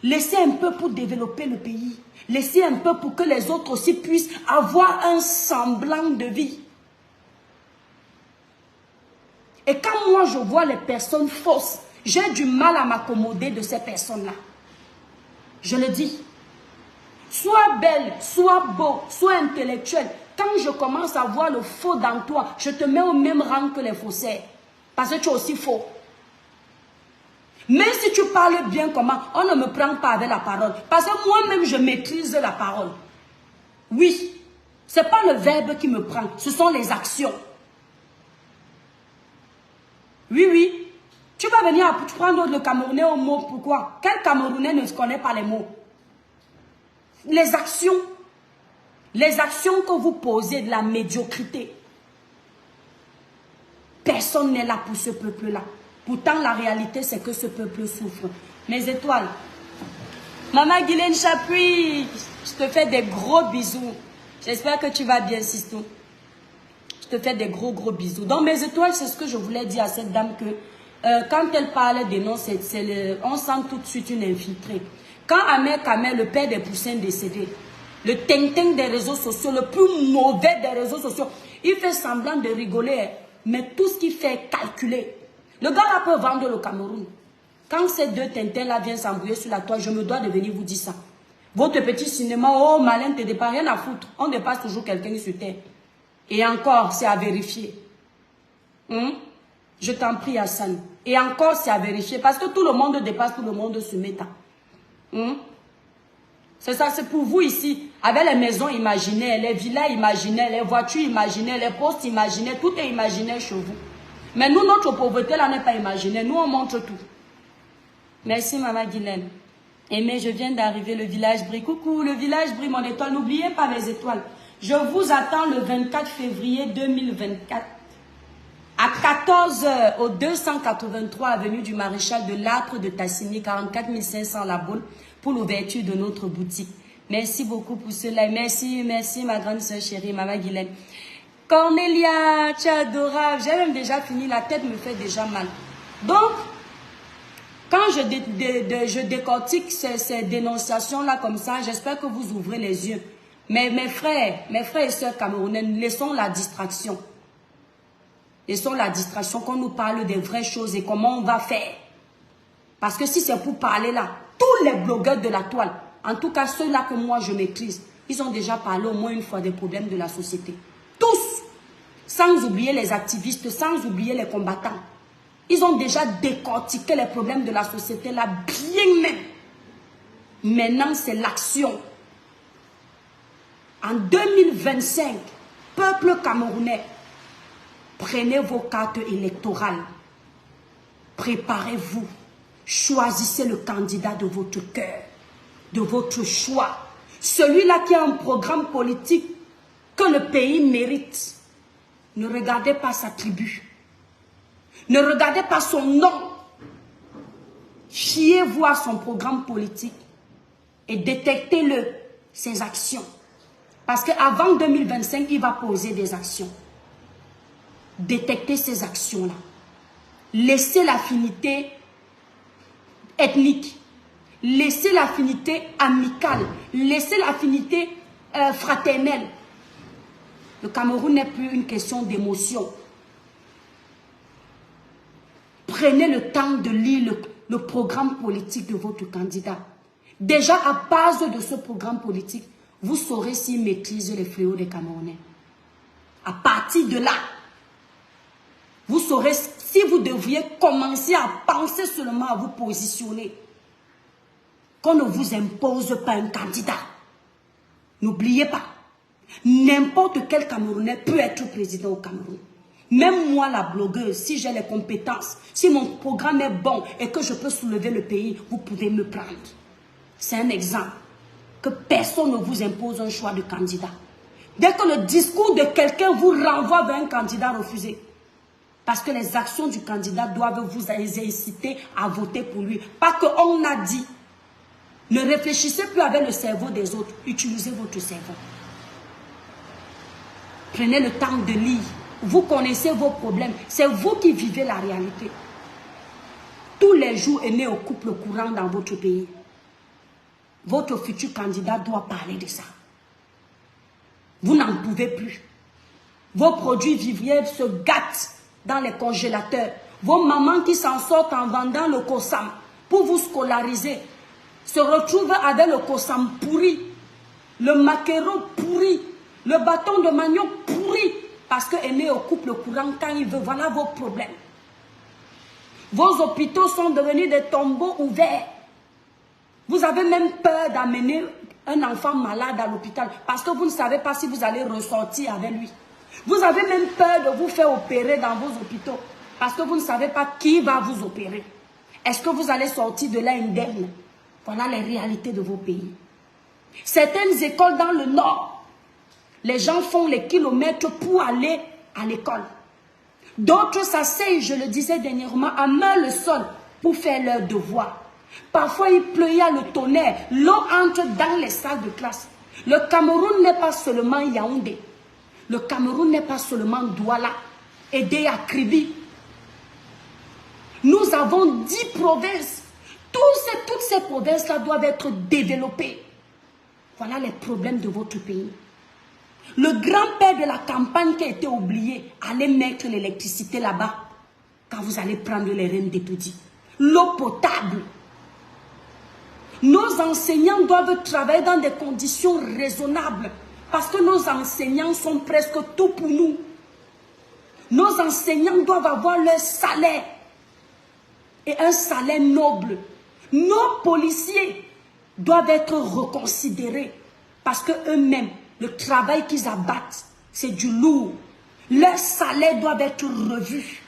Laissez un peu pour développer le pays. Laissez un peu pour que les autres aussi puissent avoir un semblant de vie. Et quand moi je vois les personnes fausses, j'ai du mal à m'accommoder de ces personnes-là. Je le dis. Sois belle, sois beau, sois intellectuel. Quand je commence à voir le faux dans toi, je te mets au même rang que les faussaires. Parce que tu es aussi faux. Même si tu parles bien comment, on ne me prend pas avec la parole. Parce que moi-même, je maîtrise la parole. Oui, ce n'est pas le verbe qui me prend, ce sont les actions. Oui, oui. Tu vas venir prendre le Camerounais au mot, pourquoi? Quel Camerounais ne connaît pas les mots? Les actions. Les actions que vous posez de la médiocrité. Personne n'est là pour ce peuple-là. Pourtant, la réalité, c'est que ce peuple souffre. Mes étoiles. Maman Guylaine Chapuis, je te fais des gros bisous. J'espère que tu vas bien, Sisto. Je te fais des gros bisous. Donc, mes étoiles, c'est ce que je voulais dire à cette dame que quand elle parle des noms, on sent tout de suite une infiltrée. Quand Ahmed Kamel, le père des poussins décédés, le tintin des réseaux sociaux, le plus mauvais des réseaux sociaux, il fait semblant de rigoler, mais tout ce qu'il fait est calculé. Le gars-là peut vendre le Cameroun. Quand ces deux tintins-là viennent s'embrouiller sur la toile, je me dois de venir vous dire ça. Votre petit cinéma, oh malin, t'es pas rien à foutre. On dépasse toujours quelqu'un sur terre. Et encore, c'est à vérifier. Je t'en prie, Hassan. Et encore, c'est à vérifier. Parce que tout le monde dépasse tout le monde sur Meta. C'est ça, c'est pour vous ici. Avec les maisons imaginaires, les villas imaginaires, les voitures imaginaires, les postes imaginaires, tout est imaginaire chez vous. Mais nous, notre pauvreté là n'est pas imaginaire. Nous, on montre tout. Merci, Maman Guylaine. Aimé, je viens d'arriver, le village brille. Coucou, le village brille, mon étoile. N'oubliez pas mes étoiles. Je vous attends le 24 février 2024 à 14 h au 283 avenue du Maréchal de Lâtre de Tassigny, 44 500 La Baule, pour l'ouverture de notre boutique. Merci beaucoup pour cela. Merci, merci ma grande soeur chérie, Maman Guylaine. Cornelia, tu es adorable. J'ai même déjà fini, la tête me fait déjà mal. Donc, Quand je décortique ces dénonciations-là comme ça, j'espère que vous ouvrez les yeux. Mais mes frères et sœurs camerounais, laissons la distraction. Laissons la distraction, qu'on nous parle des vraies choses et comment on va faire. Parce que si c'est pour parler là, tous les blogueurs de la toile, en tout cas ceux-là que moi je maîtrise, ils ont déjà parlé au moins une fois des problèmes de la société. Tous, sans oublier les activistes, sans oublier les combattants. Ils ont déjà décortiqué les problèmes de la société là, bien même. Maintenant, c'est l'action. En 2025, peuple camerounais, prenez vos cartes électorales. Préparez-vous. Choisissez le candidat de votre cœur, de votre choix. Celui-là qui a un programme politique que le pays mérite. Ne regardez pas sa tribu. Ne regardez pas son nom. Fiez-vous à son programme politique et détectez-le, ses actions. Parce qu'avant 2025, il va poser des actions. Détectez ces actions-là. Laissez l'affinité ethnique. Laissez l'affinité amicale. Laissez l'affinité fraternelle. Le Cameroun n'est plus une question d'émotion. Prenez le temps de lire le programme politique de votre candidat. Déjà, à base de ce programme politique, vous saurez s'il maîtrise les fléaux des Camerounais. À partir de là, vous saurez si vous devriez commencer à penser seulement à vous positionner. Qu'on ne vous impose pas un candidat. N'oubliez pas, n'importe quel Camerounais peut être président au Cameroun. Même moi, la blogueuse, si j'ai les compétences, si mon programme est bon et que je peux soulever le pays, vous pouvez me prendre. C'est un exemple. Que personne ne vous impose un choix de candidat. Dès que le discours de quelqu'un vous renvoie vers un candidat refusé, parce que les actions du candidat doivent vous inciter à voter pour lui. Pas qu'on a dit. Ne réfléchissez plus avec le cerveau des autres. Utilisez votre cerveau. Prenez le temps de lire. Vous connaissez vos problèmes. C'est vous qui vivez la réalité. Tous les jours est né au couple courant dans votre pays. Votre futur candidat doit parler de ça. Vous n'en pouvez plus. Vos produits vivriers se gâtent dans les congélateurs. Vos mamans qui s'en sortent en vendant le Kossam pour vous scolariser se retrouvent avec le Kossam pourri, le maquereau pourri, le bâton de manioc pourri, parce que est né au couple courant quand il veut. Voilà vos problèmes. Vos hôpitaux sont devenus des tombeaux ouverts. Vous avez même peur d'amener un enfant malade à l'hôpital parce que vous ne savez pas si vous allez ressortir avec lui. Vous avez même peur de vous faire opérer dans vos hôpitaux parce que vous ne savez pas qui va vous opérer. Est-ce que vous allez sortir de là indemne? Voilà les réalités de vos pays. Certaines écoles dans le nord, les gens font les kilomètres pour aller à l'école. D'autres s'asseyent, je le disais dernièrement, à main le sol pour faire leurs devoirs. Parfois, il pleut, il y a le tonnerre. L'eau entre dans les salles de classe. Le Cameroun n'est pas seulement Yaoundé. Le Cameroun n'est pas seulement Douala, Aidé à Kribi. Nous avons 10 provinces. Toutes ces provinces-là doivent être développées. Voilà les problèmes de votre pays. Le grand-père de la campagne qui a été oublié, allez mettre l'électricité là-bas quand vous allez prendre les rênes d'étoudis. L'eau potable. Nos enseignants doivent travailler dans des conditions raisonnables parce que nos enseignants sont presque tout pour nous. Nos enseignants doivent avoir leur salaire et un salaire noble. Nos policiers doivent être reconsidérés parce qu'eux-mêmes, le travail qu'ils abattent, c'est du lourd. Leurs salaires doivent être revus.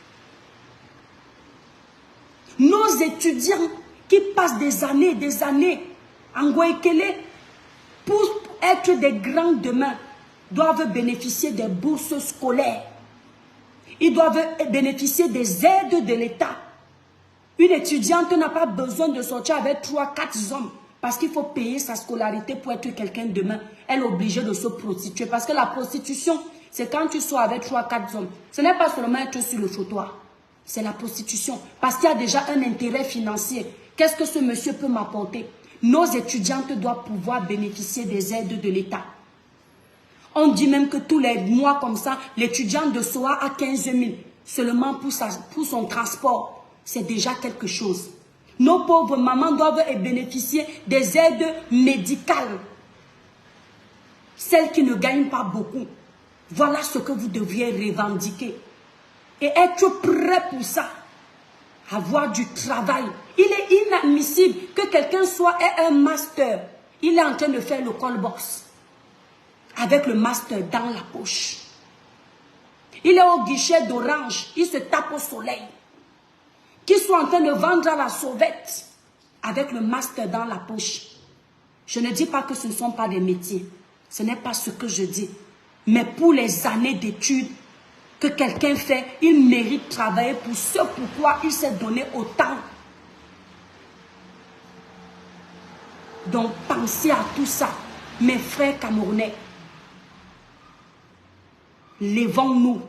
Nos étudiants qui passent des années en Guaykele pour être des grands demain doivent bénéficier des bourses scolaires. Ils doivent bénéficier des aides de l'État. Une étudiante n'a pas besoin de sortir avec 3-4 hommes parce qu'il faut payer sa scolarité pour être quelqu'un demain. Elle est obligée de se prostituer parce que la prostitution, c'est quand tu sors avec 3-4 hommes. Ce n'est pas seulement être sur le trottoir. C'est la prostitution. Parce qu'il y a déjà un intérêt financier. Qu'est-ce que ce monsieur peut m'apporter? Nos étudiantes doivent pouvoir bénéficier des aides de l'État. On dit même que tous les mois comme ça, l'étudiant de SOA a 15 000 seulement pour son transport. C'est déjà quelque chose. Nos pauvres mamans doivent bénéficier des aides médicales. Celles qui ne gagnent pas beaucoup. Voilà ce que vous devriez revendiquer. Et être prêt pour ça. Avoir du travail. Il est inadmissible que quelqu'un ait un master. Il est en train de faire le call box. Avec le master dans la poche. Il est au guichet d'Orange. Il se tape au soleil. Qu'il soit en train de vendre à la sauvette. Avec le master dans la poche. Je ne dis pas que ce ne sont pas des métiers. Ce n'est pas ce que je dis. Mais pour les années d'études que quelqu'un fait, il mérite de travailler pour ce pourquoi il s'est donné autant. Donc pensez à tout ça, mes frères camerounais. Lèvons-nous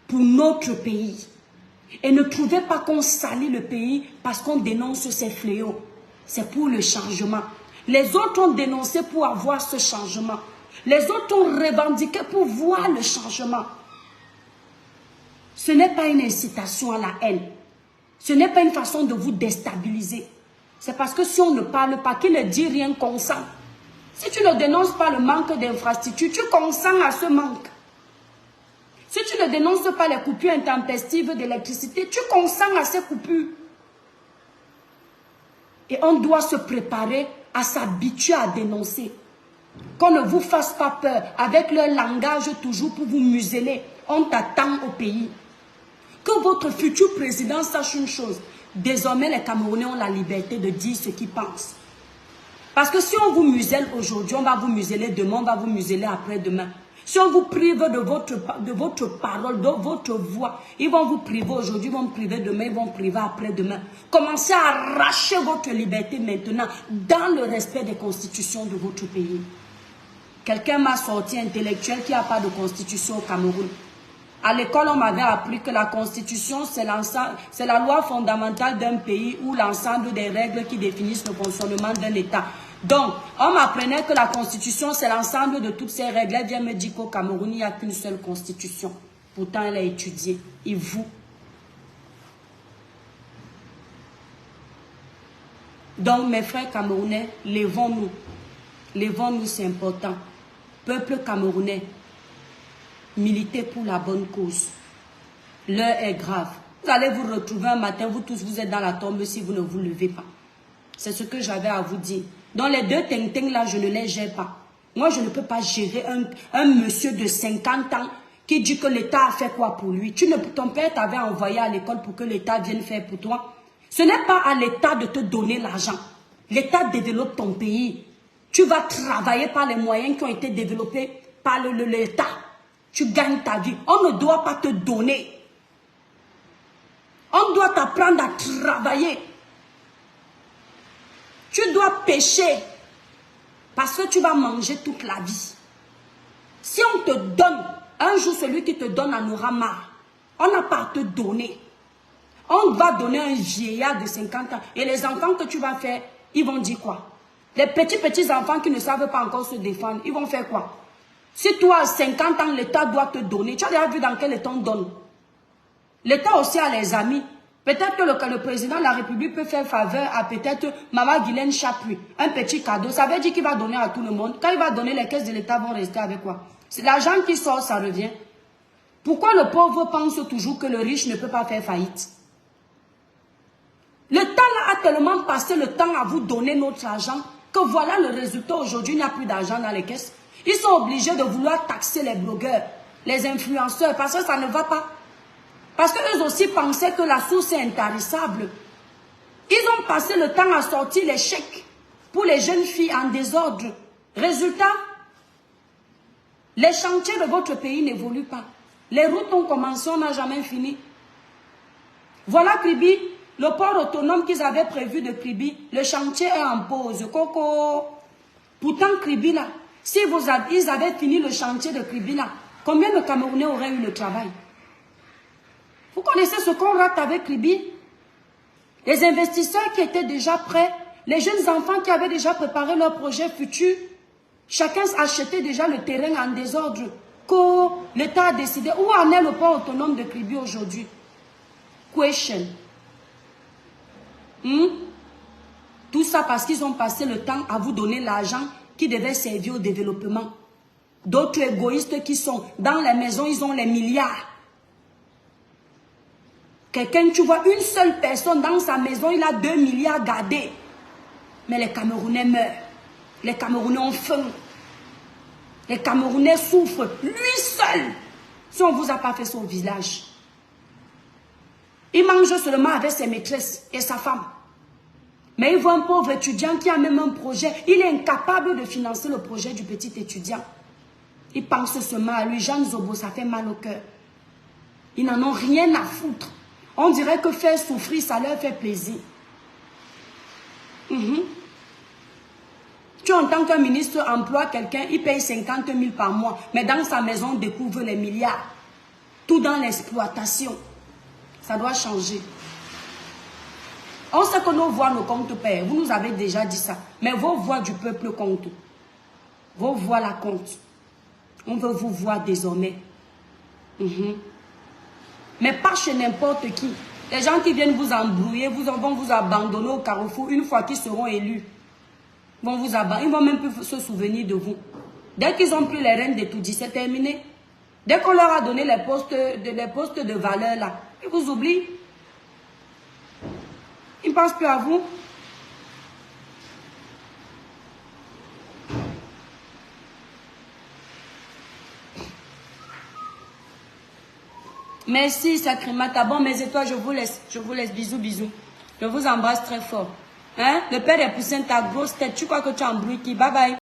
pour notre pays. Et ne trouvez pas qu'on salit le pays parce qu'on dénonce ces fléaux. C'est pour le changement. Les autres ont dénoncé pour avoir ce changement. Les autres ont revendiqué pour voir le changement. Ce n'est pas une incitation à la haine. Ce n'est pas une façon de vous déstabiliser. C'est parce que si on ne parle pas, qui ne dit rien consent. Si tu ne dénonces pas le manque d'infrastructures, tu consens à ce manque. Si tu ne dénonces pas les coupures intempestives d'électricité, tu consens à ces coupures. Et on doit se préparer à s'habituer à dénoncer. Qu'on ne vous fasse pas peur avec leur langage toujours pour vous museler. On t'attend au pays. Que votre futur président sache une chose. Désormais, les Camerounais ont la liberté de dire ce qu'ils pensent. Parce que si on vous muselle aujourd'hui, on va vous museler demain, on va vous museler après-demain. Si on vous prive de votre parole, de votre voix, ils vont vous priver aujourd'hui, ils vont vous priver demain, ils vont vous priver après-demain. Commencez à arracher votre liberté maintenant dans le respect des constitutions de votre pays. Quelqu'un m'a sorti intellectuel qui n'a pas de constitution au Cameroun. À l'école, on m'avait appris que la constitution, c'est la loi fondamentale d'un pays ou l'ensemble des règles qui définissent le fonctionnement d'un État. Donc, on m'apprenait que la constitution, c'est l'ensemble de toutes ces règles. Elle vient me dire qu'au Cameroun, il n'y a qu'une seule constitution. Pourtant, elle a étudié. Et vous? Donc, mes frères camerounais, lèvons-nous. Lèvons-nous, c'est important. Peuple camerounais, militez pour la bonne cause. L'heure est grave. Vous allez vous retrouver un matin, vous tous, vous êtes dans la tombe si vous ne vous levez pas. C'est ce que j'avais à vous dire. Dans les deux ting-ting là, je ne les gère pas. Moi, je ne peux pas gérer un monsieur de 50 ans qui dit que l'État a fait quoi pour lui. Ton père t'avait envoyé à l'école pour que l'État vienne faire pour toi. Ce n'est pas à l'État de te donner l'argent. L'État développe ton pays. Tu vas travailler par les moyens qui ont été développés par l'État. Tu gagnes ta vie. On ne doit pas te donner. On doit t'apprendre à travailler. Tu dois pêcher. Parce que tu vas manger toute la vie. Si on te donne, un jour celui qui te donne en aura marre. On n'a pas à te donner. On va donner un vieillard de 50 ans. Et les enfants que tu vas faire, ils vont dire quoi? Les petits enfants qui ne savent pas encore se défendre, ils vont faire quoi? Si toi, à 50 ans, l'État doit te donner, tu as déjà vu dans quel État on donne? L'État aussi a les amis. Peut-être que le président de la République peut faire faveur à peut-être Maman Guylaine Chapuis. Un petit cadeau. Ça veut dire qu'il va donner à tout le monde. Quand il va donner, les caisses de l'État vont rester avec quoi? C'est l'argent qui sort, ça revient. Pourquoi le pauvre pense toujours que le riche ne peut pas faire faillite? Le temps là a tellement passé le temps à vous donner notre argent que voilà le résultat. Aujourd'hui, il n'y a plus d'argent dans les caisses. Ils sont obligés de vouloir taxer les blogueurs, les influenceurs, parce que ça ne va pas. Parce qu'eux aussi pensaient que la source est intarissable. Ils ont passé le temps à sortir les chèques pour les jeunes filles en désordre. Résultat, les chantiers de votre pays n'évoluent pas. Les routes ont commencé, on n'a jamais fini. Voilà Kribi, le port autonome qu'ils avaient prévu de Kribi, le chantier est en pause. Coco. Pourtant Kribi là, si ils avaient fini le chantier de Kribi là, combien de Camerounais auraient eu le travail? Vous connaissez ce qu'on rate avec Kribi? Les investisseurs qui étaient déjà prêts, les jeunes enfants qui avaient déjà préparé leur projet futur, chacun achetait déjà le terrain en désordre. L'État a décidé. Où en est le port autonome de Kribi aujourd'hui? Question. Tout ça parce qu'ils ont passé le temps à vous donner l'argent qui devait servir au développement. D'autres égoïstes qui sont dans les maisons, ils ont les milliards. Quelqu'un, tu vois, une seule personne dans sa maison, il a 2 milliards gardés. Mais les Camerounais meurent. Les Camerounais ont faim. Les Camerounais souffrent. Lui seul. Si on ne vous a pas fait ça au village. Il mange seulement avec ses maîtresses et sa femme. Mais il voit un pauvre étudiant qui a même un projet. Il est incapable de financer le projet du petit étudiant. Il pense seulement à lui. Jeanne Zobo, ça fait mal au cœur. Ils n'en ont rien à foutre. On dirait que faire souffrir, ça leur fait plaisir. Tu entends qu'un ministre emploie quelqu'un, il paye 50 000 par mois. Mais dans sa maison, on découvre les milliards. Tout dans l'exploitation. Ça doit changer. On sait que nos voix ne comptent pas. Vous nous avez déjà dit ça. Mais vos voix du peuple comptent. Vos voix la comptent. On veut vous voir désormais. Mais pas chez n'importe qui. Les gens qui viennent vous embrouiller, vont vous abandonner au carrefour une fois qu'ils seront élus. Vont vous abandonner. Ils vont même plus se souvenir de vous. Dès qu'ils ont pris les rênes de tout dit, c'est terminé. Dès qu'on leur a donné les postes de valeur là, ils vous oublient. Ils ne pensent plus à vous. Merci, Sakrimata. Bon, mes étoiles, je vous laisse. Je vous laisse. Bisous, bisous. Je vous embrasse très fort. Hein? Le père est poussé ta grosse tête. Tu crois que tu embrouilles qui? Bye bye.